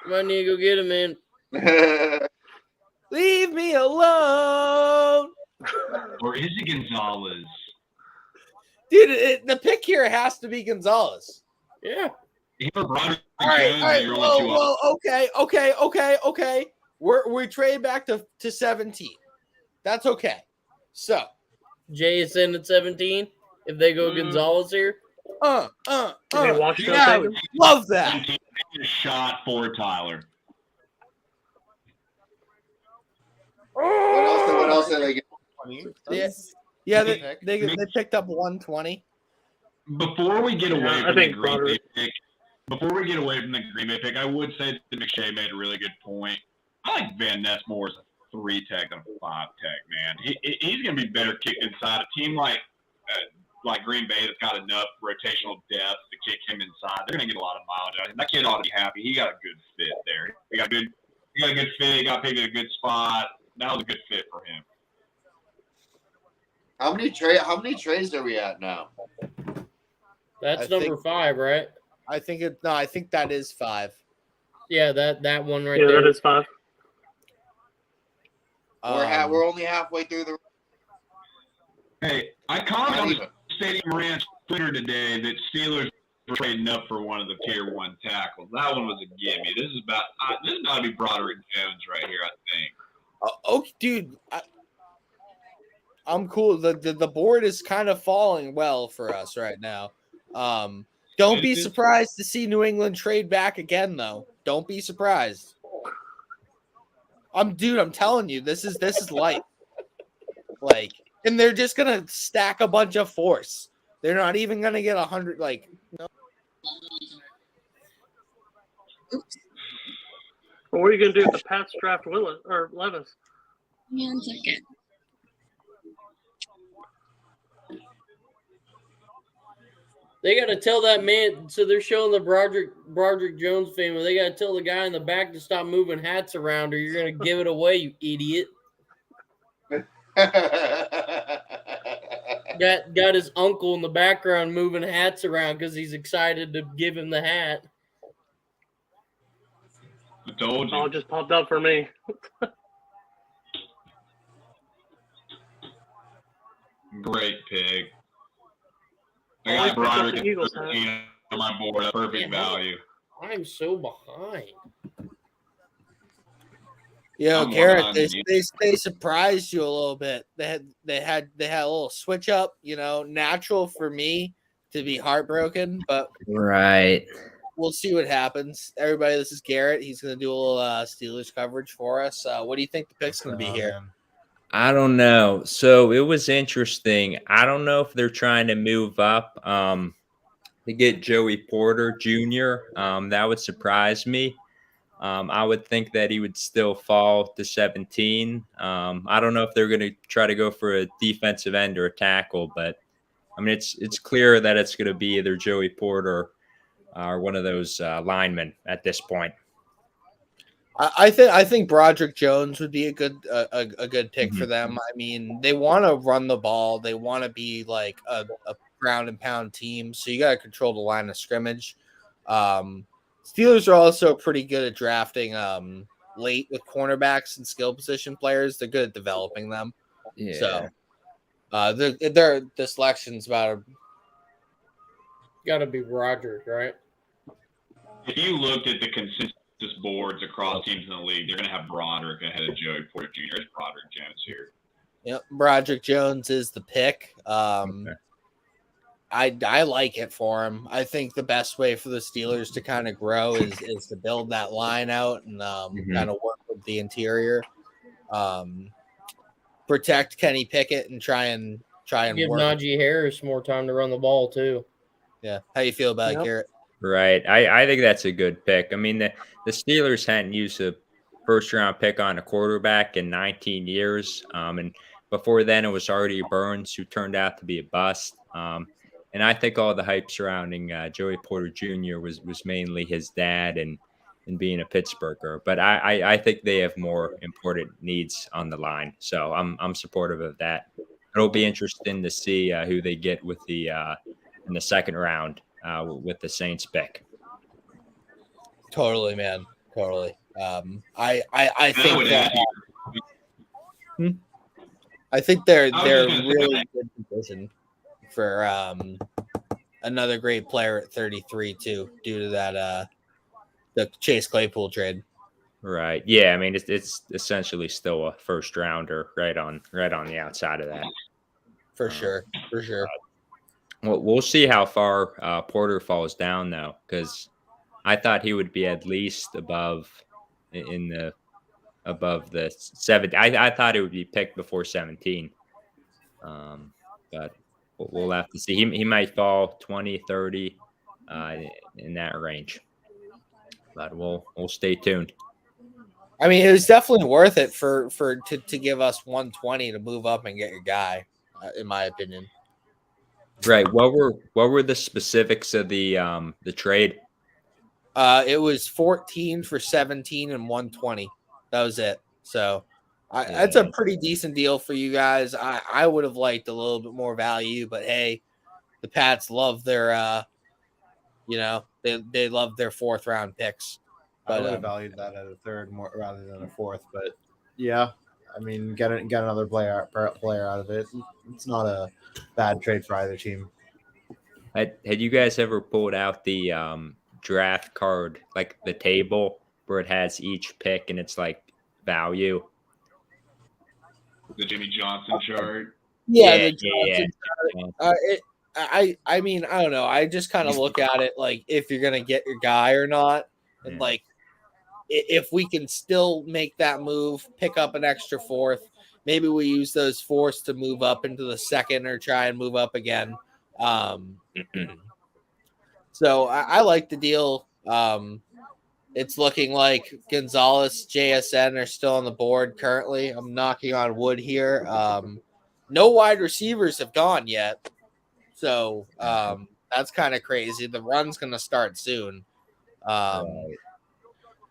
You might need to go get him, man. Leave me alone. Or is it Gonzalez? Dude, the pick here has to be Gonzalez. Yeah. All right. Whoa, okay. We trade back to 17. That's okay. So JSN at 17. If they go Gonzalez here. Yeah, Washington love that. Shot for Tyler. What else did they get? Yeah, they picked up 120. Before we get away from the Green Bay pick, I would say that McShay made a really good point. I like Van Ness more as a 3-tech than a 5-tech, man. He's going to be better kicked inside. A team like Green Bay that's got enough rotational depth to kick him inside, they're going to get a lot of mileage out of him. That kid ought to be happy. He got a good fit there. He got a good fit. He got picked at a good spot. That was a good fit for him. How many trades are we at now? That's number 5, right? I think that is 5. Yeah, that one right there. Yeah, that is 5. We're only halfway through the. Hey, I commented on StadiumRant Twitter today that Steelers were trading up for one of the tier 1 tackles. That one was a gimme. This is about to be Broderick Jones right here, I think. Oh, dude, I'm cool. The board is kind of falling well for us right now. Don't be surprised to see New England trade back again, though. Don't be surprised. I'm telling you, this is life. Like, and they're just gonna stack a bunch of force. They're not even gonna get 100. Like, no. What are you gonna do if the Pats draft Willis or Levis? 1 second. They got to tell that man. So they're showing the Broderick Jones family. They got to tell the guy in the back to stop moving hats around, or you're gonna give it away, you idiot. Got his uncle in the background moving hats around because he's excited to give him the hat. I told you. Oh, it just popped up for me. Great pick. I got Broderick on my board. Perfect value. I'm so behind. Garrett, they surprised you a little bit. They had a little switch up, natural for me to be heartbroken, but right. We'll see what happens. Everybody, this is Garrett. He's going to do a little Steelers coverage for us. What do you think the pick's going to be here? I don't know. So it was interesting. I don't know if they're trying to move up to get Joey Porter Jr. That would surprise me. I would think that he would still fall to 17. I don't know if they're going to try to go for a defensive end or a tackle, but I mean, it's clear that it's going to be either Joey Porter or one of those linemen at this point. I think Broderick Jones would be a good pick for them. I mean, they want to run the ball. They want to be like a ground and pound team. So you got to control the line of scrimmage. Steelers are also pretty good at drafting late with cornerbacks and skill position players. They're good at developing them. Yeah. So the selection's about got to be Broderick, right? If you looked at the consensus boards across teams in the league, they're going to have Broderick ahead of Joey Porter Jr. It's Broderick Jones here. Yep, Broderick Jones is the pick. Okay. I like it for him. I think the best way for the Steelers to kind of grow is to build that line out and kind of work with the interior, protect Kenny Pickett, and try and give work. Najee Harris more time to run the ball too. Yeah, how you feel about it, Garrett? Right, I think that's a good pick. I mean, the Steelers hadn't used a first-round pick on a quarterback in 19 years, and before then it was Artie Burns, who turned out to be a bust. And I think all the hype surrounding Joey Porter Jr. was mainly his dad and being a Pittsburgher. But I think they have more important needs on the line, so I'm supportive of that. It'll be interesting to see who they get with the in the second round with the Saints pick. Totally, man. Totally. I think that. I think they're really good position for another great player at 33 too, due to that the Chase Claypool trade. Right. Yeah. I mean, it's essentially still a first rounder right on the outside of that. For sure. Well, we'll see how far Porter falls down though, because I thought he would be at least above the 7. I thought it would be picked before 17. But we'll have to see. He might fall 20, 30 in that range. But we'll stay tuned. I mean, it was definitely worth it to give us 120 to move up and get your guy, in my opinion. Right. What were the specifics of the trade? It was 14 for 17 and 120. That was it. So that's a pretty decent deal for you guys. I would have liked a little bit more value, but hey, the Pats love their they love their fourth round picks. But I would have valued that at a third more rather than a fourth. But yeah, I mean, get another player out of it. It's not a bad trade for either team. Had you guys ever pulled out the draft card, like the table where it has each pick and it's like value? The Jimmy Johnson chart. Yeah. The Johnson chart. I mean, I don't know. I just kind of look at it like if you're gonna get your guy or not, and like if we can still make that move, pick up an extra fourth, maybe we use those fourths to move up into the second or try and move up again. So I like the deal. It's looking like Gonzalez, JSN are still on the board currently. I'm knocking on wood here. No wide receivers have gone yet. So that's kind of crazy. The run's going to start soon. Right.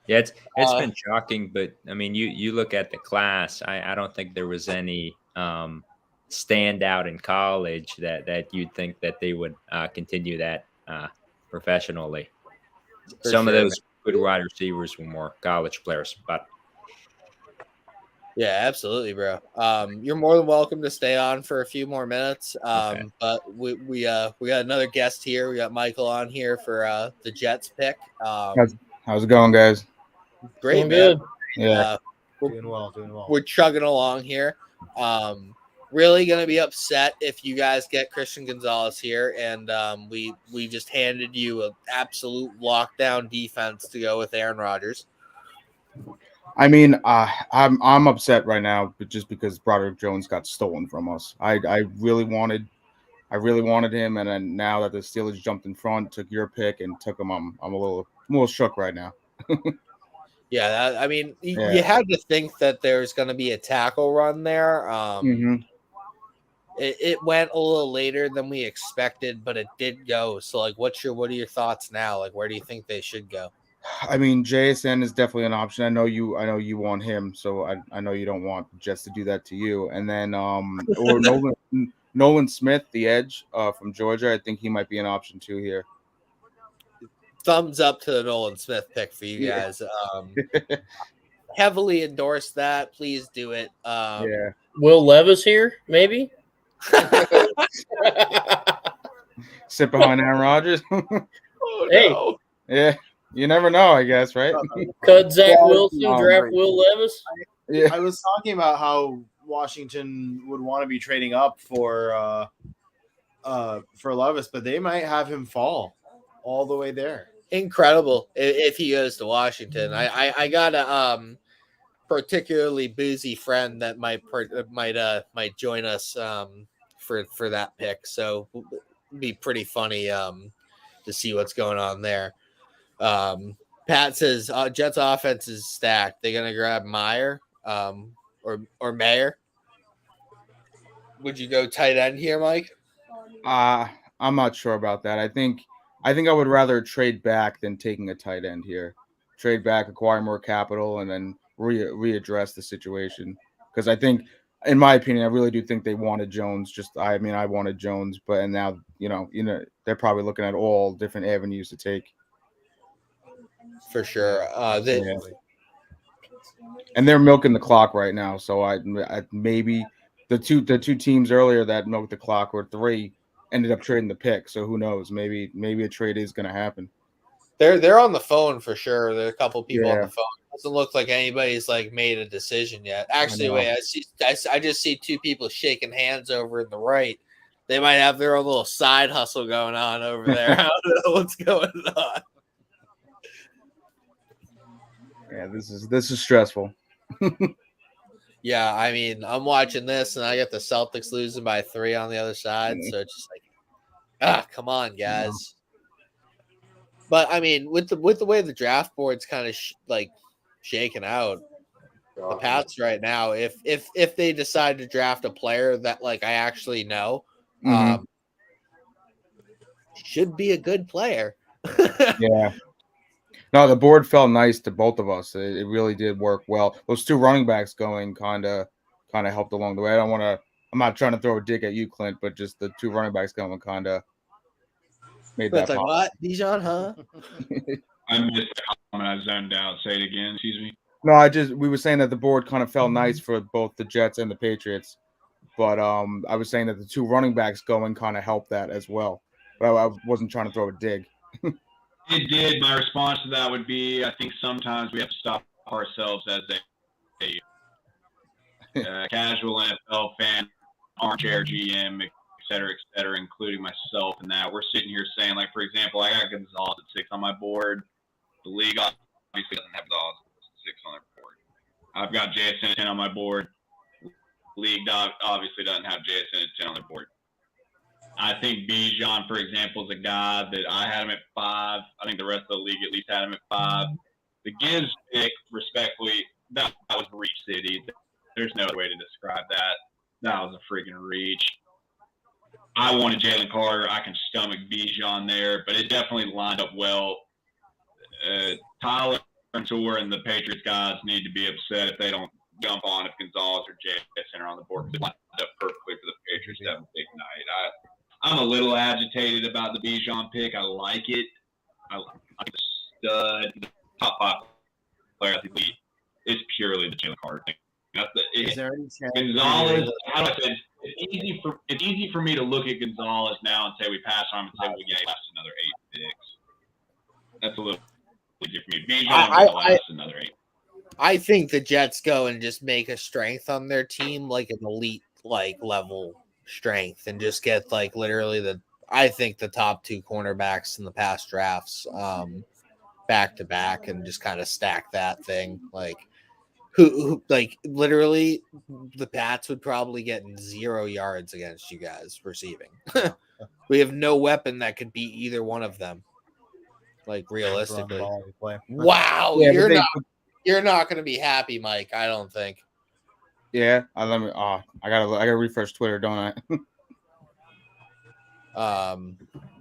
Yeah, it's been shocking, but I mean, you look at the class. I don't think there was any standout in college that you'd think that they would continue that professionally. Some of those good wide receivers were more college players, but yeah, absolutely, bro. You're more than welcome to stay on for a few more minutes. Okay. But we got another guest here. We got Michael on here for the Jets pick. How's it going, guys? Great, man. Good. Yeah. Doing well. We're chugging along here. Really gonna be upset if you guys get Christian Gonzalez here, and we just handed you an absolute lockdown defense to go with Aaron Rodgers. I mean, I'm upset right now, but just because Broderick Jones got stolen from us. I really wanted him, and then now that the Steelers jumped in front, took your pick and took him, I'm a little shook right now. Yeah, I mean, you had to think that there's going to be a tackle run there. It went a little later than we expected, but it did go. So, like, what are your thoughts now? Like, where do you think they should go? I mean, JSN is definitely an option. I know you want him, so I know you don't want Jets to do that to you. And then or Nolan Smith, the edge from Georgia. I think he might be an option too here. Thumbs up to the Nolan Smith pick for you guys. Heavily endorse that. Please do it. Yeah. Will Levis here, maybe? Sit behind Aaron Rodgers. Oh, Hey. no. Yeah. You never know, I guess, right? Cut Zach Wilson, draft Will Levis. Yeah. I was talking about how Washington would want to be trading up for Levis, but they might have him fall all the way there. Incredible if he goes to Washington. I got a particularly boozy friend that might join us for that pick. So it'd be pretty funny to see what's going on there. Pat says Jets offense is stacked. They're gonna grab Meyer or Mayer. Would you go tight end here, Mike? I'm not sure about that. I think I would rather trade back than taking a tight end here. Trade back, acquire more capital, and then readdress the situation. Because I think, in my opinion, I really do think they wanted Jones. I wanted Jones, but now you know they're probably looking at all different avenues to take. For sure. And they're milking the clock right now. So I maybe the two teams earlier that milked the clock, or three, ended up trading the pick. So who knows? Maybe a trade is going to happen. They're on the phone for sure. There are a couple people on the phone. It doesn't look like anybody's like made a decision yet. Actually, wait, I just see two people shaking hands over in the right. They might have their own little side hustle going on over there. I don't know what's going on. Yeah, this is stressful. Yeah, I mean, I'm watching this, and I got the Celtics losing by 3 on the other side. So it's just like, come on, guys. But I mean, with the way the draft board's kind of shaking out, the Pats right now, if they decide to draft a player that like I actually know, should be a good player. Yeah. No, the board felt nice to both of us. It really did work well. Those two running backs going kind of helped along the way. I'm not trying to throw a dig at you, Clint, but just the two running backs going kind of made that. Like what, Bijan? Huh? I missed the comment. I zoned out. Say it again. Excuse me. No, we were saying that the board kind of felt nice for both the Jets and the Patriots, but I was saying that the two running backs going kind of helped that as well. But I wasn't trying to throw a dig. It did. My response to that would be, I think sometimes we have to stop ourselves as a casual NFL fan, armchair GM, cetera, including myself in that. We're sitting here saying, like, for example, I got Gonzalez at 6 on my board. The league obviously doesn't have Gonzalez at 6 on their board. I've got JSN at 10 on my board. League obviously doesn't have JSN at 10 on their board. I think Bijan, for example, is a guy that I had him at 5. I think the rest of the league at least had him at 5. The Gibbs pick, respectfully, that was reach city. There's no way to describe that. That was a freaking reach. I wanted Jalen Carter. I can stomach Bijan there, but it definitely lined up well. Tyler and Tour and the Patriots guys need to be upset if they don't jump on if Gonzalez or JSN are on the board. It lined up perfectly for the Patriots to have a big night. I'm a little agitated about the Bijan pick. I like it. I like the stud. The top 5 players in the league is purely the Jalen Carter thing. Is there any chance Gonzalez, how do I say it? It's easy for me to look at Gonzalez now and say we passed on him and say, well, yeah, he lost another 8 picks. That's a little easier for me. Bijan will last another 8. I think the Jets go and just make a strength on their team, like an elite level strength, and just get like literally I think the top 2 cornerbacks in the past drafts back to back, and just kind of stack that thing. Like who like literally the Pats would probably get 0 yards against you guys receiving. We have no weapon that could beat either one of them. Like realistically. Wow, Yeah, you're not going to be happy, Mike. I don't think. Yeah, I gotta refresh Twitter, don't I?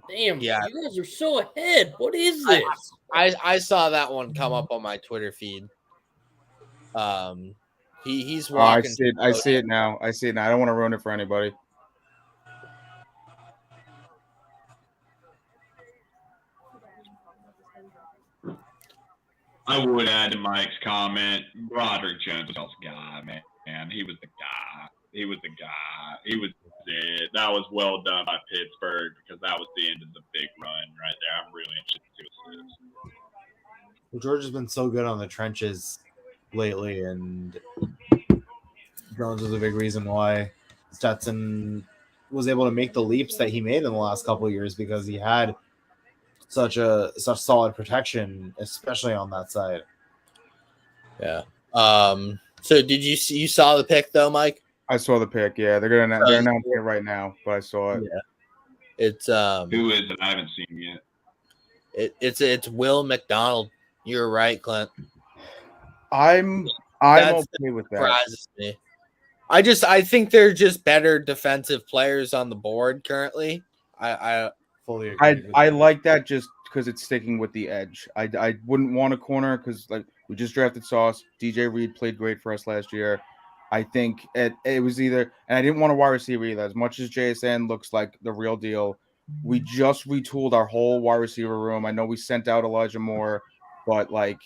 Damn, yeah. You guys are so ahead. What is this? I saw that one come up on my Twitter feed. He's walking. I see it now. I don't want to ruin it for anybody. I would add to Mike's comment, Broderick Jones was the guy, man. He was the guy. He was it. That was well done by Pittsburgh, because that was the end of the big run right there. I'm really interested to see what this is. Well, George has been so good on the trenches lately, and Jones was a big reason why Stetson was able to make the leaps that he made in the last couple of years, because he had such solid protection, especially on that side. Yeah. So did you saw the pick though, Mike? I saw the pick. Yeah, they're announcing it right now, but I saw it. Yeah. It's who is it? I haven't seen yet. It's Will McDonald. You're right, Clint. I'm okay with that. Surprises me. I think they're just better defensive players on the board currently. I fully agree. I like that just because it's sticking with the edge. I wouldn't want a corner because like we just drafted Sauce. DJ Reed played great for us last year. I think it was either, and I didn't want a wide receiver either. As much as JSN looks like the real deal, we just retooled our whole wide receiver room. I know we sent out Elijah Moore, but like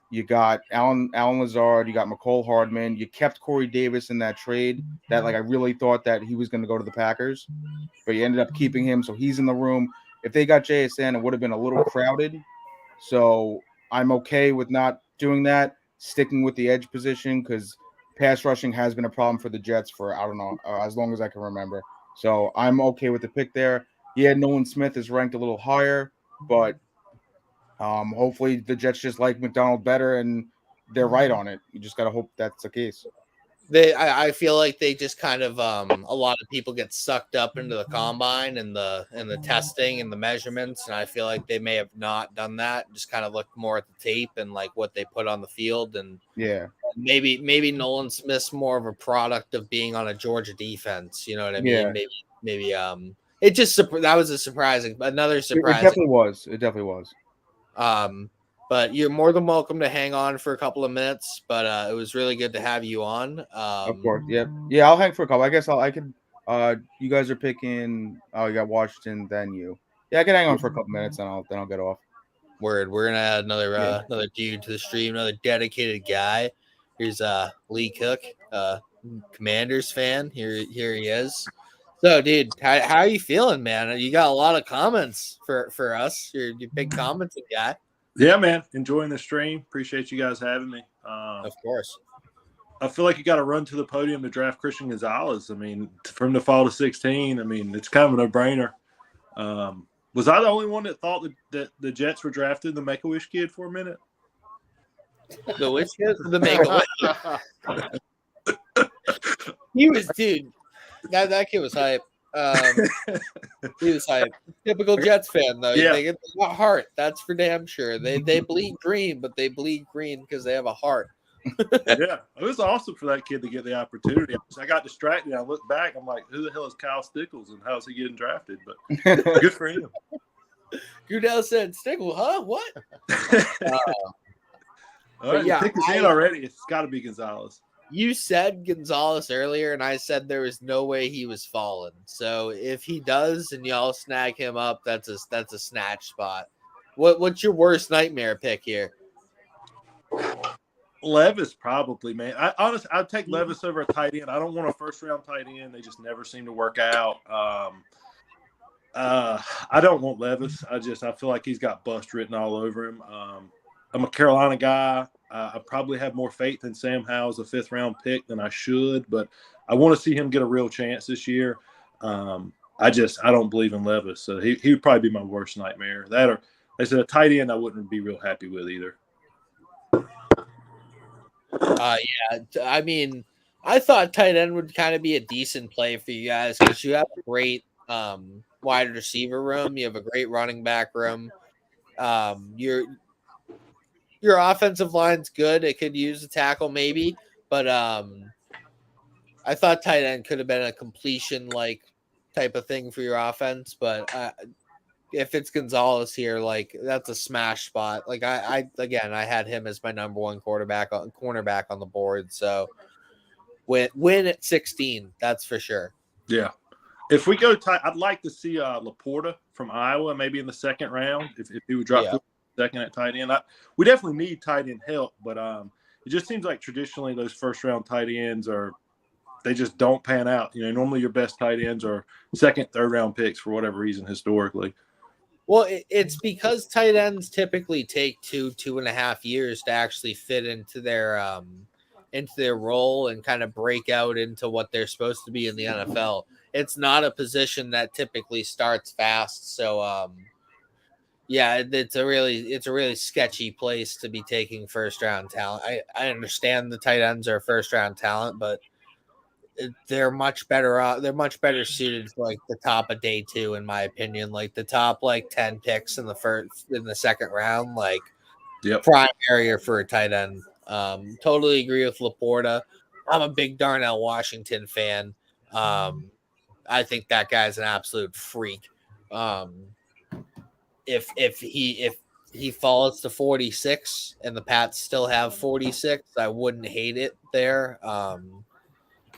you got Allen Lazard, you got McCole Hardman, you kept Corey Davis in that trade. That like I really thought that he was going to go to the Packers, but you ended up keeping him, so he's in the room. If they got JSN, it would have been a little crowded. So I'm okay with not doing that, sticking with the edge position because pass rushing has been a problem for the Jets for, I don't know, as long as I can remember. So I'm okay with the pick there. Yeah, Nolan Smith is ranked a little higher, but hopefully the Jets just like McDonald better and they're right on it. You just got to hope that's the case. I feel like they just kind of a lot of people get sucked up into the combine and the testing and the measurements, and I feel like they may have not done that. Just kind of looked more at the tape and like what they put on the field, and yeah, maybe Nolan Smith's more of a product of being on a Georgia defense. You know what I mean? Yeah. Maybe it just that was another surprise. It definitely was. But you're more than welcome to hang on for a couple of minutes. But it was really good to have you on. Of course, yeah. I'll hang for a couple. I guess I could. You guys are picking. Oh, you got Washington, then you. Yeah, I can hang on for a couple minutes, and I'll get off. Word. We're gonna add another dude to the stream, another dedicated guy. Here's Lee Cook, Commanders fan. Here he is. So, dude, how are you feeling, man? You got a lot of comments for us. You're big commenting guy. Yeah, man. Enjoying the stream. Appreciate you guys having me. Of course. I feel like you got to run to the podium to draft Christian Gonzalez. I mean, for him to fall to 16, I mean, it's kind of a no-brainer. Was I the only one that thought that the Jets were drafting the Make-A-Wish kid for a minute? The which kid? The Make-A-Wish. He was, dude. That kid was hype. He was hype. Typical Jets fan, though. Yeah. They get a heart. That's for damn sure. They bleed green, but they bleed green because they have a heart. Yeah, it was awesome for that kid to get the opportunity. I got distracted. I looked back. I'm like, who the hell is Kyle Stickles and how's he getting drafted? But good for him. Goodell said, Stickles, huh? What? All right, yeah, pick his hand already. It's got to be Gonzalez. You said Gonzalez earlier, and I said there was no way he was falling. So if he does, and y'all snag him up, that's a snatch spot. What's your worst nightmare pick here? Levis probably, man. I'd take Levis over a tight end. I don't want a first-round tight end. They just never seem to work out. I don't want Levis. I feel like he's got bust written all over him. I'm a Carolina guy. I probably have more faith in Sam Howell as a fifth-round pick than I should, but I want to see him get a real chance this year. I don't believe in Levis, so he would probably be my worst nightmare. That, or they said a tight end I wouldn't be real happy with either. Yeah, I mean, I thought tight end would kind of be a decent play for you guys because you have a great wide receiver room. You have a great running back room. Your offensive line's good. It could use a tackle maybe, but I thought tight end could have been a completion like type of thing for your offense. But if it's Gonzalez here, like that's a smash spot. Like I had him as my number one cornerback on the board. So win at 16, that's for sure. Yeah. If we go tight, I'd like to see Laporta from Iowa, maybe in the second round. If he would drop second at tight end, we definitely need tight end help. But it just seems like traditionally those first round tight ends they just don't pan out. Normally your best tight ends are second, third round picks for whatever reason historically. Well, it's because tight ends typically take 2.5 years to actually fit into their role and kind of break out into what they're supposed to be in the NFL. It's not a position that typically starts fast. So, it's a really sketchy place to be taking first round talent. I understand the tight ends are first round talent, but they're much better. They're much better suited for like the top of day 2, in my opinion. Like the top 10 picks in the second round, prime area for a tight end. Totally agree with Laporta. I'm a big Darnell Washington fan. I think that guy's an absolute freak. If he falls to 46 and the Pats still have 46, I wouldn't hate it there.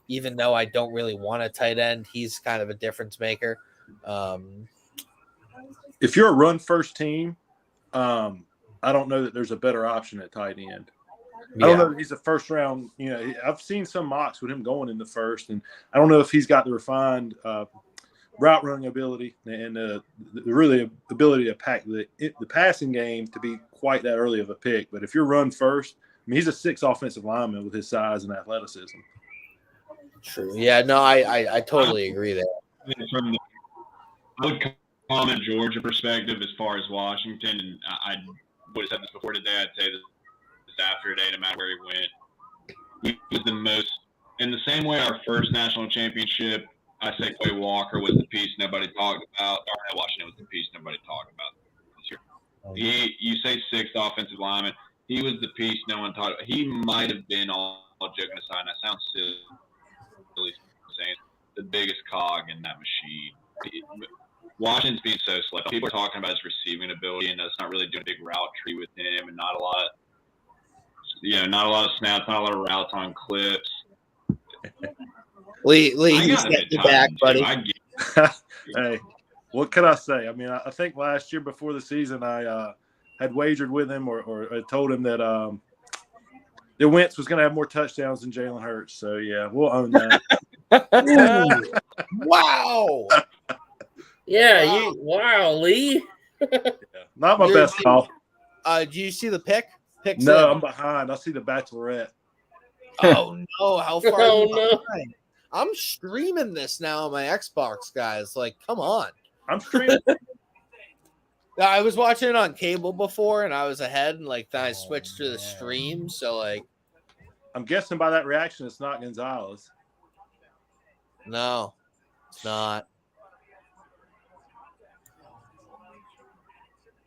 Even though I don't really want a tight end, he's kind of a difference maker. If you're a run first team, I don't know that there's a better option at tight end. I don't know that he's a first round. I've seen some mocks with him going in the first, and I don't know if he's got the refined route running ability and the really ability to pack the passing game to be quite that early of a pick. But if you're run first, he's a 6 offensive lineman with his size and athleticism. True. Yeah, no, I totally agree there. I would comment Georgia perspective as far as Washington, and I would have said this before today. I'd say this after today, no matter where he went, he was the most. In the same way, our first national championship, I say Quay Walker was the piece nobody talked about. Darnell Washington was the piece nobody talked about this year. You say 6th offensive lineman. He was the piece no one talked about. He might have been, all joking aside, and that sounds silly, saying the biggest cog in that machine. Washington's being so slow. People are talking about his receiving ability, and that's not really doing a big route tree with him, and not a lot of snaps, not a lot of routes on clips. Lee, you set the back, buddy. Hey, what can I say? I think last year before the season, I had wagered with him or I told him that Wentz was going to have more touchdowns than Jalen Hurts. So, yeah, we'll own that. Wow. Yeah, Lee. Not my best call. Do you see the pick? No, I'm behind. I see the Bachelorette. Oh no! How far? Oh, are you no. behind? I'm streaming this now on my Xbox, guys. Like, come on. I'm streaming. I was watching it on cable before, and I was ahead, and like then I switched to the stream. So like, I'm guessing by that reaction, it's not Gonzalez. no, it's not.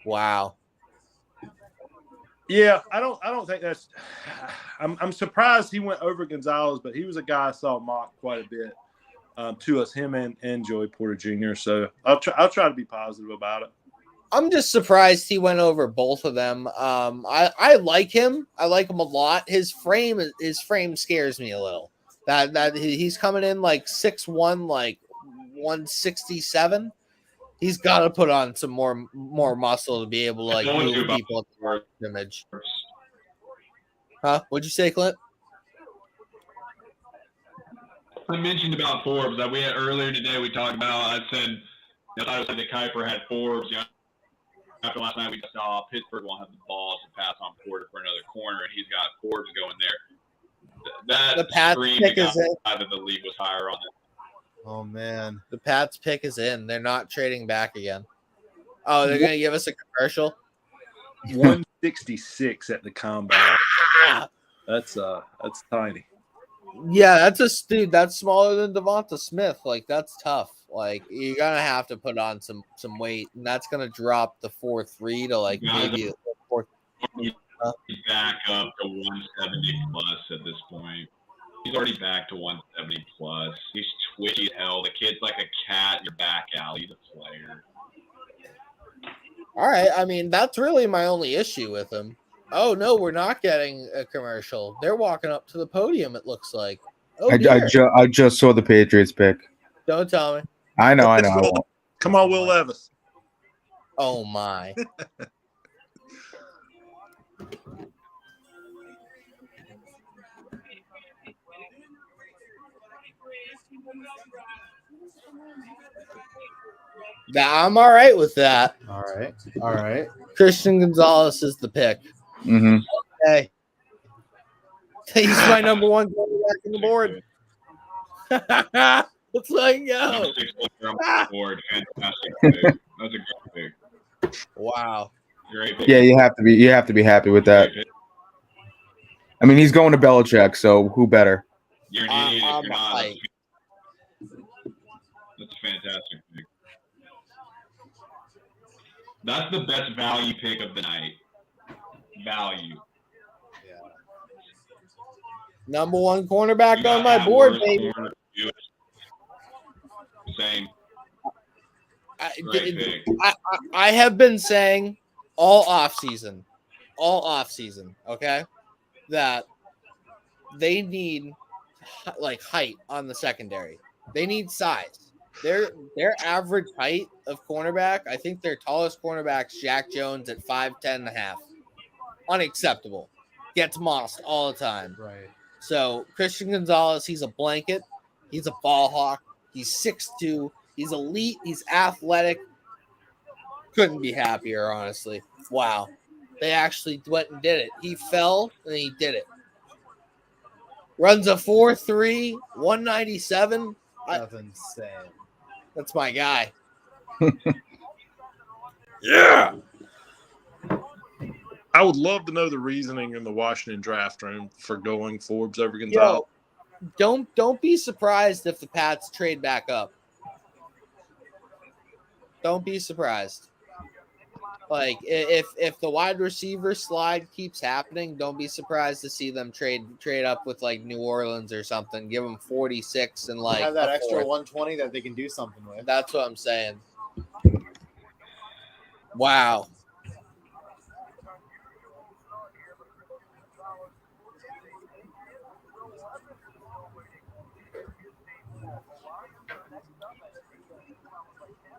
Wow. Yeah, I don't think that's. I'm surprised he went over Gonzalez, but he was a guy I saw mock quite a bit to us, him and Joey Porter Jr. So I'll try to be positive about it. I'm just surprised he went over both of them. I like him. I like him a lot. His frame scares me a little. That he's coming in like 6'1", like 167. He's got to put on some more muscle to be able to like move people at the image. Huh? What'd you say, Clint? I mentioned about Forbes that we had earlier today. We talked about. I said I said that Kuiper had Forbes. You know, after last night we saw Pittsburgh won't have the balls to pass on Porter for another corner, and he's got Forbes going there. The Pats pick is in. That the league was higher on it. Oh man, the Pats pick is in. They're not trading back again. Oh, they're gonna give us a commercial. 166 at the combine. That's tiny. Yeah, dude. That's smaller than Devonta Smith. Like that's tough. Like you're gonna have to put on some weight, and that's gonna drop the 4.3 to like maybe 4. Back up to 170 plus at this point. He's already back to 170 plus. He's twitchy as hell. The kid's like a cat in your back alley. He's a player. All right. I mean, that's really my only issue with him. Oh no, we're not getting a commercial. They're walking up to the podium. It looks like. Oh, I just saw the Patriots pick. Don't tell me. I know. I won't. Come on, Will Levis. Oh my. I'm all right with that. All right. Christian Gonzalez is the pick. Mm-hmm. Okay. He's my number one quarterback on the board. Let's let him go. Fantastic pick. That's a great pick. Wow. Great pick. Yeah, you have to be happy with that. I mean, he's going to Belichick, so who better? You're an idiot if you're not. That's a fantastic pick. That's the best value pick of the night. Value. Yeah. Number one cornerback on my board, baby. Same. I have been saying all off season, okay, that they need like height on the secondary. They need size. Their average height of cornerback, I think their tallest cornerback's Jack Jones at 5'10.5". Unacceptable. Gets mossed all the time. Right. So Christian Gonzalez, he's a blanket. He's a ball hawk. He's 6'2". He's elite. He's athletic. Couldn't be happier, honestly. Wow. They actually went and did it. He fell and he did it. Runs a 4.3, 197. That's insane. That's my guy. Yeah. I would love to know the reasoning in the Washington draft room for going Forbes over Gonzalez. Don't be surprised if the Pats trade back up. Don't be surprised. Like if the wide receiver slide keeps happening, don't be surprised to see them trade up with like New Orleans or something. Give them 46 and like have that extra 120 that they can do something with. That's what I'm saying. Wow.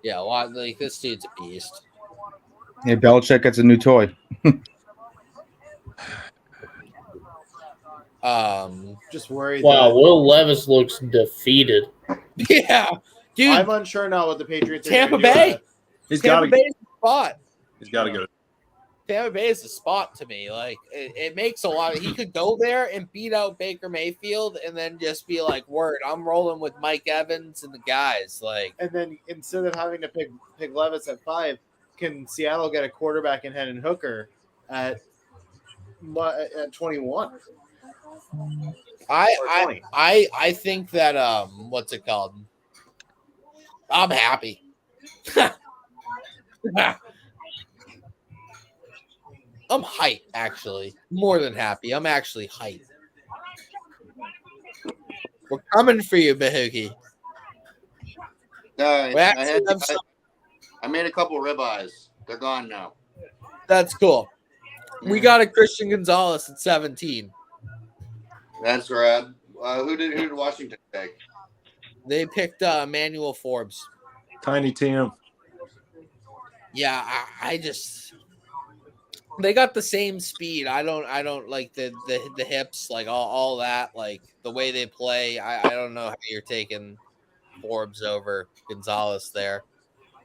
Yeah, well, like this dude's a beast. Yeah, Belichick gets a new toy. Just worried. Wow, Will Levis looks defeated. Yeah, dude. I'm unsure now what the Patriots. Tampa Bay. He's got to Bay's spot. He's got to go. Tampa Bay is a spot to me. Like it makes a lot of. He could go there and beat out Baker Mayfield, and then just be like, "Word, I'm rolling with Mike Evans and the guys." Like, and then instead of having to pick Levis at 5, can Seattle get a quarterback in Hendon Hooker at 21? I think that what's it called? I'm happy. I'm hyped, actually. More than happy. I'm actually hyped. We're coming for you, Bahuki. I made a couple ribeyes. They're gone now. That's cool. We got a Christian Gonzalez at 17. That's rad. Who did Washington take? They picked Emmanuel Forbes. Tiny Tim. Yeah, I just they got the same speed. I don't like the hips, like all that, like the way they play. I don't know how you're taking Forbes over Gonzalez there.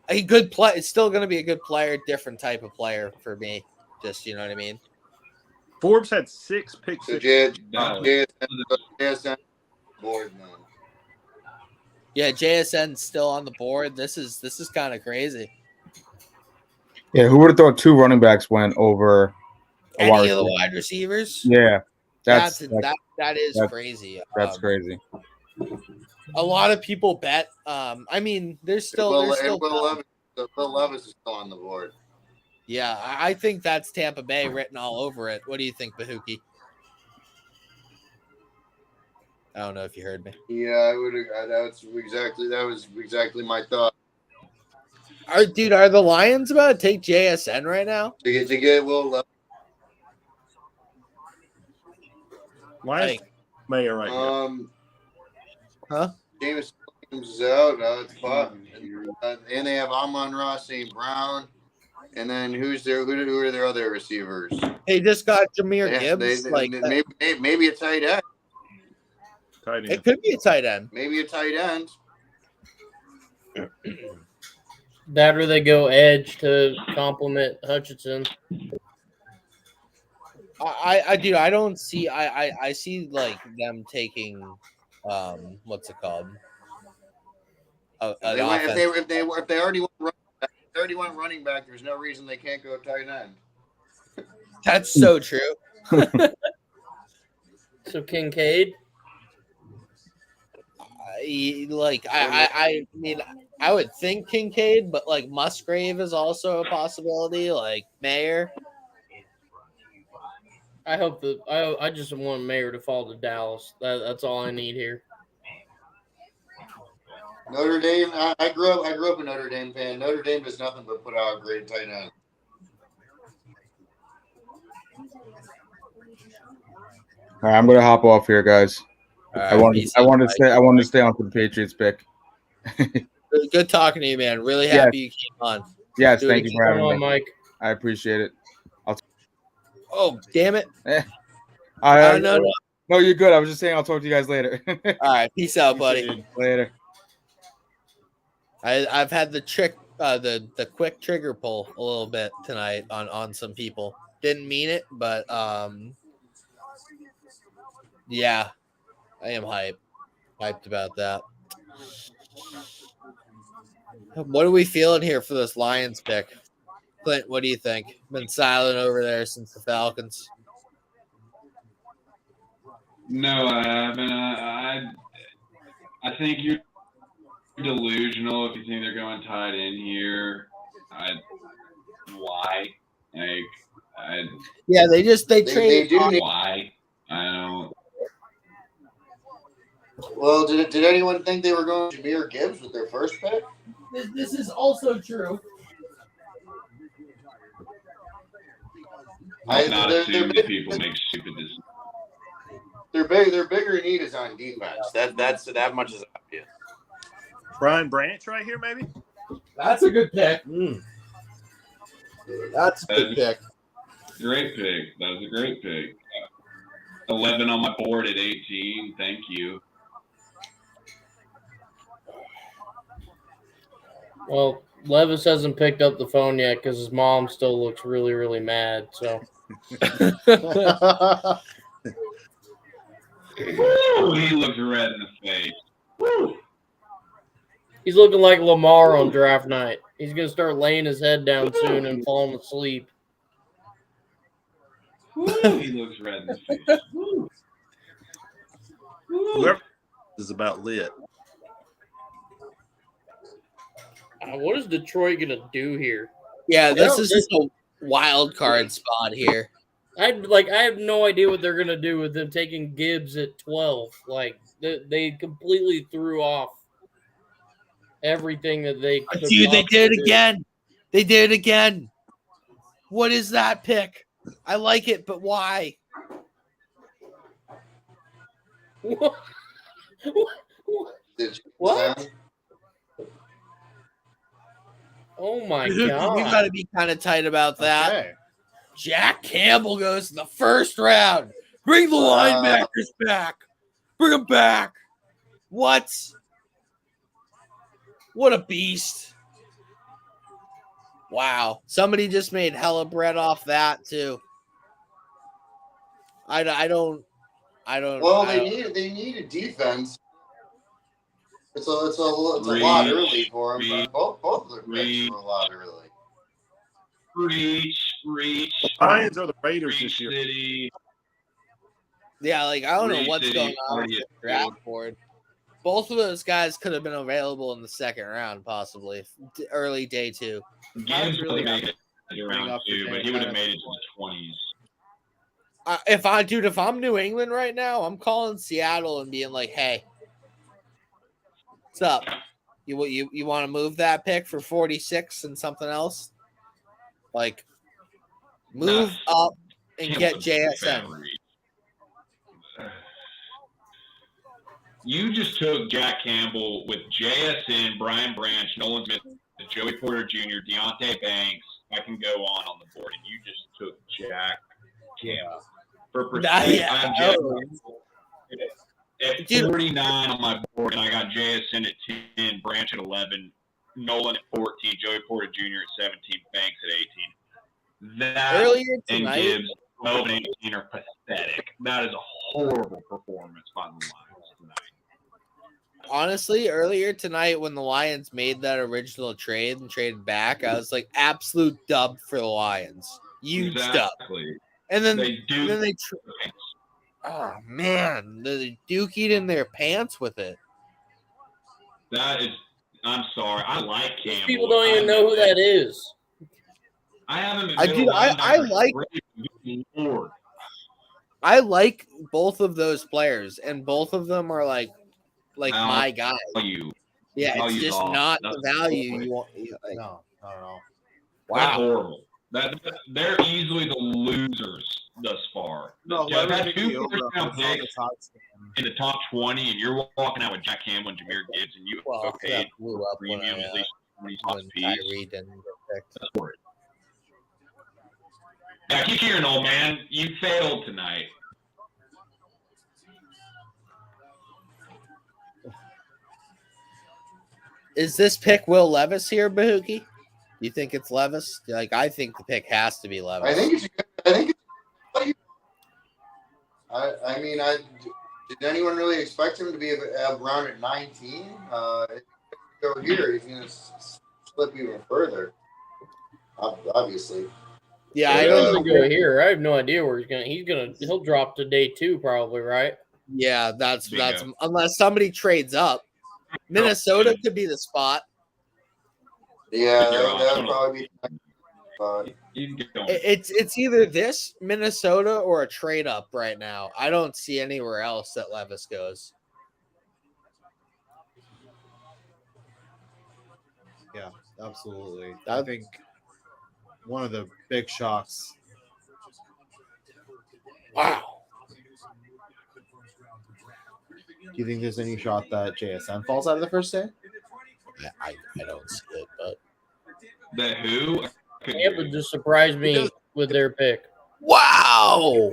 A good play. It's still going to be a good player, different type of player for me. Just, you know what I mean? Forbes had 6 picks. So JSN board now. Yeah, JSN's still on the board. This is kind of crazy. Yeah, who would have thought 2 running backs went over any of the wide receivers? Yeah, that is crazy. That's crazy. A lot of people bet. I mean, there's still Will Levis is still on the board. Yeah, I think that's Tampa Bay written all over it. What do you think, Bahuki? I don't know if you heard me. Yeah, I would. That was exactly my thought. Are the Lions about to take JSN right now? To get Will Levis. Lions mayor right now. Huh? James is out. It's Bob. And they have Amon-Ra St. Brown. And then who are their other receivers? They just got Jahmyr Gibbs. Maybe a tight end. It could be a tight end. Maybe a tight end. That or they go edge to complement Hutchinson. I don't see. I see like them taking, what's it called? If they already went running back, there's no reason they can't go tight end. That's so true. So Kincaid. I mean, I would think Kincaid, but like Musgrave is also a possibility. Like Mayer. I hope I just want Mayer to fall to Dallas. That's all I need here. Notre Dame. I grew up a Notre Dame fan. Notre Dame does nothing but put out a great tight end. All right, I'm gonna hop off here, guys. Right, I want to stay on for the Patriots pick. Good talking to you, man. Really happy you came on. Yes, thank you for having me, Mike. I appreciate it. Oh, damn it! No, you're good. I was just saying I'll talk to you guys later. All right, peace out, buddy. Later. I've had the quick trigger pull a little bit tonight on some people. Didn't mean it, but yeah, I am hyped about that. What are we feeling here for this Lions pick? Clint, what do you think? Been silent over there since the Falcons. No, I haven't. I think you're delusional if you think they're going tight end here. Why? Yeah, they traded. Why? I don't. Well, did anyone think they were going to Jahmyr Gibbs with their first pick? This is also true. I'm not assuming that people make stupid decisions. Their bigger need is on defense. That much is obvious. Brian Branch right here, maybe. That's a good pick. That's a good pick. Great pick. That was a great pick. 11 on my board at 18. Thank you. Well, Levis hasn't picked up the phone yet because his mom still looks really, really mad. So Woo, he looks red in the face. Woo. he's looking like Lamar on draft night. He's gonna start laying his head down soon and falling asleep. Woo, he looks red in the face. Woo. Whoever is about lit. What is Detroit gonna do here? Yeah, this is just a wild card spot here. I have no idea what they're gonna do with them taking Gibbs at 12. Like they completely threw off everything that they. Dude, they did it again. They did it again. What is that pick? I like it, but why? What? What? Oh my You god! got to be kind of tight about that. Okay. Jack Campbell goes in the first round. Bring the linebackers back. Bring them back. What? What a beast. Wow. Somebody just made hella bread off that, too. I don't. Well, they need a defense. It's a lot early for them. But both of their picks were a lot early. Reach. The Lions are the Raiders this year. City. Yeah, like, I don't know Reach what's City, going on with Party the at draft board. Both of those guys could have been available in the second round, possibly. Early day 2. Gibbs really would have made it bring around up 2, the but he would have made it to the 20s. If I'm New England right now, I'm calling Seattle and being like, "Hey, what's up? You want to move that pick for 46 and something else? Like, move up and get JSN." You just took Jack Campbell with JSN, Brian Branch, Nolan Smith, Joey Porter Jr., Deontay Banks. I can go on the board, and you just took Jack Campbell. For perspective, I have Jack at 49 on my board, and I got JSN at 10, Branch at 11, Nolan at 14, Joey Porter Jr. at 17, Banks at 18. That Earlier and tonight, Gibbs 12 and 18 are pathetic. That is a horrible performance by the Lions tonight. honestly, earlier tonight when the Lions made that original trade and traded back, I was like, absolute dub for the Lions. Huge dub. And then they oh man, they dookied in their pants with it. That is, I'm sorry. I like Campbell. People don't even know who that is. I haven't. I like both of those players, and both of them are like my guys. Yeah, it's just not the value you want. Like, no, not at all. Wow, that's horrible. They're easily the losers thus far. No, I've had 2 first-round picks in the top 20, and you're walking out with Jack Campbell and Jameer Gibbs, and you paid premium at least 20 spots apiece. That's for it. Yeah, keep hearing, old man. You failed tonight. is this pick Will Levis here, Bahuki? You think it's Levis? Like, I think the pick has to be Levis. I think did anyone really expect him to be around at 19? Go here, he's going to slip even further. Obviously. Yeah, I don't go here. I have no idea where he'll drop to day 2 probably, right? Yeah, that's unless somebody trades up. Minnesota could be the spot. Yeah, that would probably be the spot. It's either this, Minnesota, or a trade up right now. I don't see anywhere else that Levis goes. Yeah, absolutely. I think one of the big shocks. Wow. Do you think there's any shot that JSN falls out of the first day? Yeah, I don't see it, but the who? Tampa just surprised me with their pick. Wow.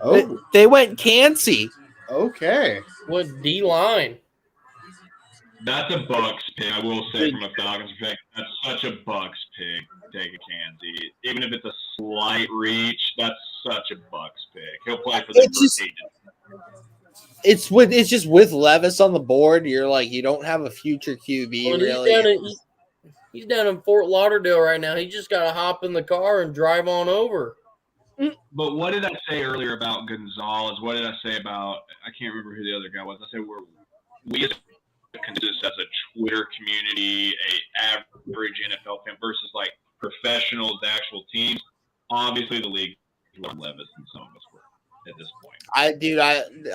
Oh, they went Cansey. Okay. What D line? That's a Bucks pick. I will say from a Falcons perspective, that's such a Bucks pick. Take a Kansas, even if it's a slight reach. That's such a Bucks pick. He'll play for them for ages. It's just with Levis on the board. You're like you don't have a future QB really. He's down in Fort Lauderdale right now. He just got to hop in the car and drive on over. But what did I say earlier about Gonzalez? What did I say about? I can't remember who the other guy was. I said we as consist as a Twitter community, a average NFL fan versus like professionals, the actual teams. Obviously, the league Levis and some of us were at this point.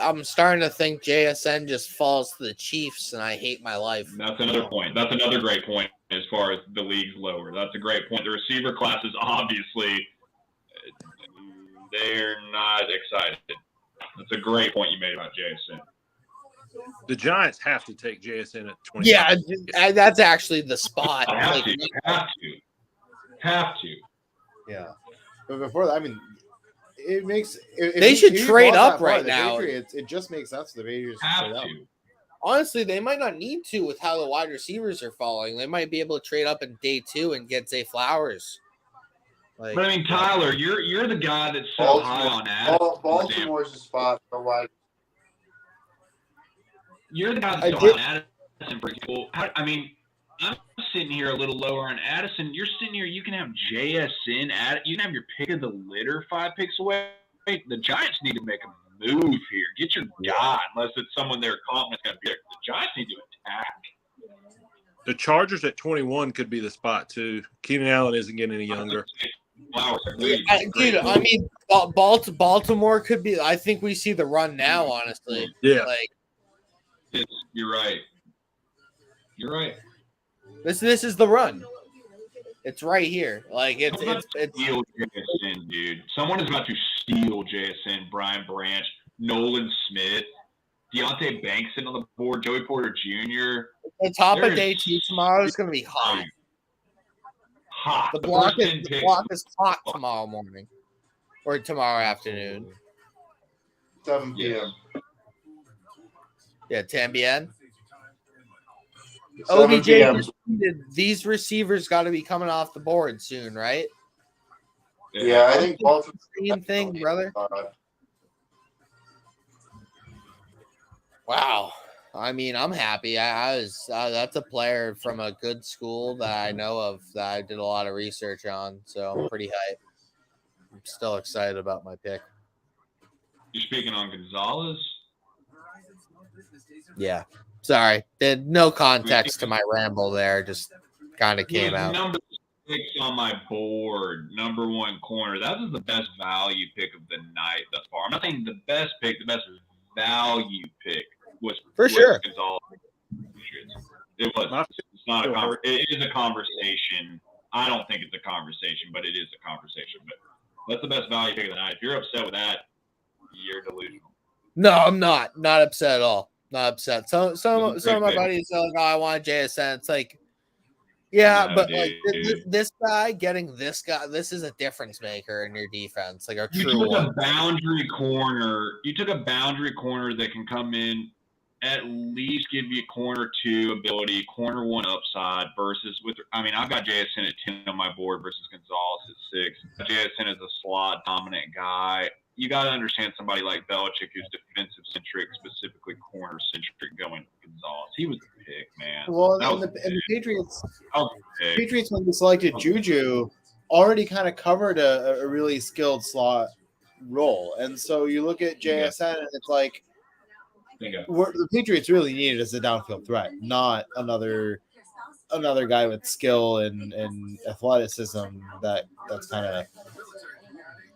I'm starting to think JSN just falls to the Chiefs, and I hate my life. That's another point. That's another great point as far as the league's lower. That's a great point. The receiver classes, obviously, they're not excited. That's a great point you made about JSN. The Giants have to take JSN at 20. Yeah, that's actually the spot. Have to. Yeah, but before that, I mean, it makes they should trade up right now. Patriots, it just makes sense for the Patriots to trade up. Honestly, they might not need to with how the wide receivers are falling. They might be able to trade up in day 2 and get Zay Flowers. But I mean, Tyler, you're the guy that's so high on Addison. Baltimore's a spot for wide. You're the guy that's so high on Addison, for example. I mean, I'm sitting here a little lower on Addison. You're sitting here. You can have JSN. You can have your pick of the litter 5 picks away. The Giants need to make a move here. Get your guy, unless it's someone they're confident going to be there. The Giants need to attack. The Chargers at 21 could be the spot too. Keenan Allen isn't getting any younger. Dude, I mean, Baltimore could be. I think we see the run now. Honestly, yeah. You're right. You're right. This is the run. It's right here. Like it's steal JSN, dude. Someone is about to steal JSN. Brian Branch, Nolan Smith, Deontay Banks sitting on the board, Joey Porter Jr. The top of day 2 tomorrow is going to be hot. Hot. The block is hot tomorrow morning or tomorrow afternoon. 7 p.m. Yeah, Tambien. 7 OBJ, p.m. these receivers got to be coming off the board soon, right? Yeah, I think Baltimore. Same thing, brother. Wow. I mean, I'm happy. I was that's a player from a good school that I know of that I did a lot of research on, so I'm pretty hyped. I'm still excited about my pick. You're speaking on Gonzalez? Yeah. Sorry. No context to my ramble there. Just kind of came out. Number 6 on my board, number 1 corner. That was the best value pick of the night thus far. I'm not saying the best pick, the best value pick was sure. Gonzalez. It was. It's not a it is a conversation. I don't think it's a conversation, but it is a conversation. But that's the best value pick of the night. If you're upset with that, you're delusional. No, I'm not. Not upset at all. Not upset. Some of my buddies are like, "Oh, I want JSN." It's like, yeah, but like this guy getting this guy, this is a difference maker in your defense. Like a true You took one. a boundary corner. You took a boundary corner that can come in, at least give you corner 2 ability, corner 1 upside versus with. I mean, I've got JSN at 10 on my board versus Gonzalez at 6. JSN is a slot dominant guy. You got to understand somebody like Belichick, who's defensive centric, specifically corner centric, going with Gonzalez. He was the pick, man. Well, and the Patriots, when they selected Juju, already kind of covered a really skilled slot role, and so you look at JSN, and it's like what the Patriots really needed is a downfield threat, not another guy with skill and athleticism that's kind of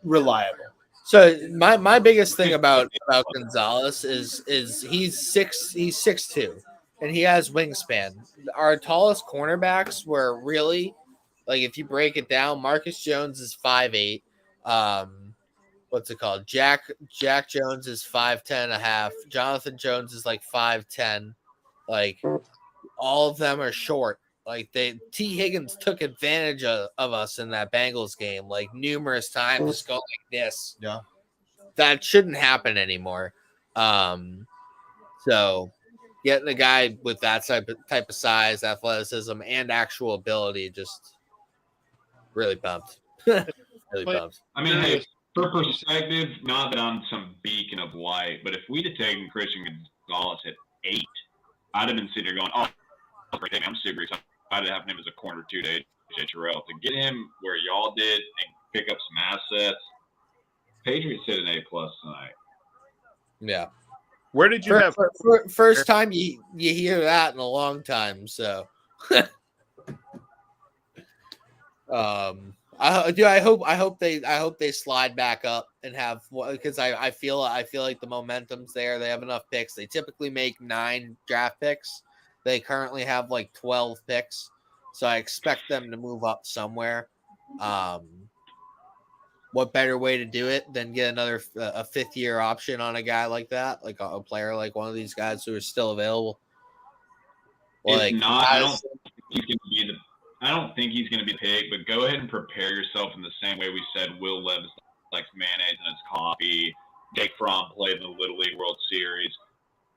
reliable. So my biggest thing about Gonzalez is he's 6'2", and he has wingspan. Our tallest cornerbacks were really, like, if you break it down, Marcus Jones is 5'8". What's it called? Jack Jones is 5'10.5". Jonathan Jones is like 5'10". Like, all of them are short. Like T. Higgins took advantage of us in that Bengals game, like numerous times, just go like this. Yeah, that shouldn't happen anymore. So getting a guy with that type of size, athleticism, and actual ability, just really pumped. Really pumped. I mean, hey, for perspective, not that I'm some beacon of light, but if we'd have taken Christian Gonzalez at 8, I'd have been sitting here going, "Oh, great, I'm super excited to have him as a corner 2 to AJ Terrell." To get him where y'all did and pick up some assets, Patriots hit an A+ tonight. Yeah. Where did you have first time you hear that in a long time? So, I hope they slide back up and have, because I feel like the momentum's there. They have enough picks. They typically make 9 draft picks. They currently have like 12 picks, so I expect them to move up somewhere. What better way to do it than get another a 5th-year option on a guy like that, like a player like one of these guys who are still available? Like, I don't think he's going to be the pick, but go ahead and prepare yourself in the same way we said Will Levis likes mayonnaise in his coffee. Jake Fromm played in the Little League World Series.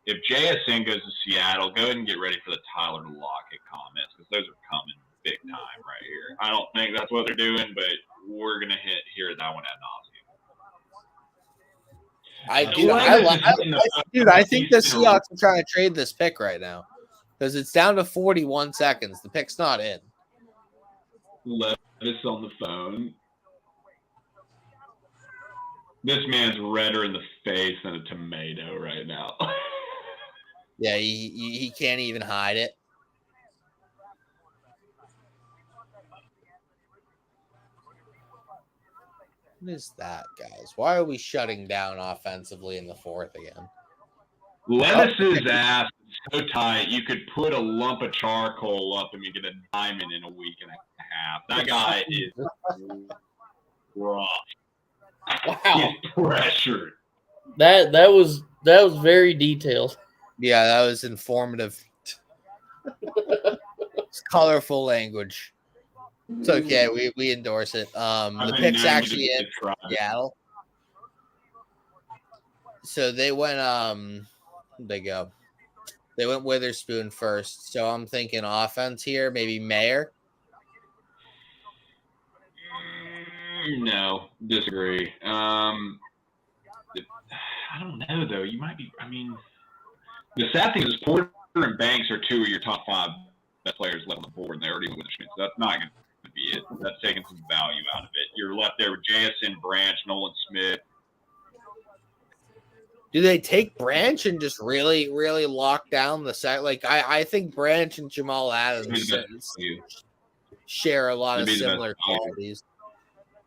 If JSN goes to Seattle, go ahead and get ready for the Tyler Lockett comments, because those are coming big time right here. I don't think that's what they're doing, but we're going to hear that one ad nauseum. I think the Seahawks are trying to trade this pick right now because it's down to 41 seconds. The pick's not in. Levis on the phone. This man's redder in the face than a tomato right now. Yeah, he can't even hide it. What is that, guys? Why are we shutting down offensively in the 4th again? Levis's ass is so tight, you could put a lump of charcoal up and you get a diamond in a week and a half. That guy is rough. Wow. He's pressured. That was very detailed. Yeah, that was informative. It's colorful language. It's okay. We endorse it. The pick's actually in Seattle. So they went they went Witherspoon first. So I'm thinking offense here, maybe Mayer. No, disagree. I don't know though. You might be. I mean, the sad thing is Porter and Banks are 2 of your top 5 best players left on the board, and they already went with Schmidt. So that's not going to be it. That's taking some value out of it. You're left there with JSN, Branch, Nolan Smith. Do they take Branch and just really, really lock down the set? Like I think Branch and Jamal Adams share a lot of similar qualities.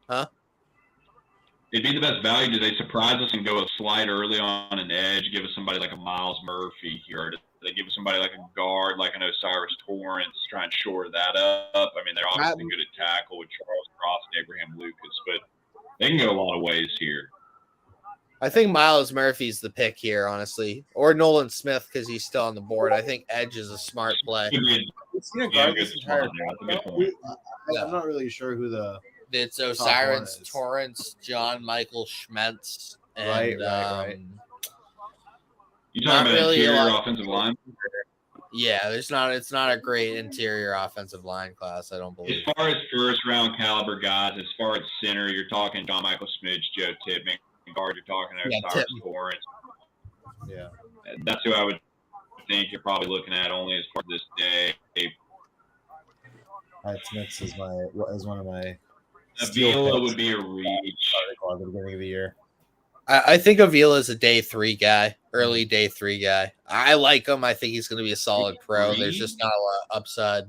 Huh? It'd be the best value. Do they surprise us and go a slide early on an edge, give us somebody like a Miles Murphy here? Do they give us somebody like a guard, like an Osiris Torrance, try and shore that up? I mean, they're obviously good at tackle with Charles Cross and Abraham Lucas, but they can go a lot of ways here. I think Miles Murphy's the pick here, honestly, or Nolan Smith because he's still on the board. I think edge is a smart play. I'm not really sure who the. It's Osiris Torrance, John Michael Schmentz, and right. You talking about really interior offensive line? Yeah, it's not a great interior offensive line class, I don't believe. As far as first round caliber guys, as far as center, you're talking John Michael Smith, Joe Tippman. Guard, you're talking Osiris Torrance. Yeah, that's who I would think you're probably looking at only as far as this day. Smith is one of my. Avila would be a reach at the beginning of the year. I think Avila is a day 3 guy, early day 3 guy. I like him. I think he's going to be a solid pro. There's just not a lot of upside.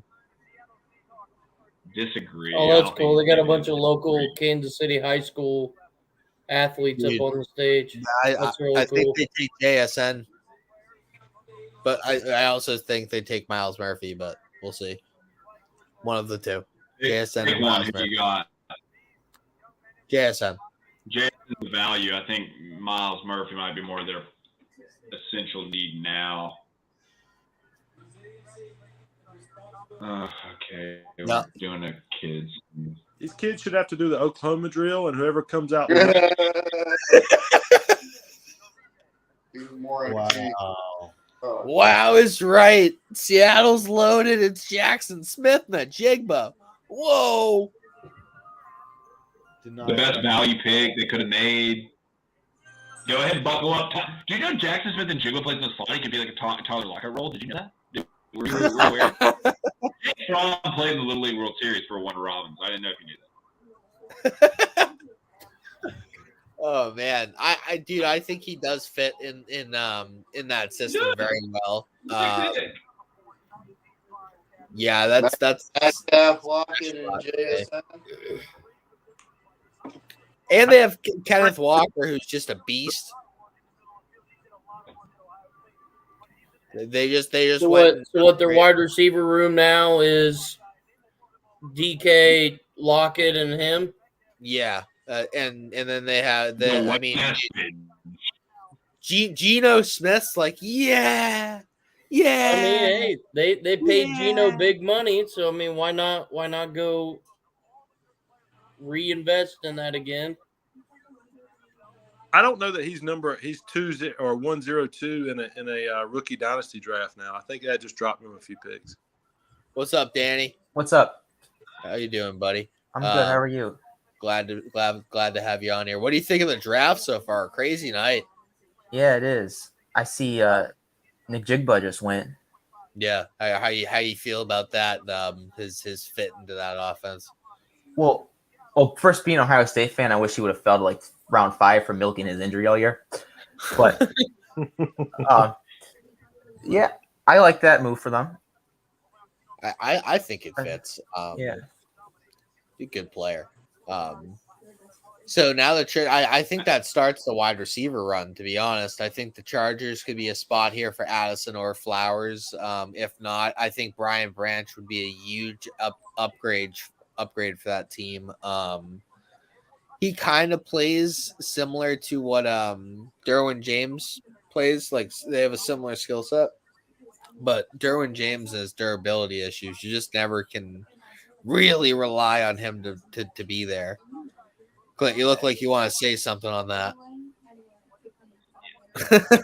Disagree. Oh, that's cool. They got a bunch of local Kansas City high school athletes up on the stage. That's really cool. I think they take JSN, but I also think they take Miles Murphy, but we'll see. One of the two. JSN and Miles Murphy. You got JSN. JSN's value. I think Miles Murphy might be more their essential need now. Okay. We're doing the kids. These kids should have to do the Oklahoma drill, and whoever comes out. Wow. Wow is right. Seattle's loaded. It's Jackson Smith and a Jigba. Whoa. The best value pick they could have made. Go ahead and buckle up. Do you know Jackson Smith and Jigba plays in the slot? He could be like a Tyler Lockett role. Did you know that? Were you aware? Strong played in the Little League World Series for Warner Robins. I didn't know if you knew that. Oh man, dude, I think he does fit in that system very well. Yeah, that's Lockett and JSN. And they have Kenneth Walker, who's just a beast. They just So what their wide receiver room now is DK, Lockett, and him. Yeah, and then they have Geno Smith's like yeah. I mean, hey, they paid Geno big money, so I mean, why not go reinvest in that again? I don't know that he's 2 or 102 in a rookie dynasty draft now. I think that just dropped him a few picks. What's up, Danny? What's up? How you doing, buddy? I'm good. How are you? Glad to have you on here. What do you think of the draft so far? Crazy night. Yeah, it is. I see Nick Jigba just went. Yeah. How you feel about that? His fit into that offense. Well, first being an Ohio State fan, I wish he would have fell to like round 5 for milking his injury all year. But yeah, I like that move for them. I think it fits. Yeah, he's a good player. So now I think that starts the wide receiver run. To be honest, I think the Chargers could be a spot here for Addison or Flowers. If not, I think Brian Branch would be a huge upgrade for that team. He kind of plays similar to what Derwin James plays. Like they have a similar skill set, but Derwin James has durability issues. You just never can really rely on him to be there. Clint, you look like you want to say something on that.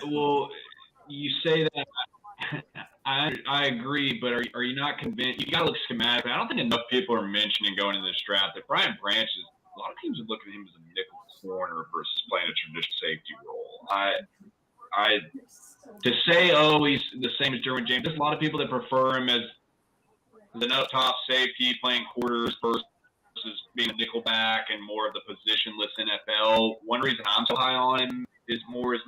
Well, you say that. I agree, but are you not convinced? You got to look schematic. I don't think enough people are mentioning going into this draft that Brian Branch is. A lot of teams are looking at him as a nickel corner versus playing a traditional safety role. To say, he's the same as Derwin James. There's a lot of people that prefer him as an up top safety playing quarters versus being a nickel back and more of the positionless NFL. One reason I'm so high on him is more as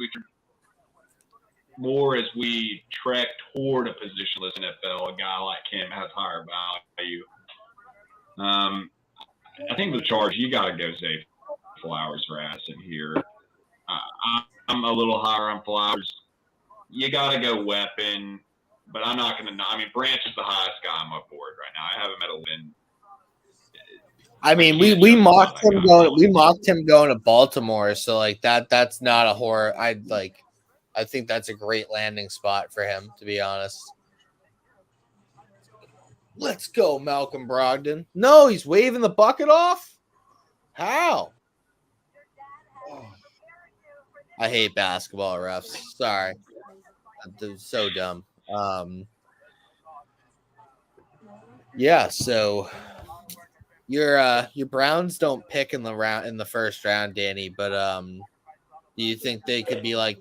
we trek toward a positionless NFL. A guy like him has higher value. I think with the Chargers, you got to go Zay Flowers for Addison here. I'm a little higher on Flowers. You got to go weapon, but I'm not going to. I mean, Branch is the highest guy on my board right now. I have him at a win. I mean, we mocked him going to Baltimore, so like that's not a horror. I think that's a great landing spot for him, to be honest. Let's go, Malcolm Brogdon. No, he's waving the bucket off. How? I hate basketball refs. Sorry. They're so dumb. Yeah, so your Browns don't pick in the first round, Danny, but do you think they could be like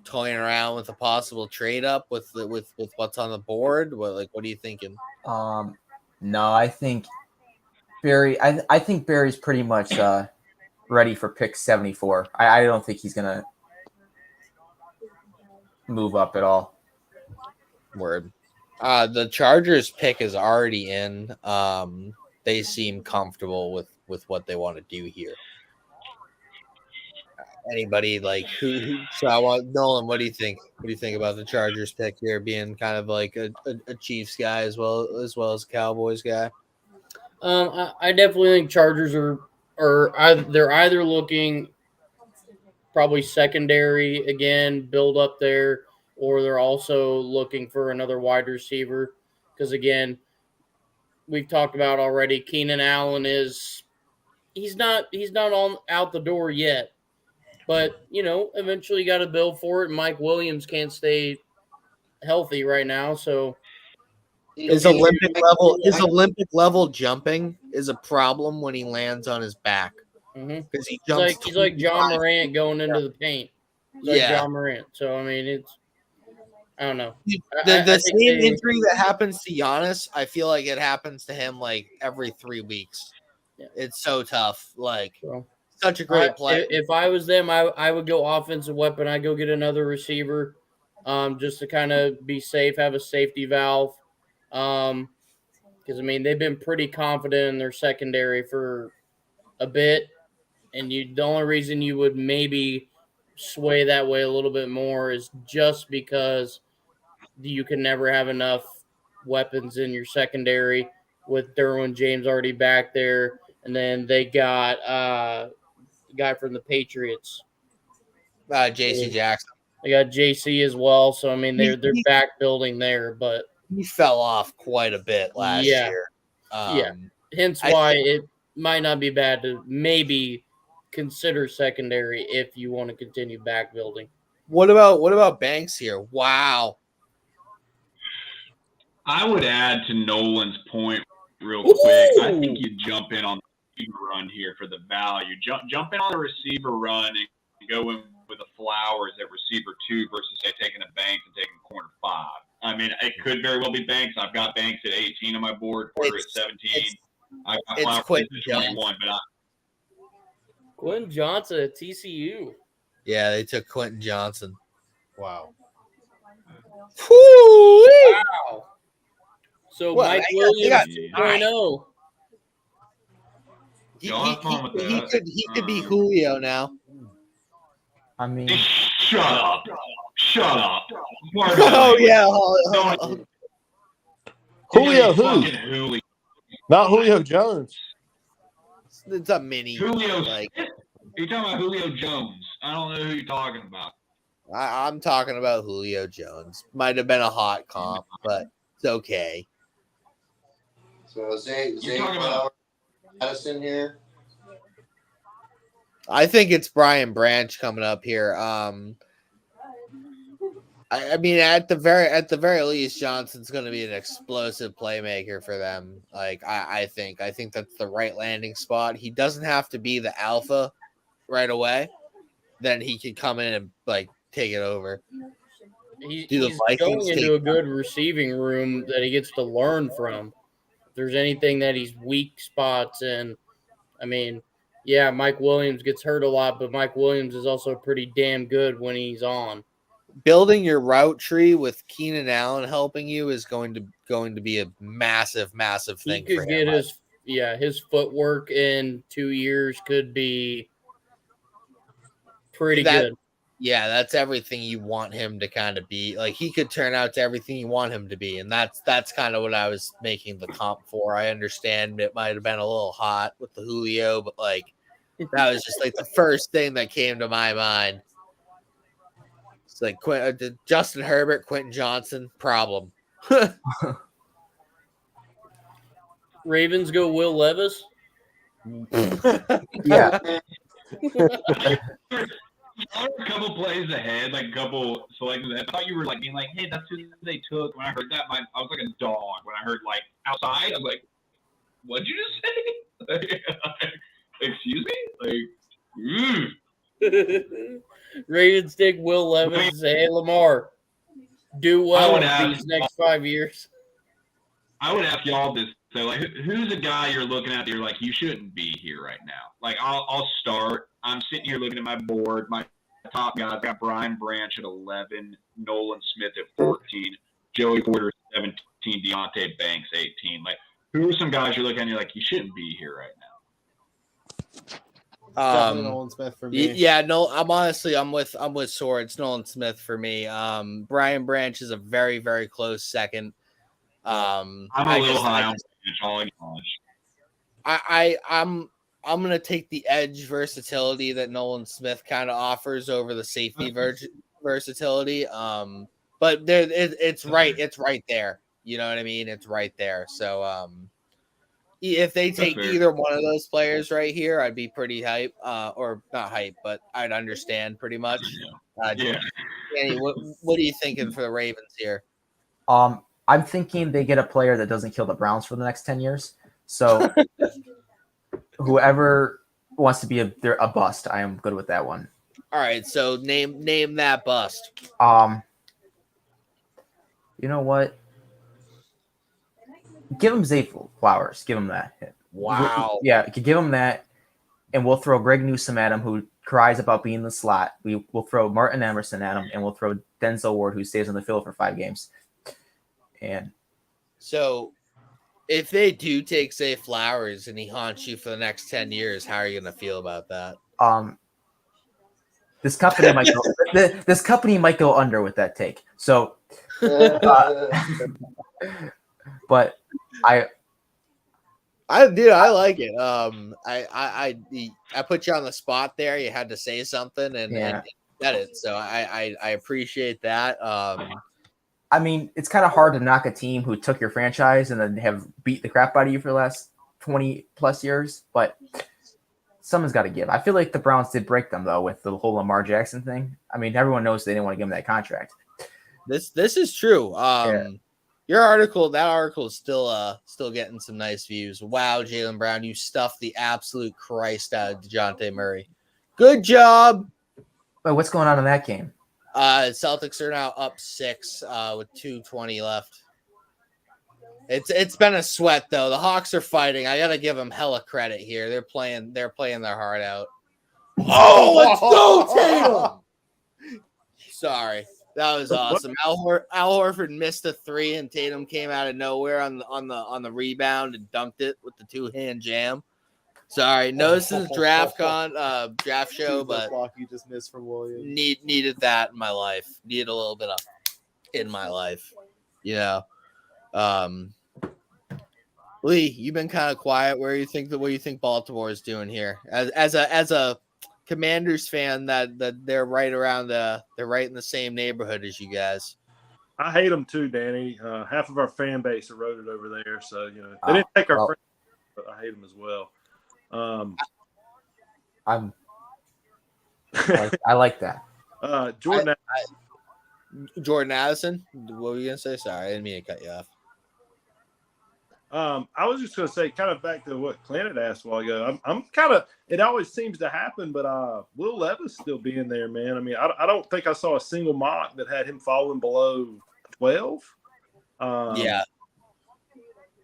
toying around with a possible trade up with what's on the board? What are you thinking? No, I think Barry. I think Barry's pretty much ready for pick 74. I don't think he's gonna move up at all. Word. The Chargers pick is already in. They seem comfortable with what they want to do here. Anybody like who? So I want Nolan. What do you think? What do you think about the Chargers pick here being kind of like a Chiefs guy as well as a Cowboys guy? I definitely think Chargers they're either looking probably secondary again, build up there, or they're also looking for another wide receiver. Because again, we've talked about already, Keenan Allen he's not out the door yet. But, eventually you got to build for it. And Mike Williams can't stay healthy right now, so his Olympic level jumping is a problem when he lands on his back because he jumps. He's like John Morant going into the paint. He's like John Morant. So I mean, I don't know. The same injury that happens to Giannis, I feel like it happens to him like every 3 weeks. Yeah. It's so tough. Like such a great play. If I was them, I would go offensive weapon. I'd go get another receiver, just to kind of be safe, have a safety valve. Because I mean they've been pretty confident in their secondary for a bit, and the only reason you would maybe sway that way a little bit more is just because you can never have enough weapons in your secondary with Derwin James already back there, and then they got the guy from the Patriots, JC Jackson. They got JC as well, so I mean they're back building there, but he fell off quite a bit last year. Hence why it might not be bad to maybe consider secondary if you want to continue back building. What about Banks here? Wow. I would add to Nolan's point real quick. I think you jump in on the receiver run here for the value. Jump in on the receiver run and go in with the Flowers at receiver 2 versus say taking a Banks and taking corner 5. I mean, it could very well be Banks. I've got Banks at 18 on my board, Porter at 17. I've got Flowers at 21, but Quentin Johnson at TCU. Yeah, they took Quentin Johnson. Wow. Wow. So Mike Williams 2.0. He could be Julio now. I mean, shut up. Oh yeah. Julio who? Not Julio Jones. It's a mini. Julio, like you're talking about Julio Jones. I don't know who you're talking about. I'm talking about Julio Jones. Might have been a hot comp, but it's okay. So Zay Flowers, Madison here. I think it's Brian Branch coming up here. I mean, at the very least, Johnson's going to be an explosive playmaker for them. Like I think that's the right landing spot. He doesn't have to be the alpha right away. Then he can come in and like take it over. He's going into a good receiving room that he gets to learn from. If there's anything that he's weak spots in, I mean, yeah, Mike Williams gets hurt a lot, but Mike Williams is also pretty damn good when he's on. Building your route tree with Keenan Allen helping you is going to be a massive thing. He could get his footwork in 2 years could be pretty good. Yeah, that's everything you want him to kind of be. Like he could turn out to everything you want him to be, and that's kind of what I was making the comp for. I understand it might have been a little hot with the Julio, but like that was just like the first thing that came to my mind. It's like Justin Herbert, Quentin Johnson, problem. Ravens go Will Levis. Yeah. A couple plays ahead, like a couple selections ahead. I thought you were like being like, "Hey, that's who they took." When I heard that, I was like a dog. When I heard like outside, I was like, "What'd you just say?" Excuse me? Like, Ravens take Will Levis and say, "Hey, Lamar, do well these next 5 years." I would ask y'all this: so, like, who's a guy you're looking at that you're like, you shouldn't be here right now? Like, I'll start. I'm sitting here looking at my board. My top guys, I got Brian Branch at 11, Nolan Smith at 14, Joey Porter at 17, Deontay Banks 18. Like, who are some guys you're looking at and you're like, you shouldn't be here right now? Nolan Smith for me. Yeah, no, I'm with Swords. Nolan Smith for me. Brian Branch is a very, very close second. I'm a little high on Branch. I'm gonna take the edge versatility that Nolan Smith kind of offers over the safety versatility. But it's right there. You know what I mean? It's right there. So if they take either one of those players right here, I'd be pretty hype. Or not hype, but I'd understand pretty much. Danny, what are you thinking for the Ravens here? I'm thinking they get a player that doesn't kill the Browns for the next 10 years. So whoever wants to be a bust, I am good with that one. All right, so name that bust. You know what? Give him Zay Flowers. Give him that. Wow. Yeah, give him that, and we'll throw Greg Newsome at him, who cries about being in the slot. We'll throw Martin Emerson at him, and we'll throw Denzel Ward, who stays on the field for 5 games. And so, if they do take Zay Flowers and he haunts you for the next 10 years, how are you going to feel about that? This company might go. This company might go under with that take. So, but I like it. I put you on the spot there. You had to say something, and you said it. So I appreciate that. I mean, it's kind of hard to knock a team who took your franchise and then have beat the crap out of you for the last 20 plus years, but someone's got to give. I feel like the Browns did break them though with the whole Lamar Jackson thing. I mean, everyone knows they didn't want to give him that contract. This is true. Your article is still getting some nice views. Wow, Jaylen Brown, you stuffed the absolute Christ out of DeJounte Murray. Good job. Wait, what's going on in that game? Celtics are now up 6 with 2:20 left. It's been a sweat though. The Hawks are fighting. I gotta give them hella credit here. They're playing their heart out. Oh, let's go, Tatum! Sorry. That was awesome. Al Horford missed a 3, and Tatum came out of nowhere on the rebound and dunked it with the 2-hand jam. Sorry, no, this is draft show, but block you just missed from Williams. Needed that in my life. Needed a little bit of in my life. You know. Lee, you've been kind of quiet. What do you think Baltimore is doing here? As a Commanders fan, that they're right in the same neighborhood as you guys. I hate them too, Danny. Half of our fan base eroded over there, so they didn't take our friends, but I hate them as well. I like that. Jordan Addison. What were you gonna say? Sorry, I didn't mean to cut you off. I was just going to say, kind of back to what Clint had asked a while ago. I'm kind of – it always seems to happen, but Will Levis still being there, man. I mean, I don't think I saw a single mock that had him falling below 12. Yeah.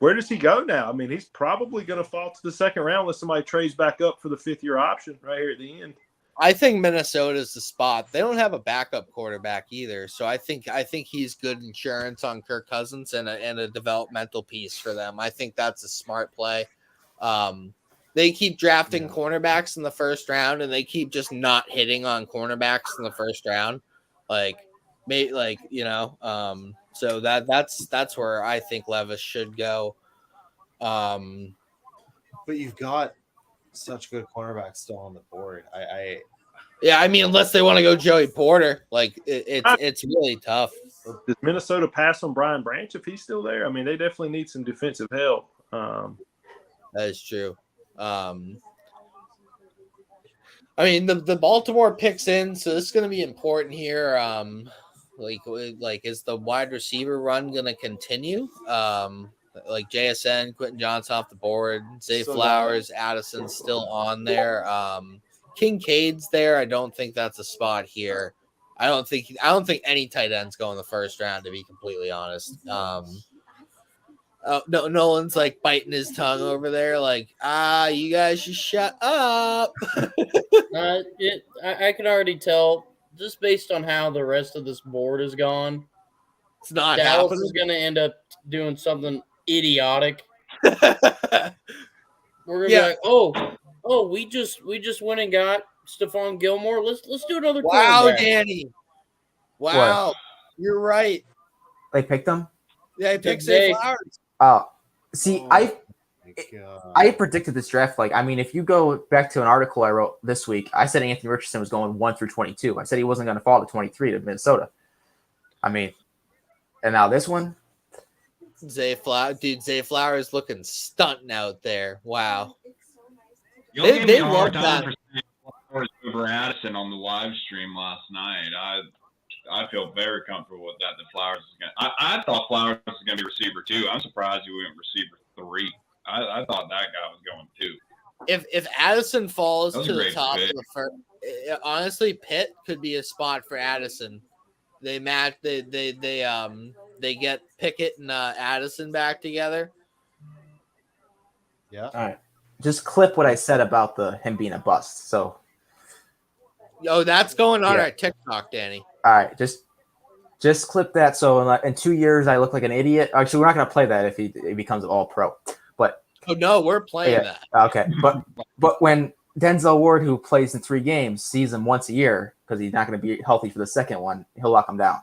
Where does he go now? I mean, he's probably going to fall to the second round unless somebody trades back up for the 5th-year option right here at the end. I think Minnesota's the spot. They don't have a backup quarterback either, so I think he's good insurance on Kirk Cousins and a developmental piece for them. I think that's a smart play. They keep drafting cornerbacks in the first round, and they keep just not hitting on cornerbacks in the first round. So that's where I think Levis should go. But you've got such good cornerbacks still on the board. I mean, unless they want to go Joey Porter, it's really tough. Does Minnesota pass on Brian Branch if he's still there? I mean, they definitely need some defensive help. That is true. I mean, the Baltimore picks in, so this is going to be important here. Is the wide receiver run going to continue? JSN, Quentin Johnson off the board, Zay Flowers, Addison still on there. Kincaid's there. I don't think that's a spot here. I don't think any tight ends go in the first round, to be completely honest. Nolan's like biting his tongue over there, you guys should shut up. I can already tell just based on how the rest of this board is gone. It's not Dallas happening. is going to end up doing something idiotic. We're gonna be like, oh, we just went and got Stephon Gilmore. Let's do another. Wow, Danny. Wow, you're right. They picked him. Yeah, they picked Zay Flowers. I predicted this draft. If you go back to an article I wrote this week, I said Anthony Richardson was going 1 through 22. I said he wasn't going to fall to 23 to Minnesota. And now this one. Zay Flowers looking stunting out there. Wow. They love that. Over Addison on the live stream last night. I feel very comfortable with that. That Flowers is going. I thought Flowers was going to be receiver 2. I'm surprised he went receiver 3. I thought that guy was going 2. If Addison falls That was to a the great top pick. of the first, honestly, Pitt could be a spot for Addison. They match. They get Pickett and Addison back together. Yeah. All right. Just clip what I said about him being a bust. So. Oh, that's going on our TikTok, Danny. All right, just clip that. So in 2 years, I look like an idiot. Actually, we're not going to play that if he becomes all pro. But no, we're playing that. Okay, but when Denzel Ward, who plays in 3 games, sees him once a year because he's not going to be healthy for the second one, he'll lock him down.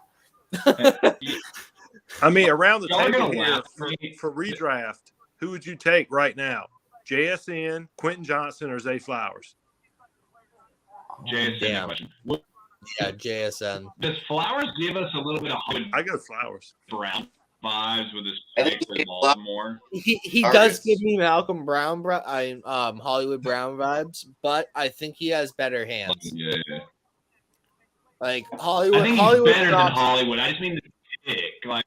I mean, around the table here for redraft, who would you take right now? JSN, Quentin Johnson, or Zay Flowers? JSN. Yeah, JSN. Does Flowers give us a little bit of I go Flowers. Brown vibes with his picks in Baltimore? He does give me Malcolm Brown, Hollywood Brown vibes, but I think he has better hands. Yeah. Like Hollywood. I think he's better than Hollywood. I just mean the pick, like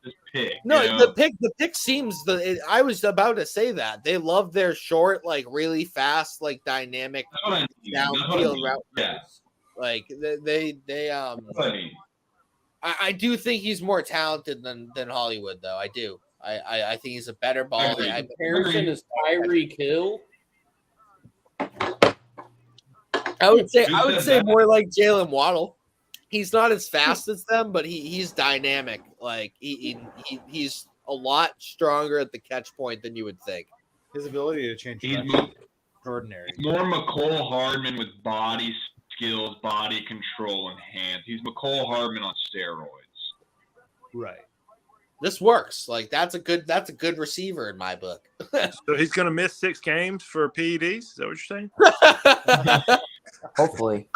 this pick. No, you know? the pick seems I was about to say that they love their short, like really fast, like dynamic downfield route. Yeah. Like I do think he's more talented than Hollywood, though. I do. I think he's a better ball. Comparison is Tyreek Hill. I would say more like Jalen Waddle. He's not as fast as them, but he's dynamic. Like he's a lot stronger at the catch point than you would think. His ability to change extraordinary. More McCole Hardman with body skills, body control, and hands. He's McCole Hardman on steroids. Right. This works. Like that's a good receiver in my book. So he's going to miss 6 games for PEDs. Is that what you're saying? Hopefully.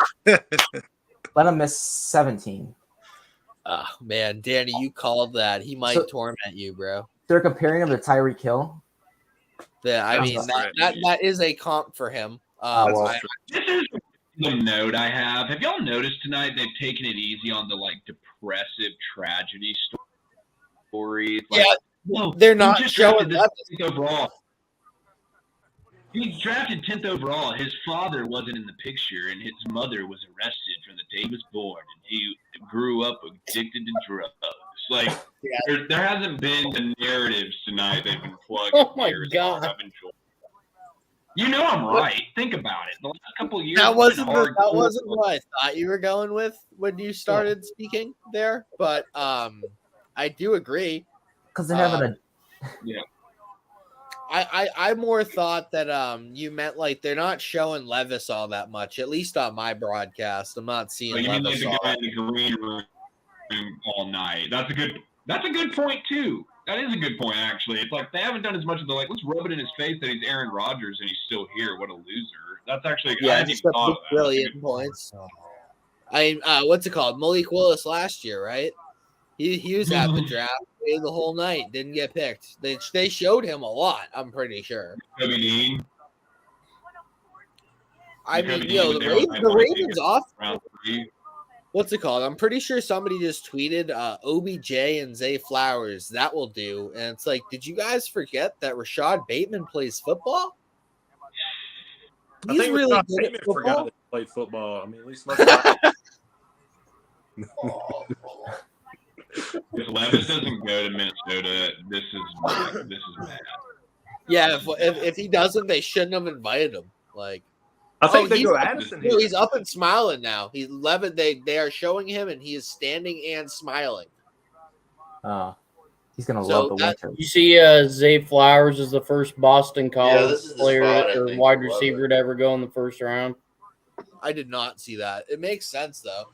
Let him miss 17. Oh man, Danny, you called that. He might torment you, bro. They're comparing him to Tyreek Hill. Yeah, I mean that is a comp for him. This is the note I have. Have y'all noticed tonight they've taken it easy on the like depressive tragedy stories? Like, they're not showing that overall. He drafted 10th overall. His father wasn't in the picture, and his mother was arrested from the day he was born, and he grew up addicted to drugs. Like, there hasn't been the narratives tonight they've been plugging. Oh, my God. You know I'm right. Think about it. The last couple of years, that wasn't what I thought you were going with when you started speaking there, but I do agree. Because they're having I more thought that you meant like they're not showing Levis all that much, at least on my broadcast. I'm not seeing you Levis mean like the guy in the green room all night. That's a good point too. That is a good point, actually. It's like they haven't done as much of the let's rub it in his face that he's Aaron Rodgers and he's still here. What a loser. That's actually I hadn't even thought of that. Brilliant points. What's it called? Malik Willis last year, right? He was at the draft the whole night, didn't get picked. They showed him a lot, I'm pretty sure. I mean, the Ravens off. What's it called? I'm pretty sure somebody just tweeted OBJ and Zay Flowers. That will do. And it's like, did you guys forget that Rashad Bateman plays football? He's really good at football. Forgot that he played football. I mean, at least if Levis doesn't go to Minnesota, this is bad. Yeah, if he doesn't, they shouldn't have invited him. Like, I think they go Addison here. He's up and smiling now. They are showing him, and he is standing and smiling. He's gonna love the winter. You see, Zay Flowers is the first Boston College player or wide receiver to ever go in the first round. I did not see that. It makes sense though.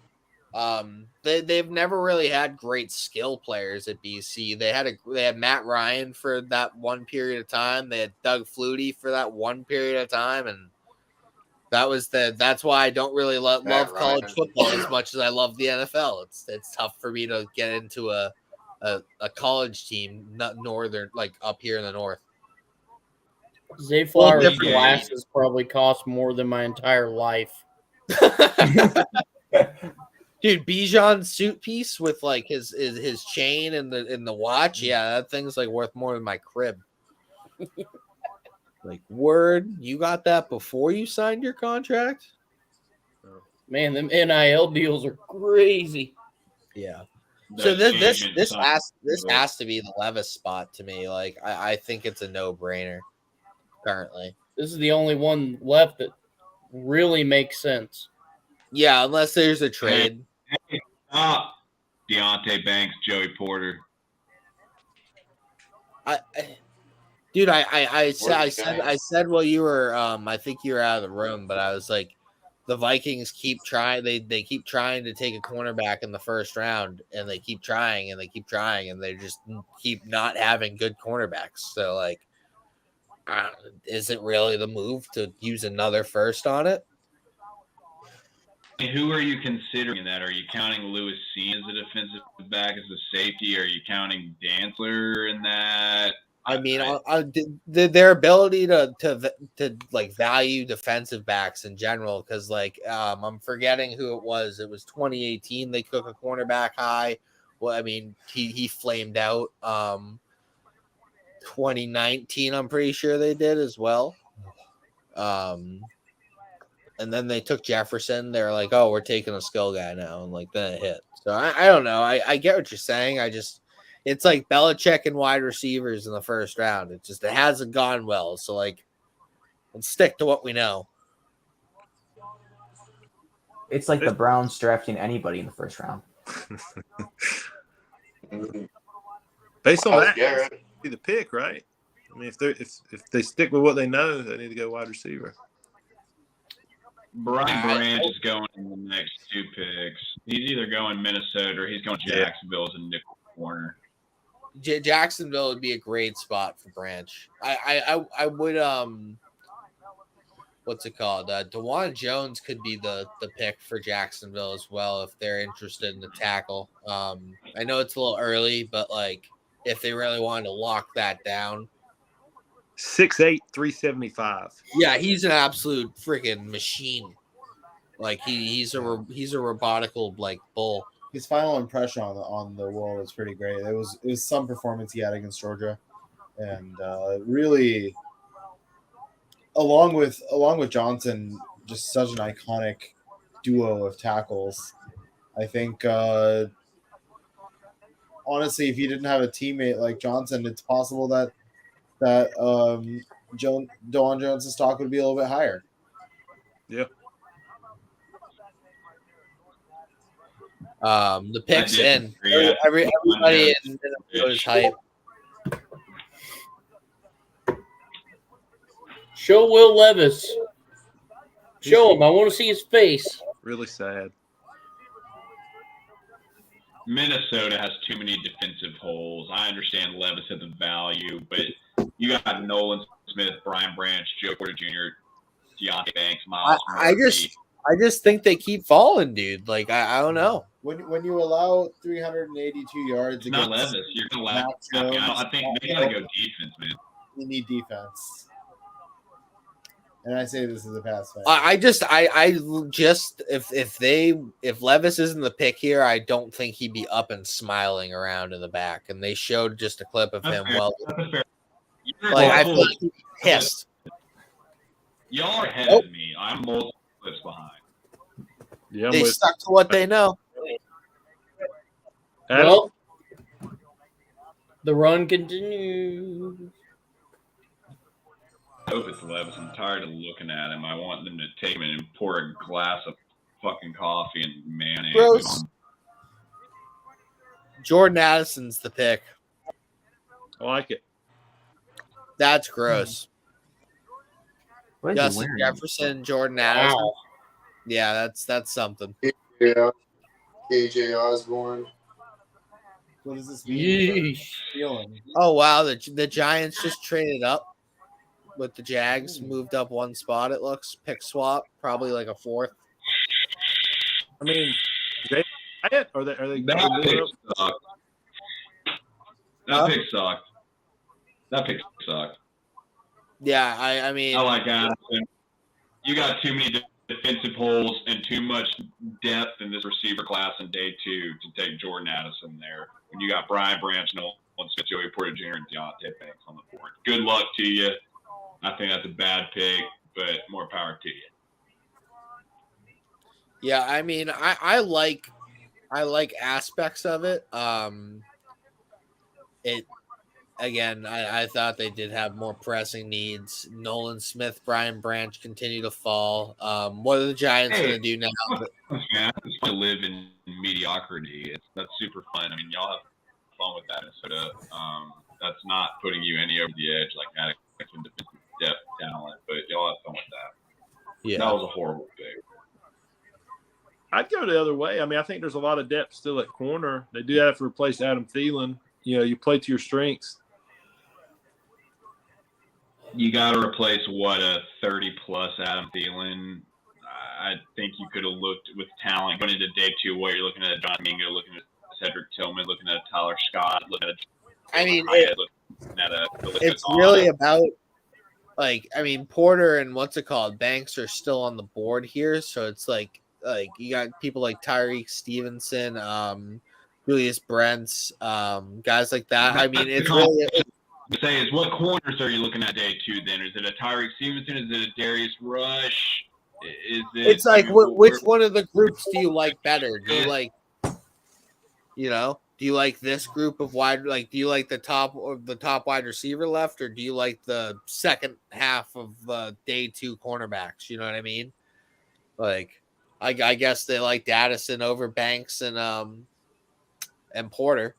They've never really had great skill players at BC. They had Matt Ryan for that one period of time. They had Doug Flutie for that one period of time, and that's why I don't really love college football as much as I love the NFL. It's tough for me to get into a college team, not northern, like up here in the north. Zay Flowers glasses probably cost more than my entire life. Dude, Bijan's suit piece with like his chain and the watch, yeah, that thing's like worth more than my crib. Like, word, you got that before you signed your contract? Man, them NIL deals are crazy. Yeah. That So this statement has to be the Levis spot to me. Like, I think it's a no-brainer currently. This is the only one left that really makes sense. Yeah, unless there's a trade. Hey, stop. Deontay Banks, Joey Porter. Dude, I said while you were I think you were out of the room, but I was like, the Vikings keep trying. They keep trying to take a cornerback in the first round, and they keep trying and they keep trying, and they just keep not having good cornerbacks. So like, is it really the move to use another first on it? Who are you considering in that? Are you counting Lewis C as a defensive back as a safety? Are you counting Dantzler in that? I mean, their ability to like value defensive backs in general, because like I'm forgetting who it was. It was 2018. They took a cornerback high. Well, I mean, he flamed out. 2019, I'm pretty sure they did as well. And then they took Jefferson. They're like, oh, we're taking a skill guy now, and like then it hit. So I don't know. I get what you're saying. It's like Belichick and wide receivers in the first round. It hasn't gone well. So like, let's stick to what we know. It's like the Browns drafting anybody in the first round. Based on that, be the pick, right? I mean, if they stick with what they know, they need to go wide receiver. Brian Branch is going in the next 2 picks. He's either going Minnesota or he's going Jacksonville as a nickel corner. Jacksonville would be a great spot for Branch. I would what's it called? DeJuan Jones could be the pick for Jacksonville as well if they're interested in the tackle. I know it's a little early, but like if they really wanted to lock that down. 6'8", 375. Yeah, he's an absolute freaking machine. Like he's a robotical like bull. His final impression on the world was pretty great. It was some performance he had against Georgia, and really, along with Johnson, just such an iconic duo of tackles. I think honestly, if you didn't have a teammate like Johnson, it's possible that DeJuan Jones' stock would be a little bit higher. Yeah. The picks in. Everybody in is hype. Show Will Levis. Show him. I want to see his face. Really sad. Minnesota has too many defensive holes. I understand Levis has the value, but you got Nolan Smith, Brian Branch, Joe Porter Jr., Deontay Banks, Miles Murphy. I just think they keep falling, dude. Like I don't know. When you allow 382 yards, it's not Levis. You're gonna allow. I think they gotta go defense, man. You need defense. And I say this is a pass fan. I just if Levis isn't the pick here, I don't think he'd be up and smiling around in the back. And they showed just a clip of him. Well, like I feel like he'd be pissed. Y'all are ahead of me. I'm multiple clips behind. Yeah, they stuck to what they know. Well, the run continues. I hope it's Levis. I'm tired of looking at him. I want them to take him and pour a glass of fucking coffee and mayonnaise. Gross. Jordan Addison's the pick. I like it. That's gross. Justin Jefferson, Jordan Addison. Wow. Yeah, that's something. Yeah. KJ Osborne. What does this mean? Oh wow, the Giants just traded up with the Jags, moved up one spot. It looks pick swap, probably like a fourth. I mean, are they that pick sucked. That pick sucked. That pick sucked. Yeah, I mean, I like Addison. You got too many defensive holes and too much depth in this receiver class in day 2 to take Jordan Addison there. When you got Brian Branch, Nolan Smith, Joey Porter Jr., and Deontay Banks on the board. Good luck to you. I think that's a bad pick, but more power to you. Yeah, I mean, I like aspects of it. I thought they did have more pressing needs. Nolan Smith, Brian Branch continue to fall. What are the Giants going to do now? Man, it's fun to live in mediocrity. That's super fun. I mean, y'all have fun with that, Minnesota. That's not putting you any over the edge like that in defensive depth talent, but y'all have fun with that. Yeah, that was a horrible pick. I'd go the other way. I mean, I think there's a lot of depth still at corner. They do have to replace Adam Thielen. You know, you play to your strengths. You got to replace a 30-plus Adam Thielen. I think you could have looked with talent going into day 2. What you're looking at John Mingo, looking at Cedric Tillman, looking at Tyler Scott, looking at. It's really about Porter and Banks are still on the board here, so it's like you got people like Tyreek Stevenson, Julius Brents, guys like that. I mean, it's really. Say is what corners are you looking at day 2? Then is it a Tyreek Stevenson? Is it a Darius Rush? Is it? It's like which one of the groups do you like better? Do you like, do you like this group of wide? Like, do you like the top wide receiver left, or do you like the second half of day 2 cornerbacks? You know what I mean? Like, I guess they liked Addison over Banks and Porter.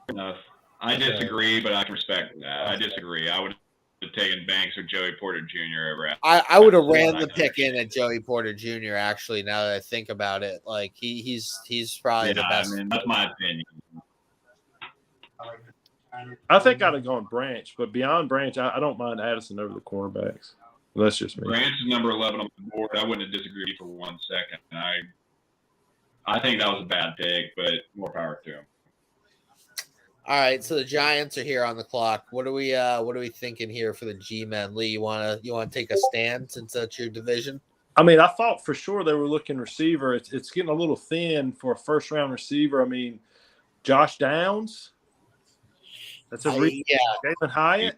Enough. I disagree, but I can respect that. I disagree. I would have taken Banks or Joey Porter Jr. over. I would have ran the pick in at Joey Porter Jr. Actually, now that I think about it, like he's probably the best. I mean, that's my opinion. I think I'd have gone Branch, but beyond Branch, I don't mind Addison over the cornerbacks. That's just me. Branch is number 11 on the board. I wouldn't have disagreed for 1 second. I think that was a bad pick, but more power to him. All right, so the Giants are here on the clock. What are we thinking here for the G-men? Lee, you wanna take a stand since that's your division? I mean, I thought for sure they were looking receiver. It's getting a little thin for a first-round receiver. I mean, Josh Downs. That's a Jalen Hyatt.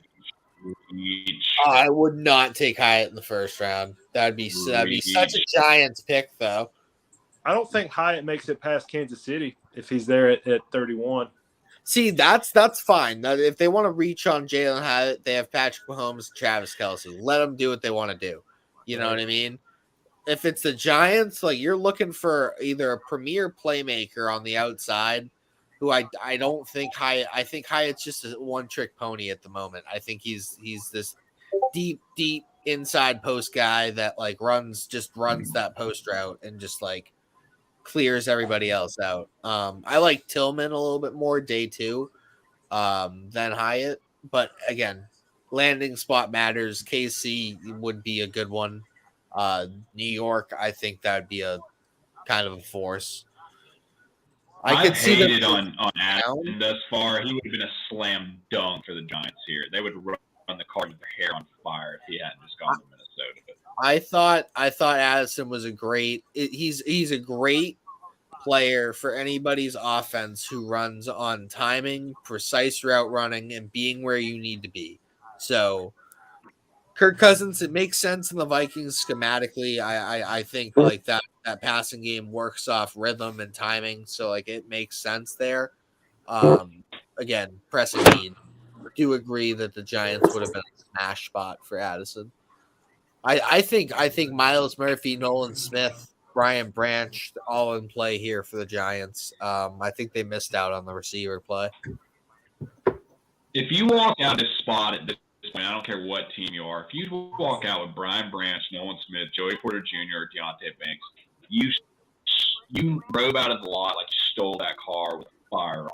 I would not take Hyatt in the first round. That'd be such a Giants pick, though. I don't think Hyatt makes it past Kansas City if he's there at 31. See, that's fine. Now, if they want to reach on Jalen Hyatt, they have Patrick Mahomes, Travis Kelce. Let them do what they want to do. You know what I mean? If it's the Giants, like you're looking for either a premier playmaker on the outside, who I don't think Hyatt. I think Hyatt's just a one-trick pony at the moment. I think he's this deep inside post guy that like runs that post route and just like clears everybody else out. I like Tillman a little bit more day 2 than Hyatt, but again, landing spot matters. KC would be a good one. New York, I think that would be a kind of a force. I could see it on Addison thus far. He would have been a slam dunk for the Giants here. They would run the card with their hair on fire if he hadn't just gone to Minnesota. I thought Addison was he's a great player for anybody's offense who runs on timing, precise route running, and being where you need to be. So Kirk Cousins, it makes sense in the Vikings schematically. I think like that passing game works off rhythm and timing, so like it makes sense there. Again, pressing need. Do agree that the Giants would have been a smash spot for Addison. I think Miles Murphy, Nolan Smith, Brian Branch, all in play here for the Giants. I think they missed out on the receiver play. If you walk out this spot at this point, I don't care what team you are. If you walk out with Brian Branch, Nolan Smith, Joey Porter Jr., or Deontay Banks, you drove out of the lot like you stole that car with a firearm.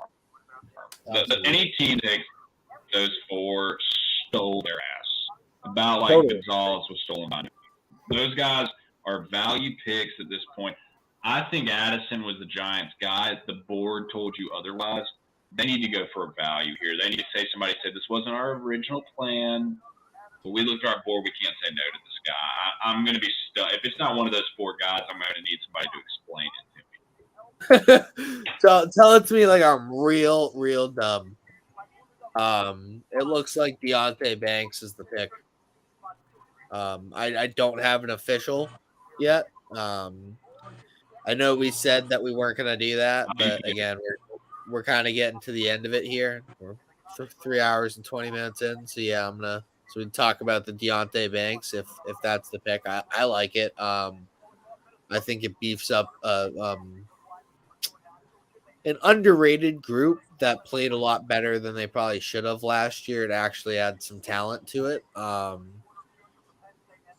Any team that takes those 4 stole their ass. About like Gonzalez was stolen by him. Those guys are value picks at this point. I think Addison was the Giants' guy. The board told you otherwise. They need to go for a value here. They need to say somebody said this wasn't our original plan. But we looked at our board. We can't say no to this guy. I'm going to be stuck. If it's not one of those 4 guys, I'm going to need somebody to explain it to me. Tell it to me like I'm real dumb. It looks like Deontay Banks is the pick. I don't have an official yet. I know we said that we weren't gonna do that, but again, we're kind of getting to the end of it here. We're 3 hours and 20 minutes in, so yeah, so we talk about the Deontay Banks if that's the pick. I like it. I think it beefs up an underrated group that played a lot better than they probably should have last year. It actually had some talent to it.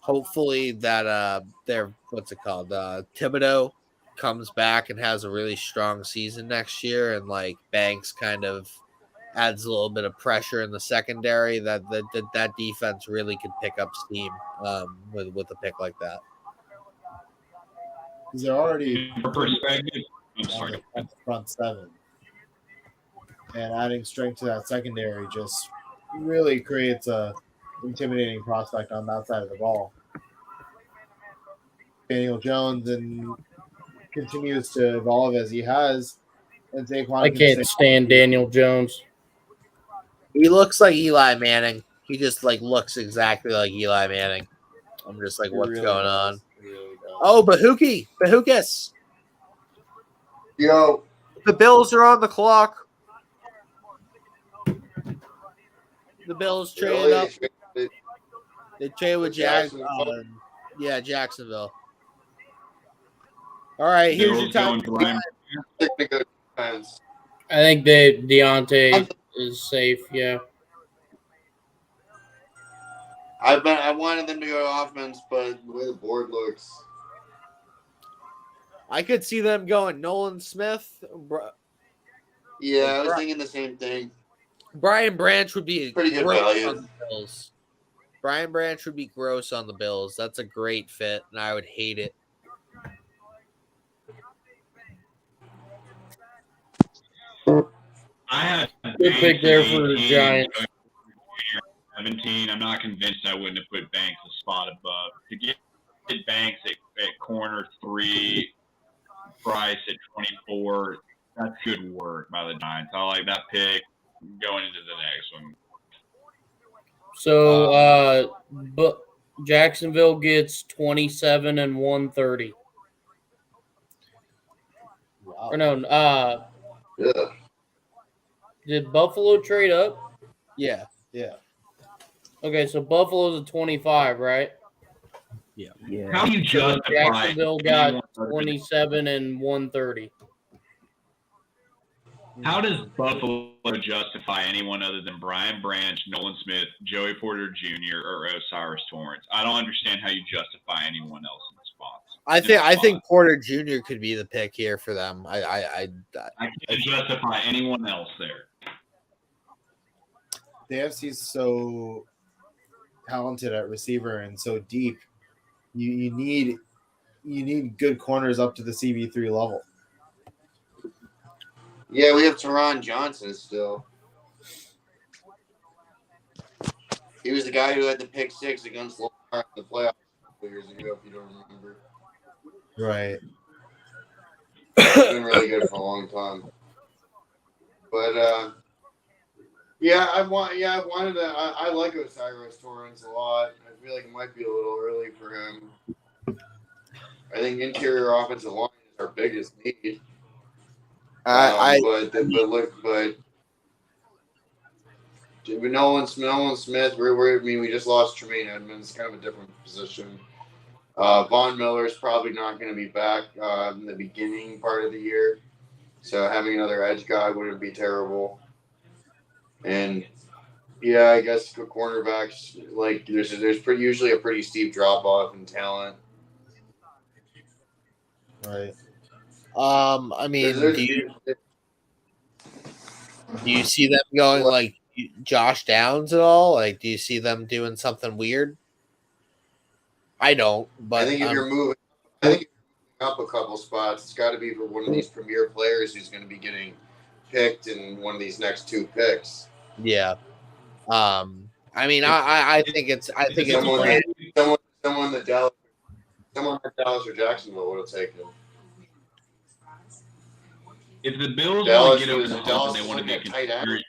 Hopefully that their Thibodeau comes back and has a really strong season next year, and like Banks kind of adds a little bit of pressure in the secondary that defense really could pick up steam with a pick like that. They're already perspective. At the front 7, and adding strength to that secondary just really creates a intimidating prospect on that side of the ball. Daniel Jones and continues to evolve as he has, and Saquon. I can't stand Daniel Jones. He looks like Eli Manning. He just like looks exactly like Eli Manning. I'm just like, what's really going on? Really oh, Bahukas. Yo, the Bills are on the clock. The Bills traded up. They traded with Jacksonville. Yeah, Jacksonville. All right, here's your time. I think that Deontay is safe. Yeah. I wanted them to go to offense, but the way the board looks, I could see them going Nolan Smith. Yeah, I was thinking the same thing. Brian Branch would be pretty good value on the Bills. Brian Branch would be gross on the Bills. That's a great fit, and I would hate it. I had good pick there for the Giants. 17. I'm not convinced I wouldn't have put Banks a spot above. To get Banks at corner 3, Price at 24, that's good work by the Giants. I like that pick going into the next one. So, but Jacksonville gets 27 and 130. Wow. Or no, yeah. Did Buffalo trade up? Yeah. Okay, so Buffalo's a 25, right? Yeah. How do you justify? Jacksonville got 27 and 130. How does Buffalo justify anyone other than Brian Branch, Nolan Smith, Joey Porter Jr., or Osiris Torrance? I don't understand how you justify anyone else in the spots. I think Porter Jr. could be the pick here for them. I can't justify anyone else there. The AFC is so talented at receiver and so deep. You need good corners up to the CB3 level. Yeah, we have Teron Johnson still. He was the guy who had the pick 6 against Lamar in the playoffs 2 years ago, if you don't remember. Right. He's been really good for a long time. But I like Osiris Torrance a lot. I feel like it might be a little early for him. I think interior offensive line is our biggest need. But Nolan Smith, we just lost Tremaine Edmonds. It's kind of a different position. Von Miller is probably not going to be back in the beginning part of the year, so having another edge guy wouldn't be terrible. And yeah, I guess for cornerbacks, like there's usually a pretty steep drop off in talent. Right. I mean, do you see them going like Josh Downs at all? Like, do you see them doing something weird? I don't, but I think if you're moving up a couple spots, it's got to be for one of these premier players who's going to be getting picked in one of these next 2 picks. Yeah. I mean, I think it's someone that Dallas or Jacksonville would have taken. If the Bills Dallas want to get over was the hump Dallas and they want to be looking at tight end. contender,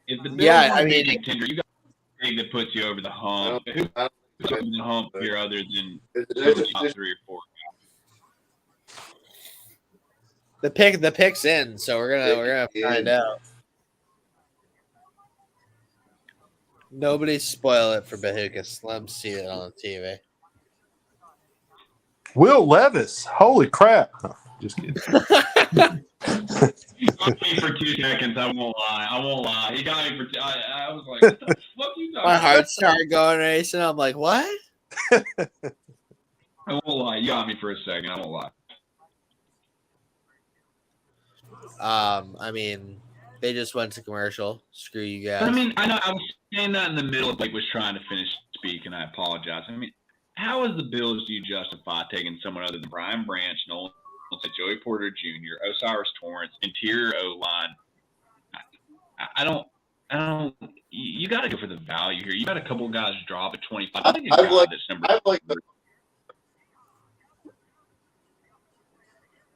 if the Bills want to be a contender, you got a pick that puts you over the hump. Who puts you over the hump here other than the top 3 or 4? The pick's in, so we're gonna find out. Nobody spoil it for Bahukas. Let him see it on the TV. Will Levis. Holy crap. Oh, just kidding. He got me for 2 seconds. I won't lie. He got me for I was like, what the fuck you talking My heart about? started going racing. I'm like, what? I won't lie. You got me for a second. I won't lie. I mean, they just went to commercial. Screw you guys. I mean, I know I was saying that in the middle of was trying to finish speaking. I apologize. I mean, how is the Bills do you justify taking someone other than Brian Branch, Nolan, Joey Porter Jr., Osiris Torrance, interior O-line? I don't. You got to go for the value here. You got a couple guys drop at 25. I think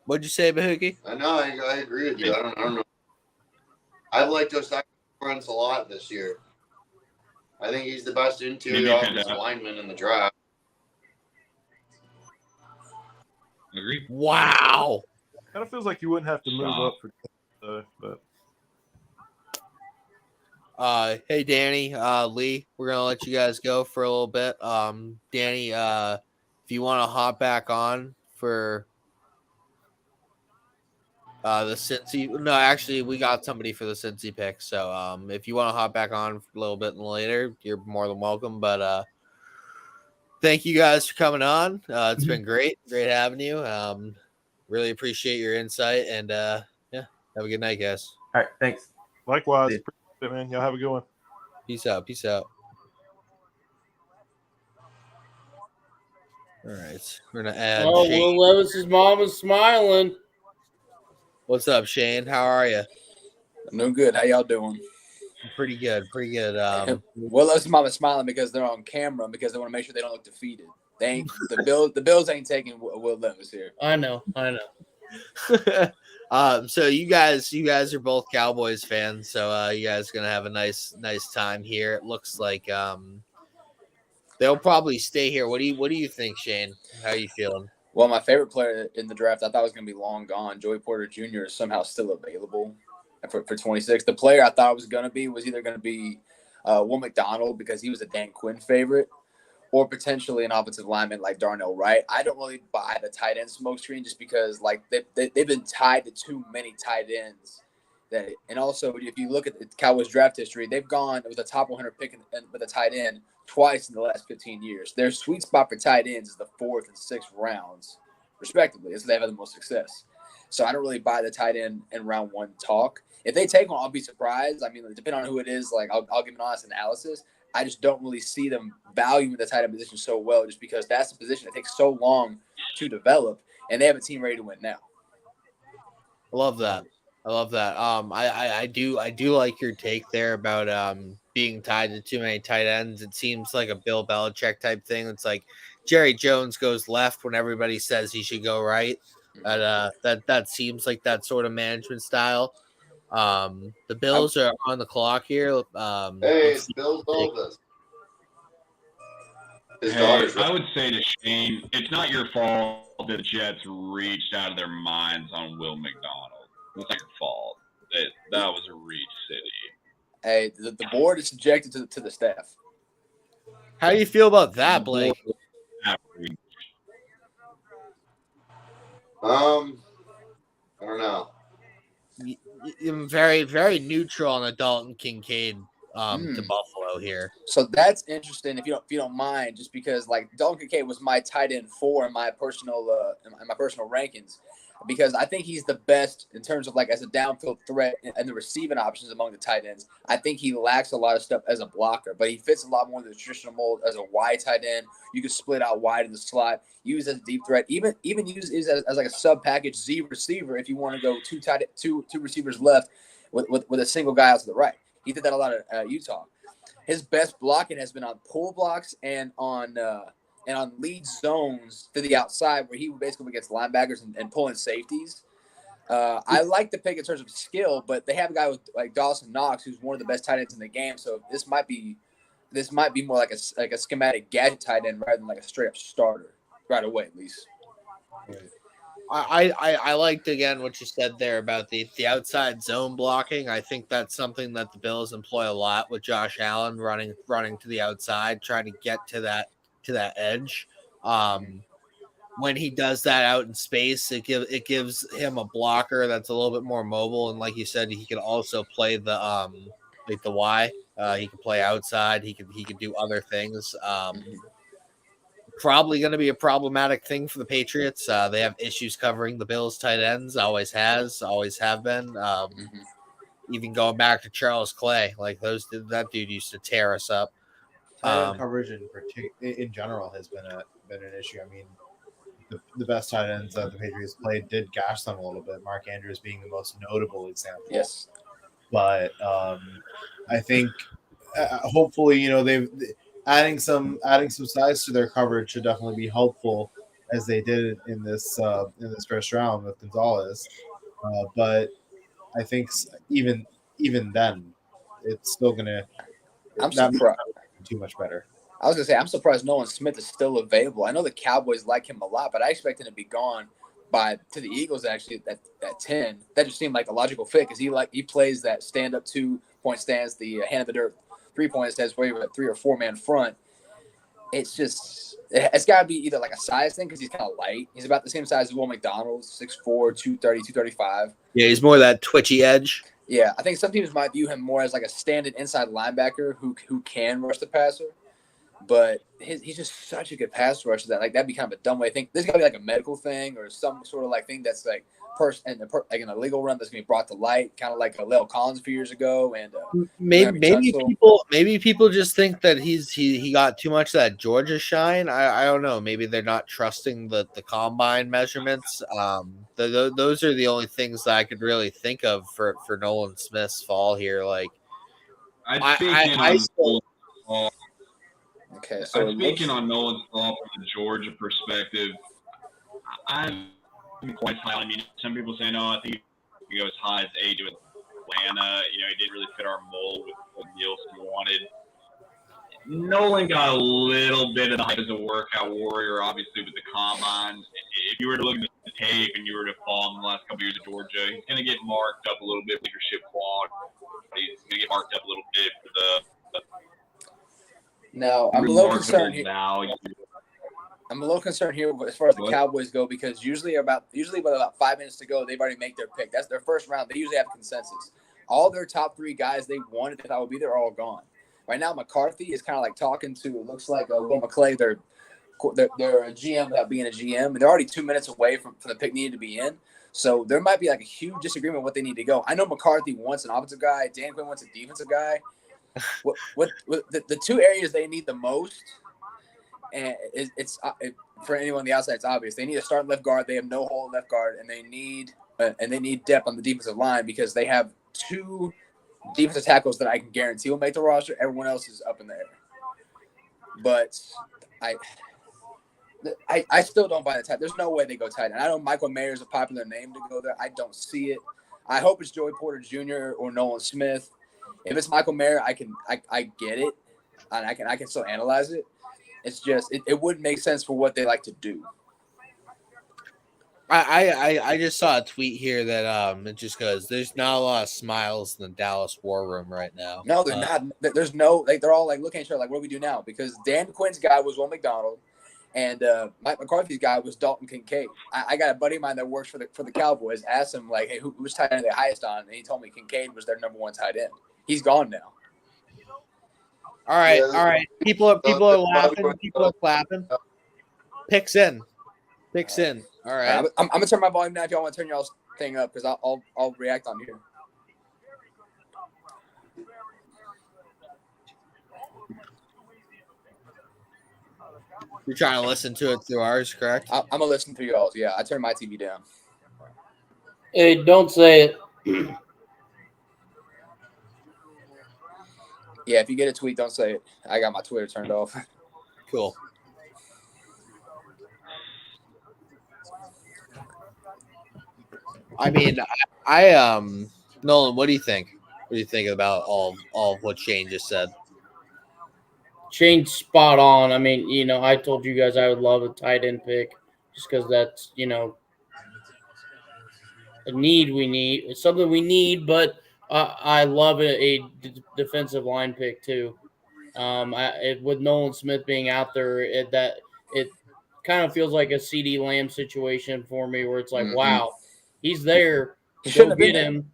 What'd you say, Bahuki? I know. I agree with you. I don't know. I've liked Osiris Torrance a lot this year. I think he's the best interior offensive lineman in the draft. Agree. Wow. Kind of feels like you wouldn't have to move up for but Hey Danny, Lee, we're gonna let you guys go for a little bit. Danny, if you want to hop back on for the Cincy, no, actually, we got somebody for the Cincy pick. So if you want to hop back on for a little bit later, you're more than welcome. But thank you guys for coming on. It's been great having you. Really appreciate your insight, and yeah, have a good night, guys. All right, thanks. Likewise, appreciate it, man. Y'all have a good one. Peace out. All right, we're gonna add. Oh, Shane. Will Levis's mom is smiling. What's up, Shane? How are you? I'm doing good. How y'all doing? Pretty good. Will Levis's mom is smiling because they're on camera because they want to make sure they don't look defeated. They ain't the Bills ain't taking Will Levis here. I know. So you guys are both Cowboys fans, so you guys are gonna have a nice time here. It looks like they'll probably stay here. What do you think, Shane? How are you feeling? Well, my favorite player in the draft, I thought was going to be long gone. Joey Porter Jr. is somehow still available for 26. The player I thought was either going to be Will McDonald because he was a Dan Quinn favorite, or potentially an offensive lineman like Darnell Wright. I don't really buy the tight end smokescreen just because like they've been tied to too many tight ends. And also, if you look at the Cowboys draft history, they've gone with a top 100 pick with a tight end twice in the last 15 years. Their sweet spot for tight ends is the 4th and 6th rounds, respectively. That's where they've had the most success. So I don't really buy the tight end in round 1 talk. If they take one, I'll be surprised. I mean, depending on who it is, like I'll give an honest analysis. I just don't really see them valuing the tight end position so well, just because that's the position that takes so long to develop, and they have a team ready to win now. I love that. I do like your take there about being tied to too many tight ends. It seems like a Bill Belichick type thing. It's like Jerry Jones goes left when everybody says he should go right. That seems like that sort of management style. The Bills are on the clock here. Hey, it's Bill Dolphins. I would say to Shane, it's not your fault that the Jets reached out of their minds on Will McDonald. It's not your fault. That was a reach city. Hey, the board is subjected to the staff. How do you feel about that, Blake? I don't know. I'm very, very neutral on the Dalton Kincaid to Buffalo here. So that's interesting if you don't mind, just because like Dalton Kincaid was my tight end 4 in my personal rankings, because I think he's the best in terms of like as a downfield threat and the receiving options among the tight ends. I think he lacks a lot of stuff as a blocker, but he fits a lot more in the traditional mold as a wide tight end. You can split out wide in the slot, use as a deep threat, even use as like a sub package Z receiver if you want to go two receivers left with a single guy out to the right. He did that a lot at Utah. His best blocking has been on pull blocks and on lead zones to the outside, where he basically gets linebackers and pulling safeties. I like the pick in terms of skill, but they have a guy with like Dawson Knox, who's one of the best tight ends in the game. So this might be more like a schematic gadget tight end rather than like a straight up starter right away, at least. I liked again what you said there about the outside zone blocking. I think that's something that the Bills employ a lot with Josh Allen running to the outside, trying to get to that edge. When he does that out in space, it gives him a blocker that's a little bit more mobile, and like you said, he can also play the like the Y. He can play outside. He can do other things. Probably going to be a problematic thing for the Patriots. They have issues covering the Bills tight ends. Always have been. Even going back to Charles Clay, like that dude used to tear us up. Tight end coverage in general has been an issue. I mean, the best tight ends that the Patriots played did gash them a little bit. Mark Andrews being the most notable example. Yes, but I think hopefully they've adding some size to their coverage should definitely be helpful, as they did in this first round with Gonzalez. But I think even then, it's still gonna. I'm surprised. Too much better. I was gonna say I'm surprised Nolan Smith is still available. I know the Cowboys like him a lot, but I expect him to be gone to the Eagles actually at 10. That just seemed like a logical fit because he plays that stand up 2-point stance, the hand of the dirt 3-point stance where you have a 3 or 4 man front. It's got to be either like a size thing because he's kind of light. He's about the same size as Will McDonald, 6'4", 230, 235. Yeah, he's more that twitchy edge. Yeah, I think some teams might view him more as like a standard inside linebacker who can rush the passer. But he's just such a good pass rusher that that'd be kind of a dumb way to think. There's got to be like a medical thing or some sort of like thing that's like like an illegal run that's gonna be brought to light, kind of like a Lil Collins a few years ago. And maybe people just think that he got too much of that Georgia shine. I don't know. Maybe they're not trusting the combine measurements. Those are the only things that I could really think of for Nolan Smith's fall here. Like Okay, so speaking on Nolan's fall from the Georgia perspective, I'm quite high. I mean, some people say no. I think he go as high as 8 with Atlanta. He didn't really fit our mold with what Nielsen wanted. Nolan got a little bit of the hype as a workout warrior, obviously with the combine. If you were to look at the tape and you were to follow him in the last couple of years of Georgia, he's going to get marked up a little bit, leadership quality. He's going to get marked up a little bit for the. No, I'm a little concerned here. I'm a little concerned here as far as the Cowboys go because usually with about 5 minutes to go, they've already made their pick. That's their first round. They usually have consensus. All their top 3 guys they wanted that thought would be there are all gone. Right now, McCarthy is kind of like talking to. It looks like Will McClay. They're a GM without being a GM, and they're already 2 minutes away from the pick needed to be in. So there might be like a huge disagreement on what they need to go. I know McCarthy wants an offensive guy. Dan Quinn wants a defensive guy. What the 2 areas they need the most, and it's for anyone on the outside, it's obvious. They need a starting left guard. They have no hole in left guard, and they need depth on the defensive line because they have 2 defensive tackles that I can guarantee will make the roster. Everyone else is up in the air. But I still don't buy the tight. There's no way they go tight. And I know Michael Mayer is a popular name to go there. I don't see it. I hope it's Joey Porter Jr. or Nolan Smith. If it's Michael Mayer, I get it, and I can still analyze it. It's just it wouldn't make sense for what they like to do. I just saw a tweet here that it just goes, there's not a lot of smiles in the Dallas war room right now. No, they're not. There's no they're all like looking at each other like, what do we do now? Because Dan Quinn's guy was Will McDonald, and Mike McCarthy's guy was Dalton Kincaid. I got a buddy of mine that works for the Cowboys. Asked him like, hey, who's tight end the highest on? And he told me Kincaid was their number 1 tight end. He's gone now. All right. People are laughing. People are clapping. Picks in. All right. I'm gonna turn my volume down if y'all want to turn y'all's thing up because I'll react on here. You're trying to listen to it through ours, correct? I'm gonna listen through y'all's. Yeah, I turned my TV down. Hey, don't say it. Yeah, if you get a tweet, don't say it. I got my Twitter turned off. Cool. I mean, Nolan, what do you think? What do you think about all of what Shane just said? Shane's spot on. I mean, I told you guys I would love a tight end pick just because that's, a need we need. It's something we need, but I love a defensive line pick too. With Nolan Smith being out there, it kind of feels like a CD Lamb situation for me, where it's like, wow, he's there, He go shouldn't have get been him,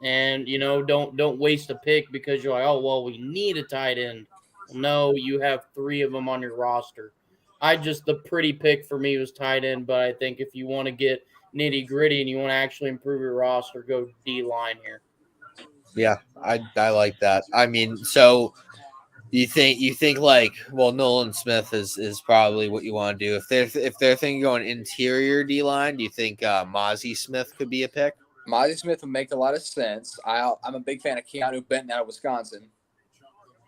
and don't waste a pick because you're like, oh well, we need a tight end. No, you have 3 of them on your roster. The pretty pick for me was tight end, but I think if you want to get nitty gritty and you want to actually improve your roster, go D line here. Yeah, I like that. I mean, so you think like, well, Nolan Smith is probably what you want to do. If they're thinking going interior D line, do you think Mozzie Smith could be a pick? Mozzie Smith would make a lot of sense. I'm a big fan of Keanu Benton out of Wisconsin.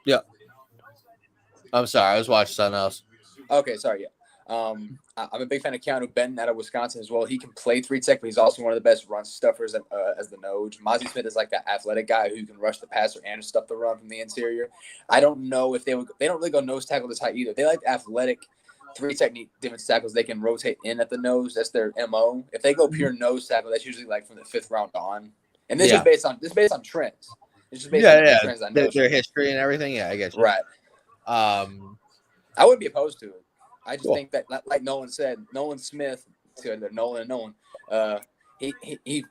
Yeah. I'm sorry, I was watching something else. Okay, sorry. Yeah. I'm a big fan of Keanu Benton out of Wisconsin as well. He can play 3-tech, but he's also one of the best run stuffers as the nose. Mozzie Smith is like that athletic guy who can rush the passer and stuff the run from the interior. I don't know if they don't really go nose tackle this high either. They like athletic 3-technique defensive tackles. They can rotate in at the nose. That's their MO. If they go pure nose tackle, that's usually like from the 5th round on. And this is based on trends. It's just based on the trends I know. Their history and everything. Yeah, I get you. Right. I wouldn't be opposed to it. I just think that, like Nolan said, Nolan Smith, Nolan and Nolan, he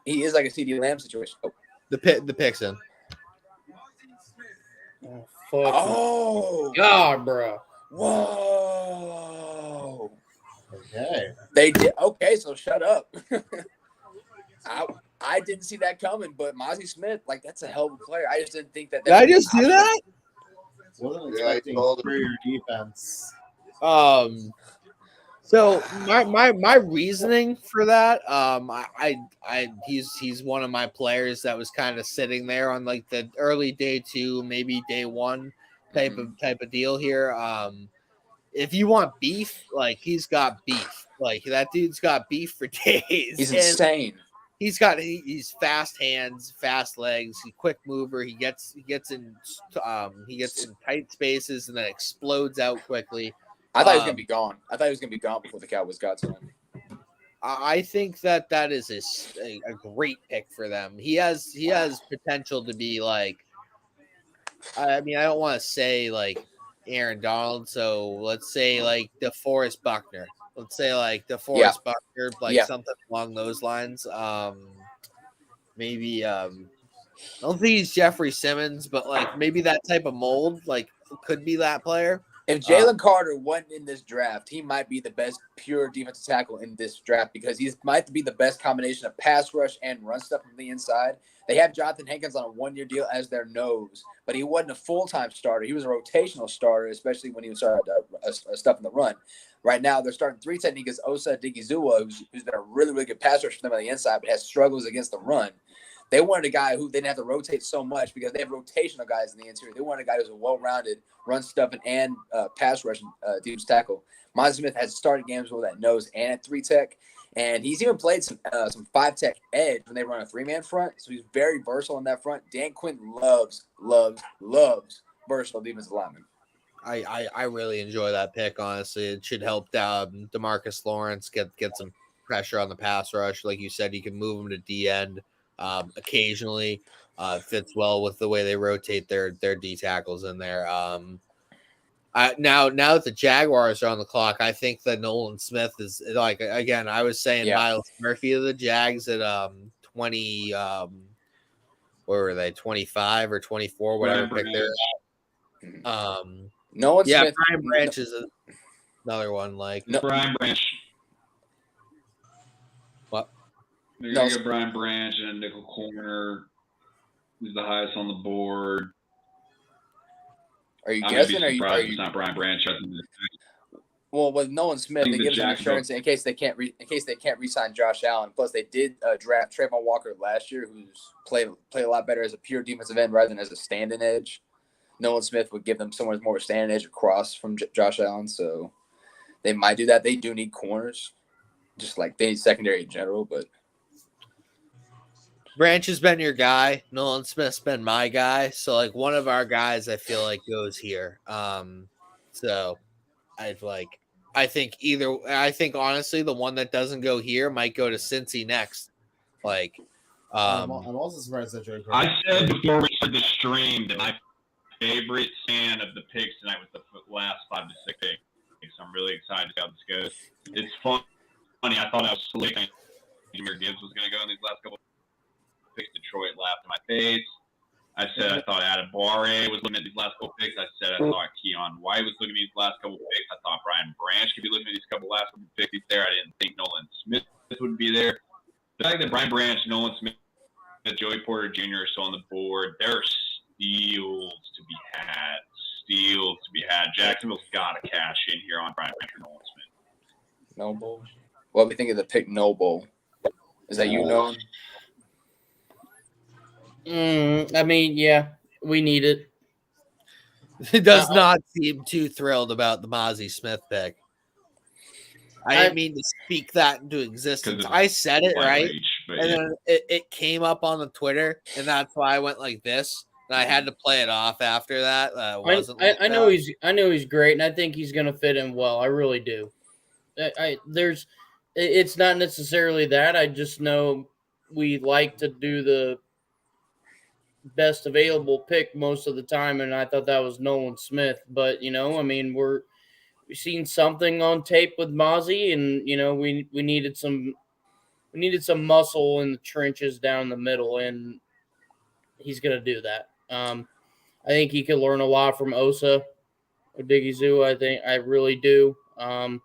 is like a CD Lamb situation. Oh. The pick's in. Oh, fuck. Oh God, bro. Whoa. Okay. They did. Okay, so shut up. I didn't see that coming, but Mozzie Smith, like, that's a hell of a player. I just didn't think that. Did I just do that? Wasn't expecting superior defense. So my reasoning for that, he's one of my players that was kind of sitting there on like the early day 2, maybe day 1 type of deal here. If you want beef, like he's got beef. Like that dude's got beef for days. He's insane. He's fast hands, fast legs. He's a quick mover. He gets in tight spaces and then explodes out quickly. I thought he was gonna be gone. I thought he was gonna be gone before the Cowboys got to him. I think that is a great pick for them. He has potential to be like. I mean, I don't want to say like Aaron Donald. So let's say like DeForest Buckner. Let's say like DeForest Buckner, like something along those lines. Maybe I don't think he's Jeffrey Simmons, but like maybe that type of mold, like could be that player. If Jalen Carter wasn't in this draft, he might be the best pure defensive tackle in this draft because he might be the best combination of pass rush and run stuff from the inside. They have Jonathan Hankins on a 1-year deal as their nose, but he wasn't a full-time starter. He was a rotational starter, especially when he was starting stuff in the run. Right now, they're starting 3 technique as Osa Digizua, who's been a really, really good pass rush for them on the inside, but has struggles against the run. They wanted a guy who didn't have to rotate so much because they have rotational guys in the interior. They wanted a guy who's a well-rounded run stuffing and pass rushing defensive tackle. Mozzie Smith has started games with that nose and at 3-tech, and he's even played some 5-tech edge when they run a 3-man front. So he's very versatile in that front. Dan Quinn loves versatile defensive linemen. I really enjoy that pick. Honestly, it should help DeMarcus Lawrence get some pressure on the pass rush. Like you said, you can move him to D end. Occasionally fits well with the way they rotate their D tackles in there. Now that the Jaguars are on the clock, I think that Nolan Smith is like, again, I was saying Miles Murphy of the Jags at 20 what were they, 25 or 24, whatever pick they're at. Nolan Smith, Brian Branch is another one. Like Brian Branch. What? You're going to get Brian Branch and a nickel corner. He's the highest on the board. Are you guessing? Or it's not Brian Branch? Well, with Nolan Smith, they give them insurance in case they can't re-sign Josh Allen. Plus, they did draft Trayvon Walker last year, who's played a lot better as a pure defensive end rather than as a stand-in edge. Nolan Smith would give them someone more standing edge across from Josh Allen. So they might do that. They do need corners, just like they need secondary in general. But Branch has been your guy. Nolan Smith's been my guy. So like one of our guys, I feel like goes here. So I think honestly the one that doesn't go here might go to Cincy next. Like, I'm also surprised that Joey. I said before we started the stream that my favorite stand of the picks tonight was the last 5 to 6 picks. I'm really excited to see how this goes. It's funny. I thought I was slick. Jameer Gibbs was going to go in these last couple of picks. Detroit laughed in my face. I said I thought Adebawore was looking at these last couple picks. I said I thought Keon White was looking at these last couple picks. I thought Brian Branch could be looking at these last couple picks there. I didn't think Nolan Smith would be there. The fact that Brian Branch, Nolan Smith, Joey Porter Jr. are still on the board, there are steals to be had. Jacksonville's got to cash in here on Brian Branch or Nolan Smith. Noble. What do we think of the pick Noble? Is that you, Nolan? I mean, yeah, we need it. He does not seem too thrilled about the Mozzie Smith pick. I didn't mean to speak that into existence. I said it right, and then it came up on the Twitter, and that's why I went like this. And I had to play it off after that. I know he's great, and I think he's going to fit in well. I really do. It's not necessarily that. I just know we like to do the best available pick most of the time, and I thought that was Nolan Smith. But I mean, we've seen something on tape with Mozzie, and we needed some muscle in the trenches down the middle, and he's gonna do that. I think he could learn a lot from Osa Odighizuwa. I really do. And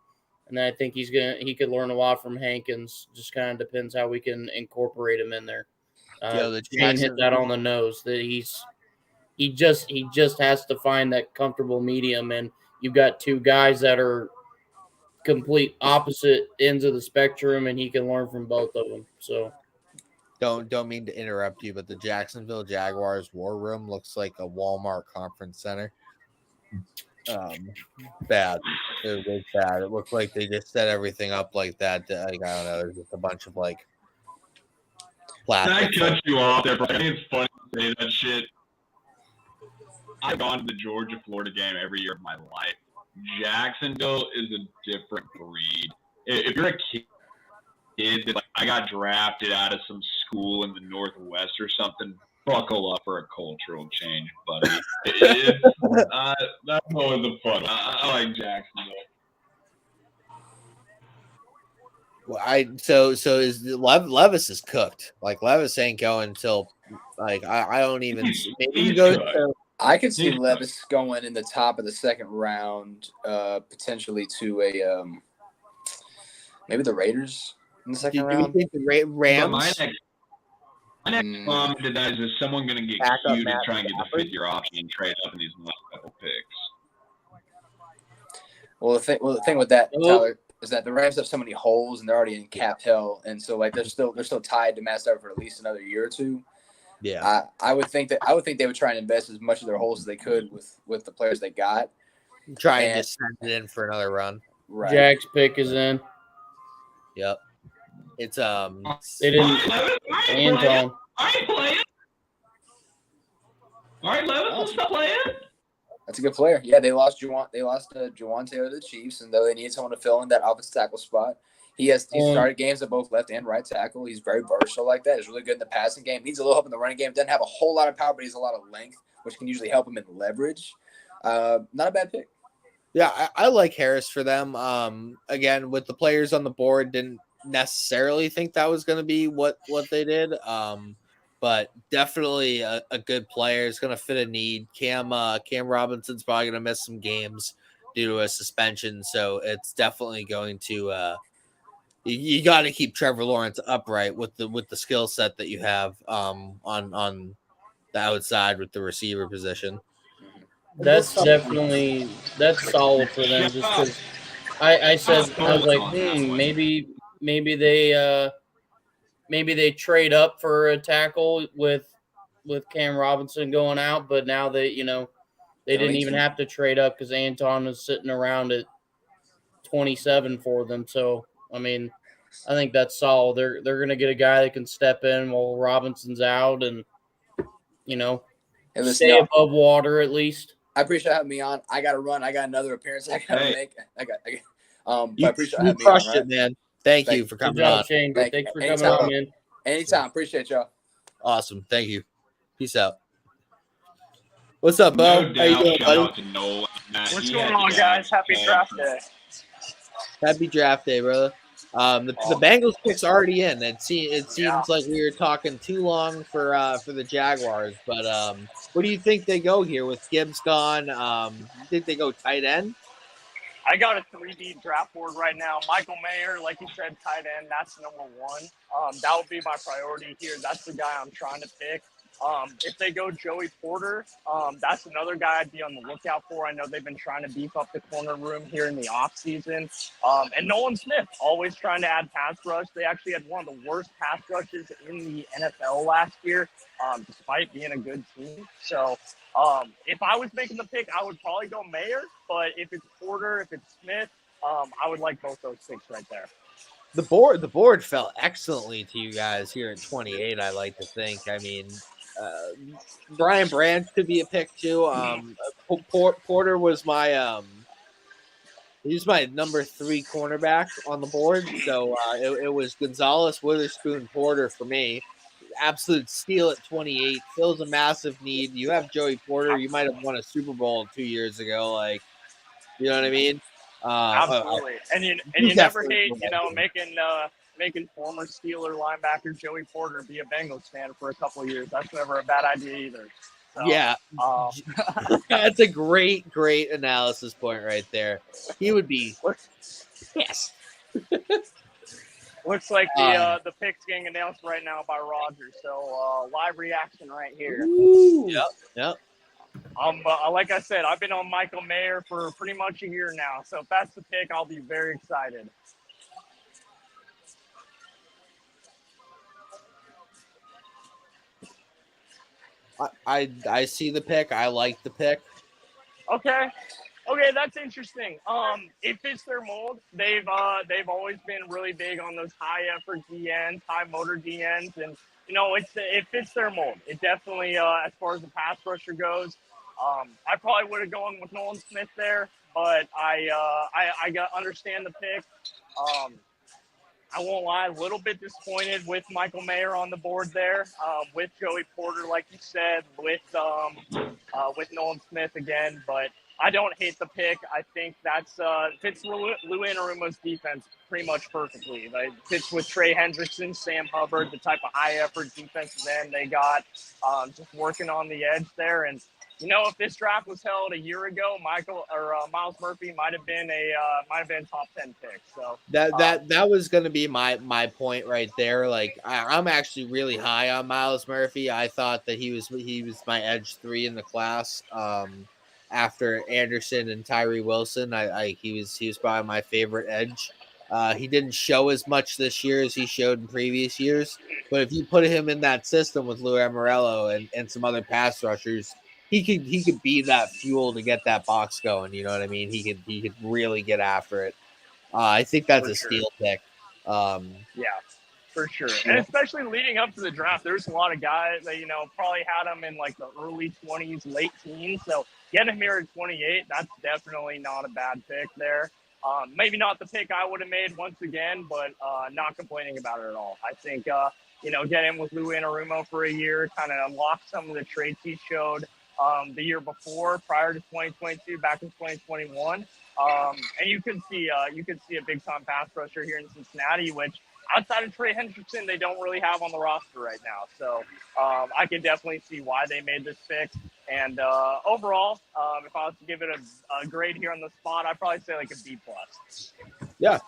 I think he could learn a lot from Hankins. Just kind of depends how we can incorporate him in there. Shane hit that on the nose. That he just has to find that comfortable medium, and you've got two guys that are complete opposite ends of the spectrum, and he can learn from both of them. So, don't mean to interrupt you, but the Jacksonville Jaguars war room looks like a Walmart conference center. Bad. It was bad. It looked like they just set everything up like that. Like, I don't know. There's just a bunch of like plastic. Can I cut you off there, bro? I think it's funny to say that shit. I've gone to the Georgia-Florida game every year of my life. Jacksonville is a different breed. If you're a kid that, like, I got drafted out of some school in the Northwest or something, buckle up for a cultural change, buddy. That's always the fun. I like Jacksonville. Well, so is Levis is cooked. Like Levis ain't going until like I don't even. Maybe he goes. I could see Levis going in the top of the second round, potentially to a maybe the Raiders in the second round. Do you think the Rams? My next comment to that is someone going to get cute and try and get the fifth-year option and trade up in these last couple picks? Well, the thing with that, Tyler, is that the Rams have so many holes and they're already in cap hell, and so like they're still tied to Matt Stafford for at least another year or two. Yeah, I would think they would try and invest as much of their holes as they could with the players they got. Try and just send it in for another run. Right. Jack's pick is in. Yep. It's They didn't. Anton. I ain't playing. All right, Levis, let's stop playing. That's a good player. Yeah, they lost Juwan Taylor to the Chiefs, and though they needed someone to fill in that offensive tackle spot, he started games at both left and right tackle. He's very versatile like that. He's really good in the passing game. Needs a little help in the running game. Doesn't have a whole lot of power, but he has a lot of length, which can usually help him in leverage. Not a bad pick. Yeah, I like Harris for them. Again, with the players on the board, didn't necessarily think that was going to be what they did. But definitely a good player. Is going to fit a need. Cam Robinson's probably going to miss some games due to a suspension, so it's definitely going to. You got to keep Trevor Lawrence upright with the skill set that you have on the outside with the receiver position. That's solid for them. Just because I was like, maybe they trade up for a tackle with Cam Robinson going out, but now they They didn't even have to trade up because Anton was sitting around at 27 for them. So, I mean, I think that's solid. They're going to get a guy that can step in while Robinson's out and, stay above water at least. I appreciate having me on. I got to run. I got another appearance I got to make. You, I appreciate you having me on, crushed right? it, man. Thank you for coming Good job, on. Shane. Thanks for coming Anytime. on, man. Anytime. Appreciate y'all. Awesome. Thank you. Peace out. What's up, Bo? No How you doubt, doing, shout buddy? out to Noel. What's going on, guys? Happy draft day. Happy draft day, brother. The Bengals pick's already in. It seems like we were talking too long for the Jaguars, but what do you think they go here with Gibbs gone? You think they go tight end? I got a 3D draft board right now. Michael Mayer, like you said, tight end. That's number one. That would be my priority here. That's the guy I'm trying to pick. If they go Joey Porter, that's another guy I'd be on the lookout for. I know they've been trying to beef up the corner room here in the offseason. And Nolan Smith, always trying to add pass rush. They actually had one of the worst pass rushes in the NFL last year, despite being a good team. So if I was making the pick, I would probably go Mayer. But if it's Porter, if it's Smith, I would like both those picks right there. The board fell excellently to you guys here at 28. I like to think. I mean, Brian Branch could be a pick too. Porter was my he's my number 3 cornerback on the board. So it was Gonzalez, Witherspoon, Porter for me. Absolute steal at 28. Fills a massive need. You have Joey Porter. You might have won a Super Bowl 2 years ago. Like, you know what I mean? Absolutely. And you never hate, making former Steeler linebacker Joey Porter be a Bengals fan for a couple of years. That's never a bad idea either. So, yeah. That's a great analysis point right there. He would be yes. Looks like the pick's getting announced right now by Roger. So live reaction right here. Yep. Like I said, I've been on Michael Mayer for pretty much a year now. So if that's the pick, I'll be very excited. I see the pick. I like the pick. Okay, that's interesting. It fits their mold. They've always been really big on those high effort DNs, high motor DNs, and it fits their mold. It definitely, as far as the pass rusher goes, I probably would have gone with Nolan Smith there, but I understand the pick. I won't lie, a little bit disappointed with Michael Mayer on the board there, with Joey Porter, like you said, with Nolan Smith again. But I don't hate the pick. I think that's fits Lou Anarumo's defense pretty much perfectly. Like, fits with Trey Hendrickson, Sam Hubbard, the type of high effort defensive end they got, just working on the edge there. And if this draft was held a year ago, Miles Murphy might have been top 10 pick. So that was going to be my point right there. Like I'm actually really high on Miles Murphy. I thought that he was my edge 3 in the class. After Anderson and Tyree Wilson, he was probably my favorite edge. He didn't show as much this year as he showed in previous years, but if you put him in that system with Lou Amorello and some other pass rushers, he could be that fuel to get that box going. You know what I mean? He could really get after it. I think that's a steal pick. Yeah, for sure. And especially leading up to the draft, there's a lot of guys that probably had him in like the early 20s, late teens. So getting him here at 28, that's definitely not a bad pick there. Maybe not the pick I would have made once again, but not complaining about it at all. I think get him with Lou Anarumo for a year, kind of unlock some of the traits he showed the year before, prior to 2022, back in 2021. And you can see a big time pass rusher here in Cincinnati, which outside of Trey Hendrickson, they don't really have on the roster right now. So I can definitely see why they made this pick. And overall, if I was to give it a grade here on the spot, I'd probably say like a B+. Yeah.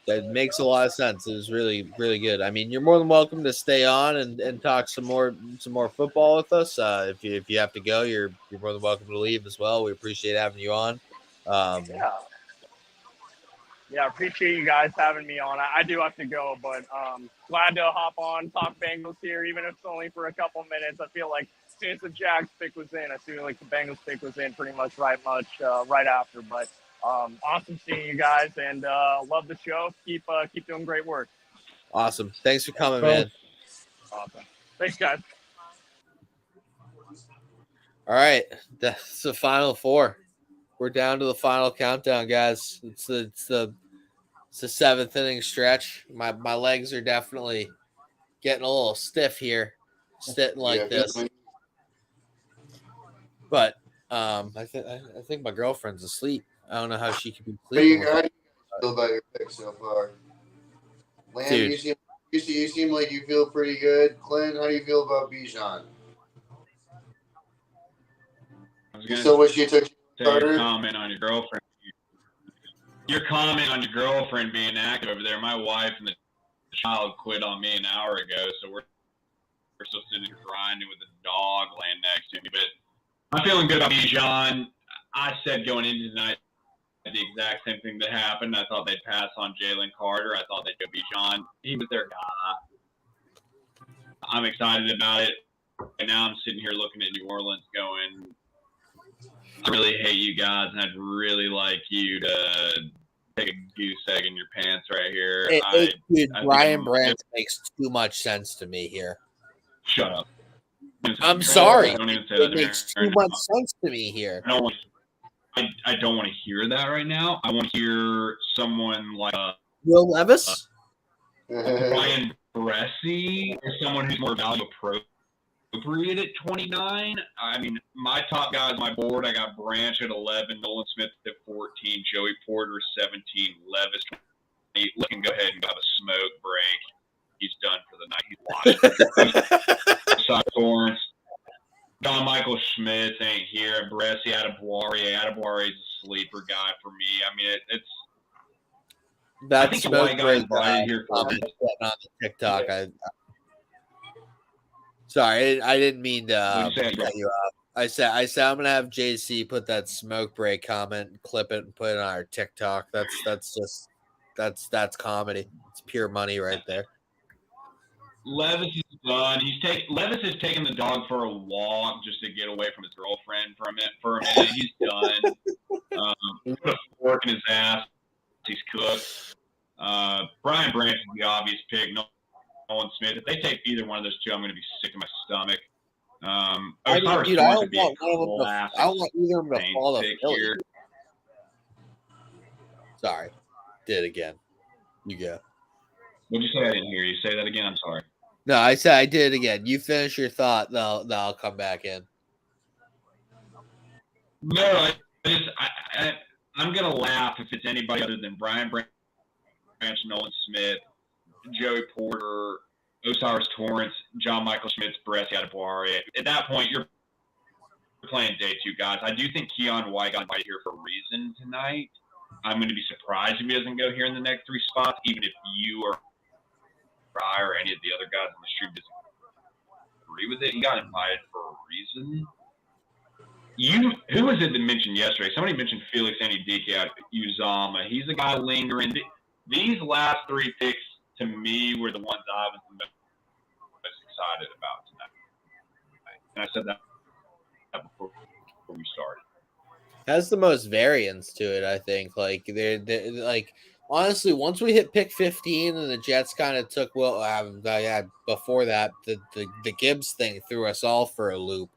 That makes a lot of sense. It was really, really good. I mean, you're more than welcome to stay on and talk some more football with us. If you have to go, you're more than welcome to leave as well. We appreciate having you on. Yeah. Yeah, appreciate you guys having me on. I do have to go, but glad to hop on, talk Bengals here, even if it's only for a couple minutes. I feel like as soon as the Jags pick was in, I feel like the Bengals pick was in pretty much right after. But awesome seeing you guys, and love the show. Keep doing great work. Awesome. Thanks for coming, man. Awesome. Thanks, guys. All right, that's the final four. We're down to the final countdown, guys. It's the seventh inning stretch. My legs are definitely getting a little stiff here, sitting like this. But I think my girlfriend's asleep. I don't know how she could be sleeping. How do you feel about your pick so far? Lamb, Dude. you seem like you feel pretty good. Clint, how do you feel about Bijan? You still wish you took your comment on your girlfriend. Your comment on your girlfriend being active over there. My wife and the child quit on me an hour ago, so we're still sitting here grinding with the dog laying next to me. But I'm feeling good about Bijan. I said going into tonight the exact same thing that happened. I thought they'd pass on Jalen Carter. I thought they'd go Bijan. He was their guy. I'm excited about it. And now I'm sitting here looking at New Orleans going, I really hate you guys, and I'd really like you to take a goose egg in your pants right here. Dude, Brian Brandt makes too much sense to me here. Shut up. I'm sorry. Don't even say it that makes too much sense to me here. I don't want to hear that right now. I want to hear someone like Will Levis, Brian Bressie, or someone who's more value appropriate at 29. I mean, my top guys on my board, I got Branch at 11, Nolan Smith at 14, Joey Porter 17, Levis 28. Let him go ahead and have a smoke break. He's done for the night. He's washed. Torrance. John Michael Schmitz ain't here. Bressie Adeboirie's a sleeper guy for me. I mean, it's that's smoke break here on the TikTok. Sorry, I didn't mean to cut you off. I said I'm gonna have JC put that smoke break comment, clip it, and put it on our TikTok. That's comedy. It's pure money right there. Levis is done. Levis has taken the dog for a walk just to get away from his girlfriend for a minute. He's done. Put a fork in his ass. He's cooked. Brian Branch is the obvious pick. Nolan Smith. If they take either one of those two, I'm going to be sick to my stomach. I don't want either of them to fall to Philly. Sorry. Did it again. You go. What'd you say? I didn't hear you. Say that again. I'm sorry. No, I said I did it again. You finish your thought, then I'll come back in. No, I'm going to laugh if it's anybody other than Brian Branch, Nolan Smith, Joey Porter, Osiris Torrance, John Michael Schmitz, Bressie Adeboirie. At that point, you're playing day two, guys. I do think Keon White got invited here for a reason tonight. I'm going to be surprised if he doesn't go here in the next three spots, even if you or I or any of the other guys on the stream disagree with it. He got invited for a reason. Who was it that mentioned yesterday? Somebody mentioned Felix Anudike out of Uzama. He's a guy lingering. These last three picks, to me, were the ones I was the most excited about tonight. And I said that before we started. Has the most variance to it, I think. Like they're like honestly, once we hit pick 15 and the Jets kind of took before that, the Gibbs thing threw us all for a loop.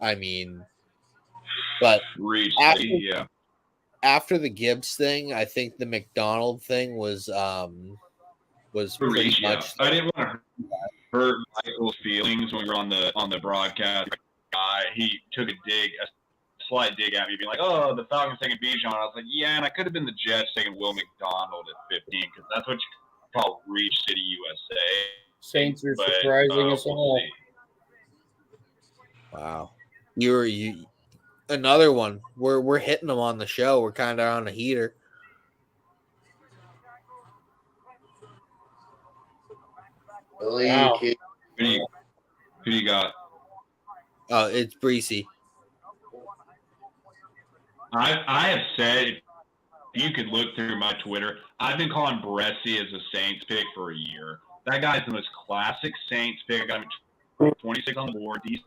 I mean, but after the Gibbs thing, I think the McDonald thing was pretty much. I didn't want to hurt Michael's feelings when we were on the broadcast. He took a slight dig at me, being like, "Oh, the Falcons taking Bijan." I was like, "Yeah," and I could have been the Jets taking Will McDonald at 15 because that's what you call Reach City, USA. Saints are surprising us all. Wow, you another one. We're hitting them on the show. We're kind of on a heater. Wow. Who you got? Oh, it's Breesy. I have said you could look through my Twitter, I've been calling Bresci as a Saints pick for a year. That guy's the most classic Saints pick. I got him 26 on the board. Decent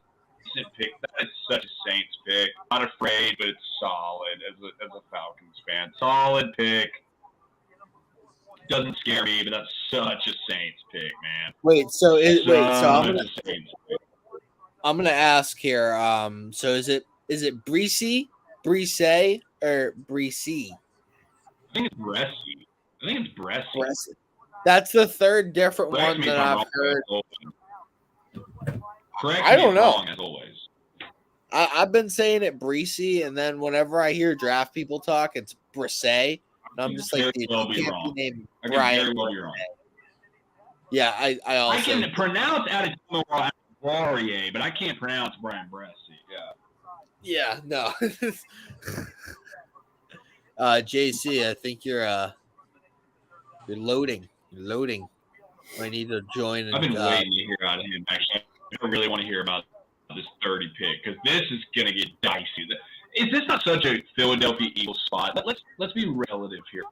pick. That is such a Saints pick. Not afraid, but it's solid as a Falcons fan. Solid pick. Doesn't scare me, but that's such a Saints pick, man. So I'm gonna ask here. So is it Bresci, or Bresci? I think it's Bresci. That's the third different Correct one me that if I'm I've wrong, heard. Correct I me don't if know. wrong, as always. I've been saying it Bresci, and then whenever I hear draft people talk, it's Bresci. And I'm just like, dude, well you be can't wrong. be named I could Brian. very well be wrong. Yeah, I also I can pronounce Adebayo, but I can't pronounce Brian Bresci. Yeah, no. JC, I think you're loading. You're loading. I need to join. And, I've been waiting to hear out of him. Actually, I really want to hear about this 30 pick because this is going to get dicey. Is this not such a Philadelphia Eagles spot? Let's be relative here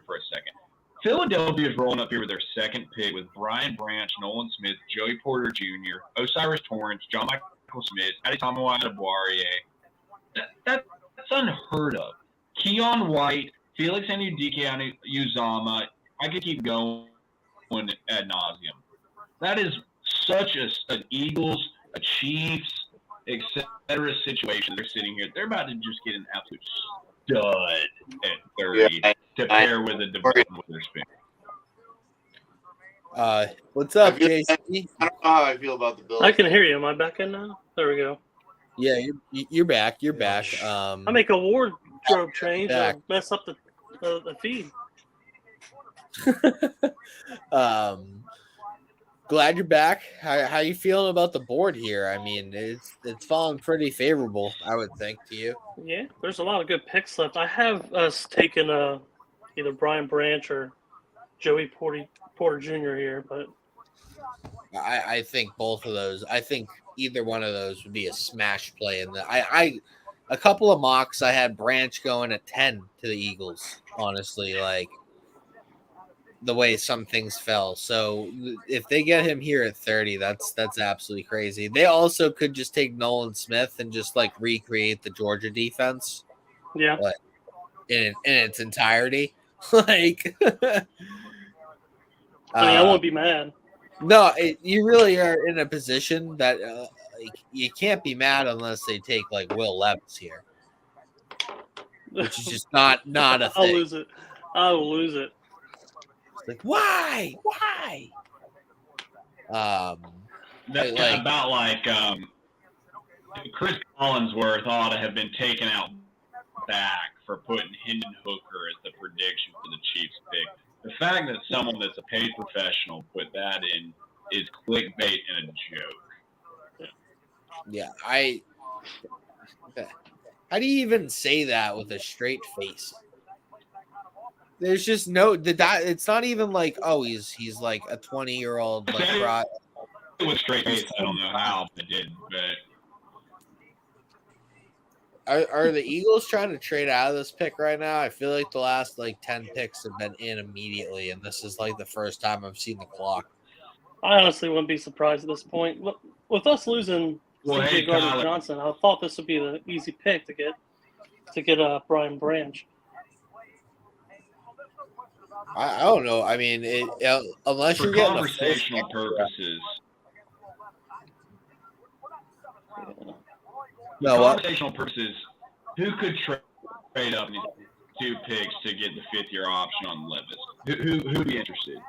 for a second. Philadelphia is rolling up here with their second pick with Brian Branch, Nolan Smith, Joey Porter Jr., Osiris Torrance, John Michael Smith, Adetomiwa Adebawore. That's unheard of. Keon White, Felix Anudike-Uzomah. I could keep going ad nauseum. That is such an Eagles, a Chiefs, etc. situation. They're sitting here. They're about to just get an absolute stud at 30 to pair with a Devon Witherspoon. What's up, JC? I don't know how I feel about the Bills. I can hear you. Am I back in now? There we go. Yeah, you're back. You're back. I make a wardrobe change and mess up the feed. Glad you're back. How you feeling about the board here? I mean, it's falling pretty favorable, I would think, to you. Yeah, there's a lot of good picks left. I have us taking either Brian Branch or Joey Porter Jr. here, but I think both of those. I think either one of those would be a smash play. In a couple of mocks, I had Branch going at 10 to the Eagles. Honestly, like the way some things fell. So if they get him here at 30, that's absolutely crazy. They also could just take Nolan Smith and just like recreate the Georgia defense. Yeah. But in its entirety. Like I won't be mad. No, you really are in a position that like, you can't be mad unless they take like Will Levis here. Which is just not a thing. I'll lose it. I will lose it. Like, why? That's about like Chris Collinsworth ought to have been taken out back for putting Hendon Hooker as the prediction for the Chiefs pick. The fact that someone that's a paid professional put that in is clickbait and a joke. Yeah, how do you even say that with a straight face? There's just it's not even like, oh, he's like a 20-year-old like brought with straight face. I don't know how they did, but are the Eagles trying to trade out of this pick right now? I feel like the last like 10 picks have been in immediately, and this is like the first time I've seen the clock. I honestly wouldn't be surprised at this point. With us losing C.J. Gardner-Johnson, I thought this would be the easy pick to get Brian Branch. I don't know. I mean, unless for you're getting conversational purposes. No, conversational purposes, who could trade up these two picks to get the fifth-year option on Levis? Who'd be interested?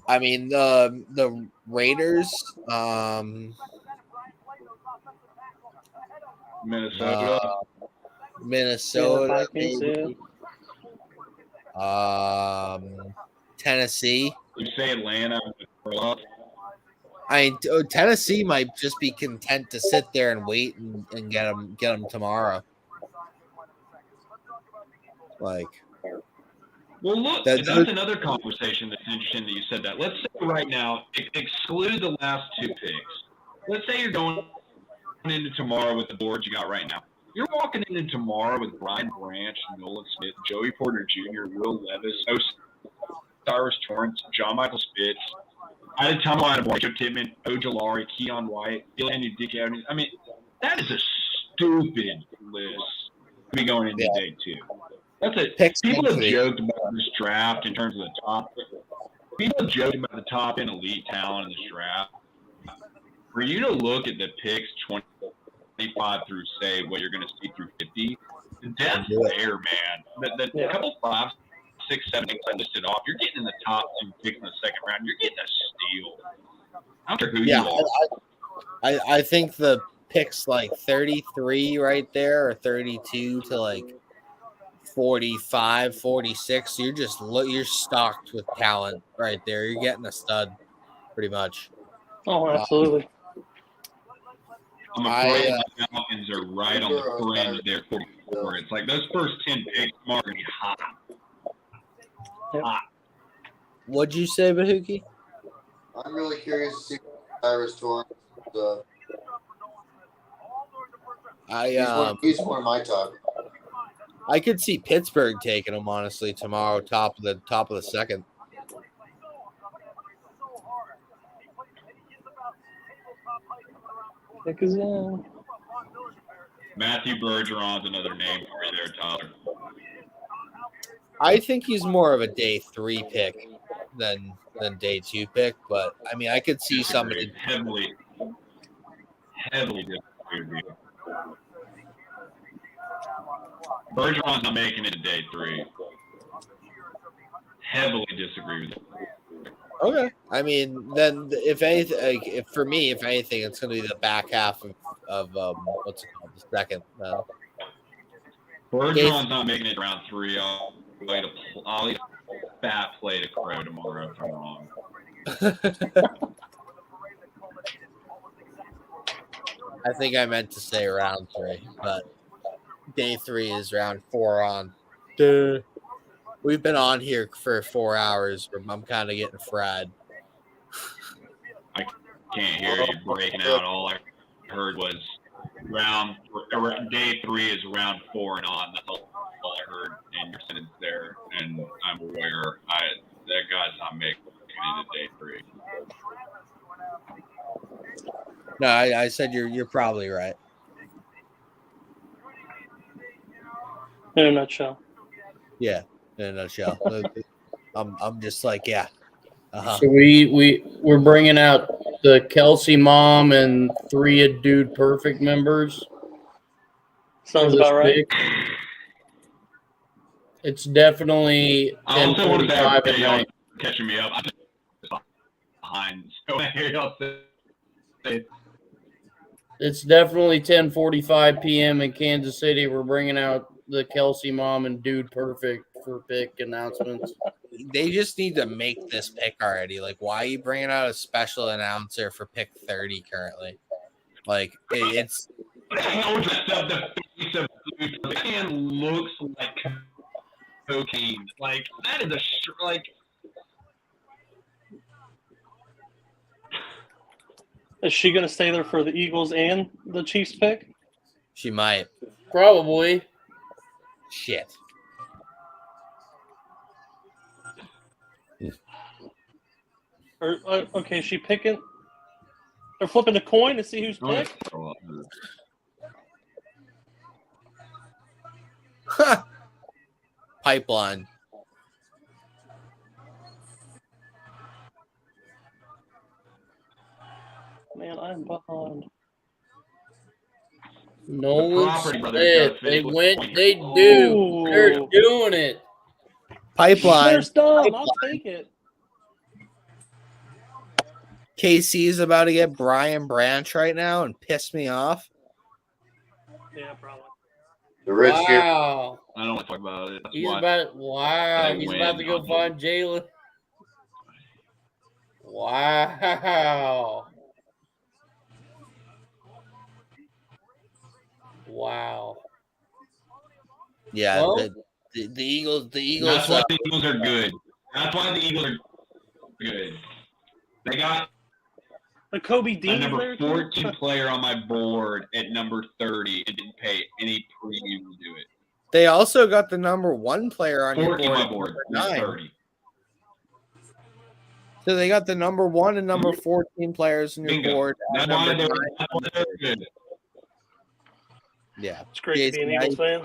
I mean, the Raiders, Minnesota, maybe. Tennessee. You say Atlanta. I mean, Tennessee might just be content to sit there and wait and get them tomorrow. Like, well, look, that's another conversation that's interesting that you said that. Let's say right now, exclude the last two picks. Let's say you're going into tomorrow with the board you got right now. you're walking into tomorrow with Brian Branch, Nolan Smith, Joey Porter Jr., Will Levis, Cyrus Torrance, John Michael Spitz. I had a ton of boys, Joe Tippmann, Ojolari, Keon White, Dylan Dick Avenue. I mean, that is a stupid list to be going into day 2. That's it. People have joked about this draft in terms of the top. People have joked about the top end elite talent in this draft. For you to look at the picks 25 through, say, what you're going to see through 50, the depth there, man. The couple 5, 6, 7 things I listed off, you're getting in the top 2 picks in the second round. You're getting a steal. I don't care who you are. I think the picks like 33 right there or 32 to like 45, 46. You're stocked with talent right there. You're getting a stud pretty much. Oh, absolutely. I'm afraid the Falcons are right on the fringe there, 44. It's like those first 10 picks are going to be hot. What'd you say, Bahuki? I'm really curious to see Cyrus Torrance. He's one of my top. I could see Pittsburgh taking him honestly tomorrow, top of the second. Matthew Bergeron's another name for you there, Tyler. I think he's more of a day 3 pick than day 2 pick, but I mean, I could see somebody heavily disagree with you. Bergeron's not making it to day 3. Heavily disagree with you. Okay. I mean, then if anything, for me, if anything, it's going to be the back half of what's it called, the second. Bergeron's not making it to round 3. I'll eat a fat plate of crow tomorrow if I'm wrong. I think I meant to say round 3, but day 3 is round 4 on. Duh. We've been on here for 4 hours. I'm kind of getting fried. I can't hear you breaking out. All I heard was day 3 is round 4 and on. That's all I heard in your sentence there, and I'm aware that guy's not making it to day 3. No, I said you're probably right. In a nutshell. Yeah, in a nutshell. I'm just like, yeah. So we're bringing out the Kelsey mom and 3 of Dude Perfect members. Sounds about right. Pick. It's definitely 10:45 at night. Catching me up. I'm just behind. So I hear y'all say. It's definitely 10:45 p.m. in Kansas City. We're bringing out the Kelsey mom and Dude Perfect for pick announcements. They just need to make this pick already. Like, why are you bringing out a special announcer for pick 30 currently? Like, it's. The man looks like cocaine. Like, that is like. Is she going to stay there for the Eagles and the Chiefs pick? She might. Probably. Shit. Or okay, she picking. They're flipping a coin to see who's picked. Pipeline. Man, I'm behind. Nolan Smith. They went. They do. Ooh. They're doing it. Pipeline. First dumb. I'll take it. KC is about to get Brian Branch right now and piss me off. Yeah, probably. The rich here. Wow. I don't want to talk about it. He's about to go find Jalen. Wow. Wow. Yeah, Well, the Eagles. That's why the Eagles are good. That's why the Eagles are good. They got A Kobe A Dean number there, 14 player on my board at number 30 and didn't pay any premium to do it. They also got the number 1 player on your 14 board. on my board. At 9. 30. So they got the number 1 and number 14 players on your Bingo. board. At That's number why they're 9. good. Yeah. It's great to be an Eagles fan.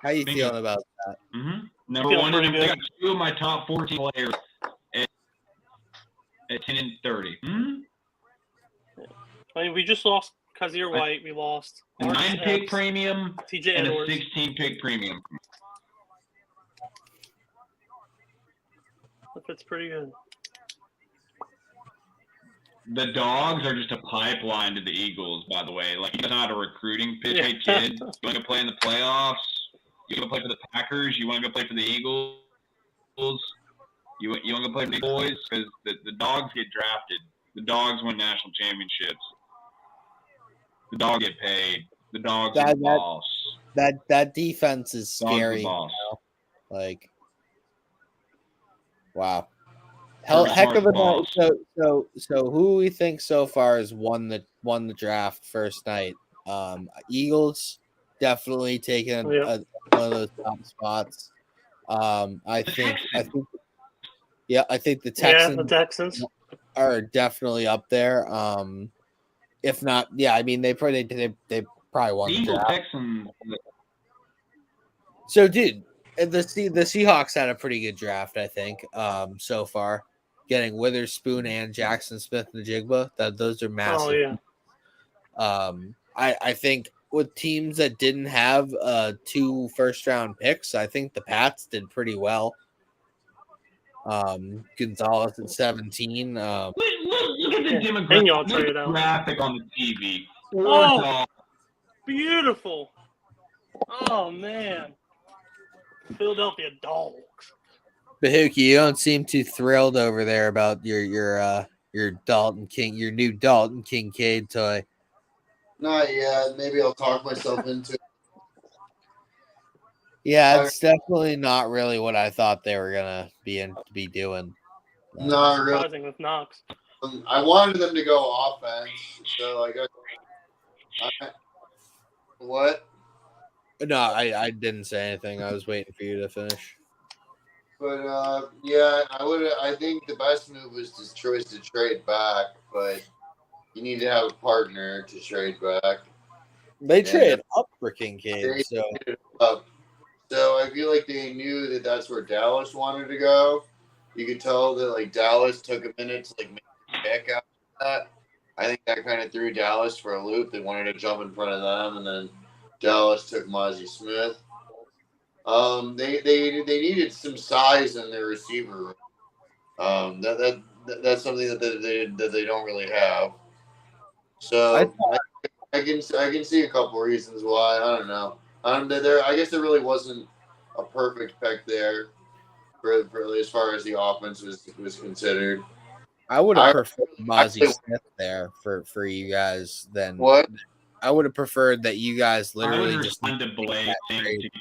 How you feeling about that? Mm-hmm. Number Feeling 1 pretty and good. I got 2 of my top 14 players at 10 and 30. Mm-hmm. I mean, we just lost Kazir White. We lost A 9-pick premium TJ and Edwards. a 16-pick premium. That's pretty good. The Dogs are just a pipeline to the Eagles, by the way. Like, it's not a recruiting pitch. Hey, kid, you want to play in the playoffs? You want to play for the Packers? You want to go play for the Eagles? You want to go play for the boys? Because the Dogs get drafted. The Dogs win national championships. The Dogs get paid. The Dogs are the boss. That defense is scary. The boss. Like, wow. Heck of a night. So who we think so far has won the draft first night? Eagles definitely taking one of those top spots. I think the Texans are definitely up there. If not, yeah, I mean they probably won the Eagles, draft. Texans. So, dude, the Seahawks had a pretty good draft, I think, so far. Getting Witherspoon and Jackson Smith-Njigba, those are massive. Oh yeah. I think with teams that didn't have 2 first-round picks, I think the Pats did pretty well. Gonzalez at 17. Look at the demographic on the TV. Oh, beautiful. Oh, man. Philadelphia Dogs. Bahuki, you don't seem too thrilled over there about your Dalton King, your new Dalton Kincaid toy. Not yet. Maybe I'll talk myself into it. Yeah, it's definitely not really what I thought they were gonna be doing. Not really. Surprising with Knox. I wanted them to go offense, so what? No, I didn't say anything. I was waiting for you to finish. But yeah, I think the best move was to trade back, but you need to have a partner to trade back. They traded up for Kincaid, so. So I feel like they knew that that's where Dallas wanted to go. You could tell that like Dallas took a minute to make a pick out of that. I think that kind of threw Dallas for a loop. They wanted to jump in front of them, and then Dallas took Mozzie Smith. They needed some size in their receiver room. That's something that they don't really have. So I can see a couple reasons why. I don't know. I guess there really wasn't a perfect pick there for as far as the offense was considered. I would have preferred Mozzie Smith there for you guys than what? I would have preferred that you guys literally just to Blake. I didn't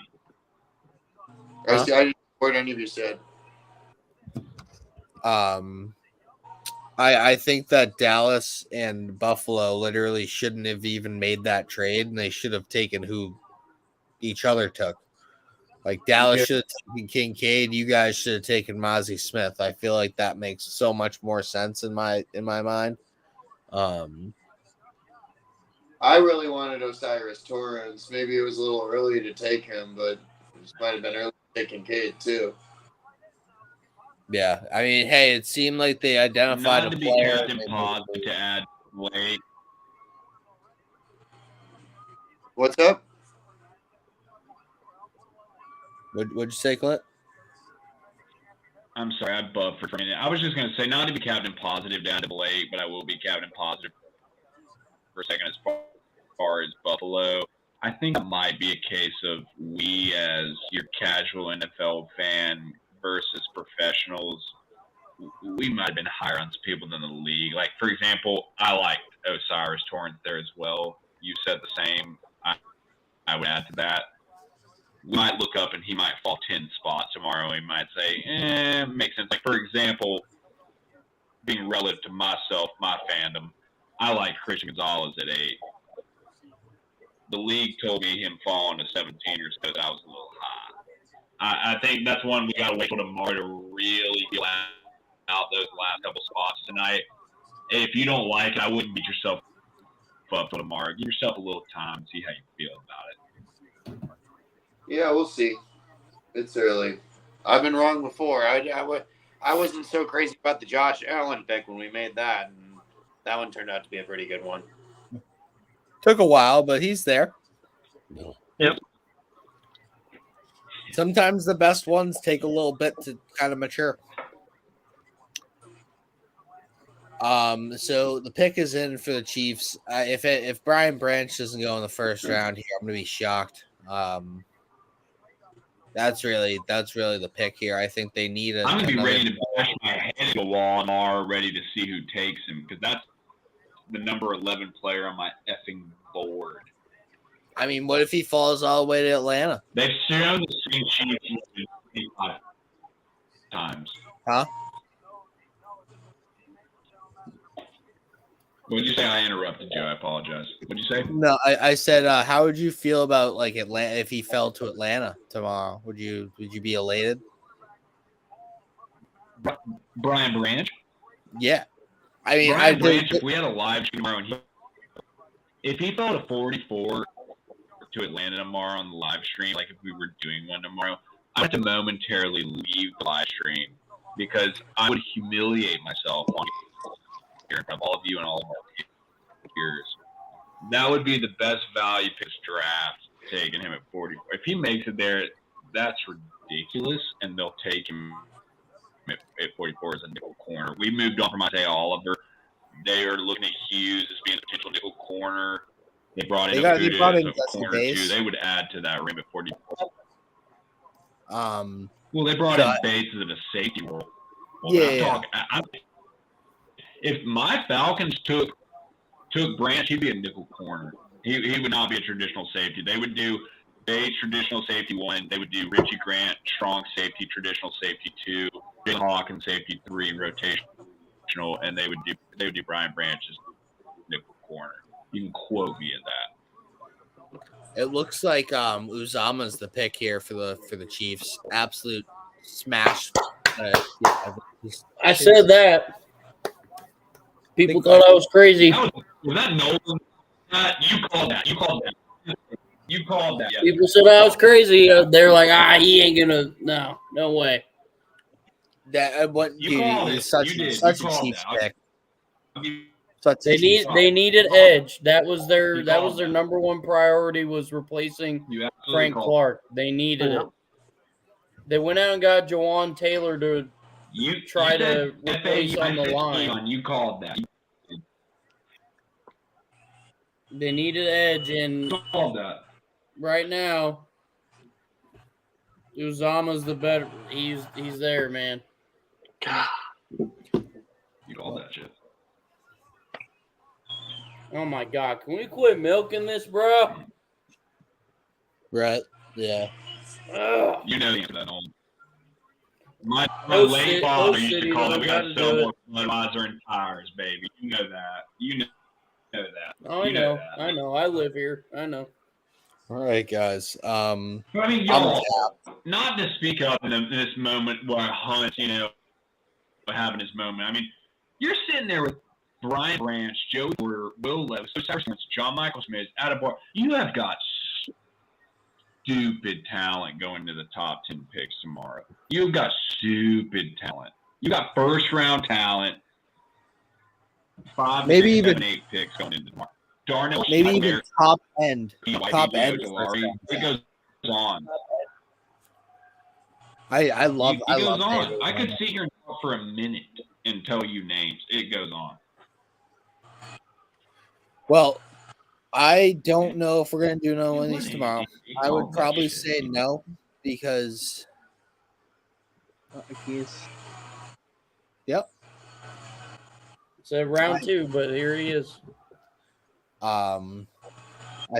hear any of you said. I think that Dallas and Buffalo literally shouldn't have even made that trade, and they should have taken who each other took. Like Dallas should have taken Kincaid, you guys should have taken Mozzie Smith. I feel like that makes so much more sense in my mind. I really wanted Osiris Torrance. Maybe it was a little early to take him, but it might have been early to take Kincaid too. Yeah, I mean, hey, it seemed like they identified Not a to player. be positive to add Blake. What's up? What'd you say, Clint? I'm sorry, I buffed for a minute. I was just going to say, not to be Captain Positive down to Blake, but I will be Captain Positive for a second as far as Buffalo. I think it might be a case of we, as your casual NFL fan versus professionals, we might have been higher on some people than the league. Like, for example, I liked Osiris Torrance there as well. You said the same. I would add to that. We might look up and he might fall 10 spots tomorrow. He might say, makes sense. Like, for example, being relative to myself, my fandom, I like Christian Gonzalez at 8. The league told me him falling to 17 or so. That was a little high. I think that's one we got to wait till tomorrow to really feel out those last couple spots tonight. If you don't like it, I wouldn't beat yourself up till tomorrow. Give yourself a little time and see how you feel about it. Yeah, we'll see. It's early. I've been wrong before. I wasn't so crazy about the Josh Allen pick when we made that, and that one turned out to be a pretty good one. Took a while, but he's there. Yep. Sometimes the best ones take a little bit to kind of mature. So the pick is in for the Chiefs. If Brian Branch doesn't go in the first round here, I'm gonna be shocked. That's really the pick here. I think they need I'm gonna be ready to bash my head to the wall tomorrow, ready to see who takes him, because that's the number 11 player on my effing board. I mean, what if he falls all the way to Atlanta? They've shown the same Chiefs 5 times. Huh? What'd you say? I interrupted you. I apologize. What'd you say? No, I said, how would you feel about like Atlanta if he fell to Atlanta tomorrow? Would you be elated? Brian Branch? Yeah. I mean, Brian Branch, if we had a live stream tomorrow, and if he fell to 44 to Atlanta tomorrow on the live stream, like if we were doing one tomorrow, I would have to momentarily leave the live stream because I would humiliate myself on here in front of all of you and all of our peers. That would be the best value pick draft, taking him at 40. If he makes it there, that's ridiculous, and they'll take him at 44 as a nickel corner. We moved on from Isaiah Oliver. They are looking at Hughes as being a potential nickel corner. They brought in a corner too. They would add to that rim at 44. Well, they brought in Bates as a safety role. If my Falcons took Branch, he'd be a nickel corner. He would not be a traditional safety. They would do Bates, traditional safety 1. They would do Richie Grant, strong safety, traditional safety 2. Jalen Hawkins, safety 3, rotational, and they would do Brian Branch as nickel corner. You can quote me at that. It looks like Uzama's the pick here for the Chiefs. Absolute smash. I said that. People thought I was crazy. Was that Nolan? You called that. You called that. People said I was crazy. They're like, he ain't gonna. No way. That what you called it. Such a Chiefs pick. They needed edge. That was their number one priority, was replacing Frank Clark. They needed it. They went out and got Jawan Taylor to try to replace on the line. You called that. They needed edge, and right now, Uzama's the better. He's there, man. You called that shit. Oh my God! Can we quit milking this, bro? Right? Yeah. You know the answer to that, Nolan. My late father used to call it, we got to sell more fertilizer and tires, baby. You know that. You know that. Oh, I know. I live here. I know. All right, guys. I mean, y'all, not to speak up in this moment where Hunt, having his moment. I mean, you're sitting there with Brian Branch, Joey Porter, Will Levis, John Michael Smith, Attaboy. You have got stupid talent going to the top 10 picks tomorrow. You've got stupid talent. You got first-round talent. 5, maybe 6, even 7, 8 picks going into tomorrow. Darnell, maybe even top end. It goes on. I love. It goes on. I could sit here and talk for a minute and tell you names. It goes on. Well, I don't know if we're gonna do no one of these tomorrow. I would probably say no because Yep. It's round 2, but here he is. I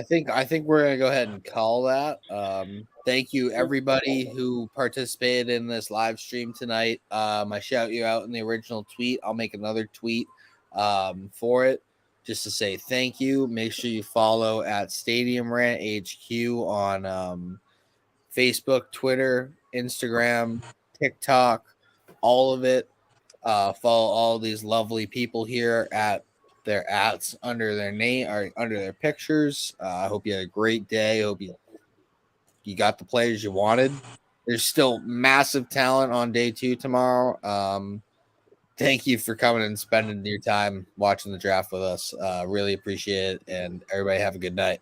think we're gonna go ahead and call that. Thank you everybody who participated in this live stream tonight. I shout you out in the original tweet. I'll make another tweet for it. just to say thank you. Make sure you follow at StadiumRant HQ on Facebook, Twitter, Instagram, TikTok, all of it. Follow all these lovely people here at their ats under their name or under their pictures. I hope you had a great day. I hope you got the players you wanted. There's still massive talent on day 2 tomorrow. Thank you for coming and spending your time watching the draft with us. Really appreciate it. And everybody have a good night.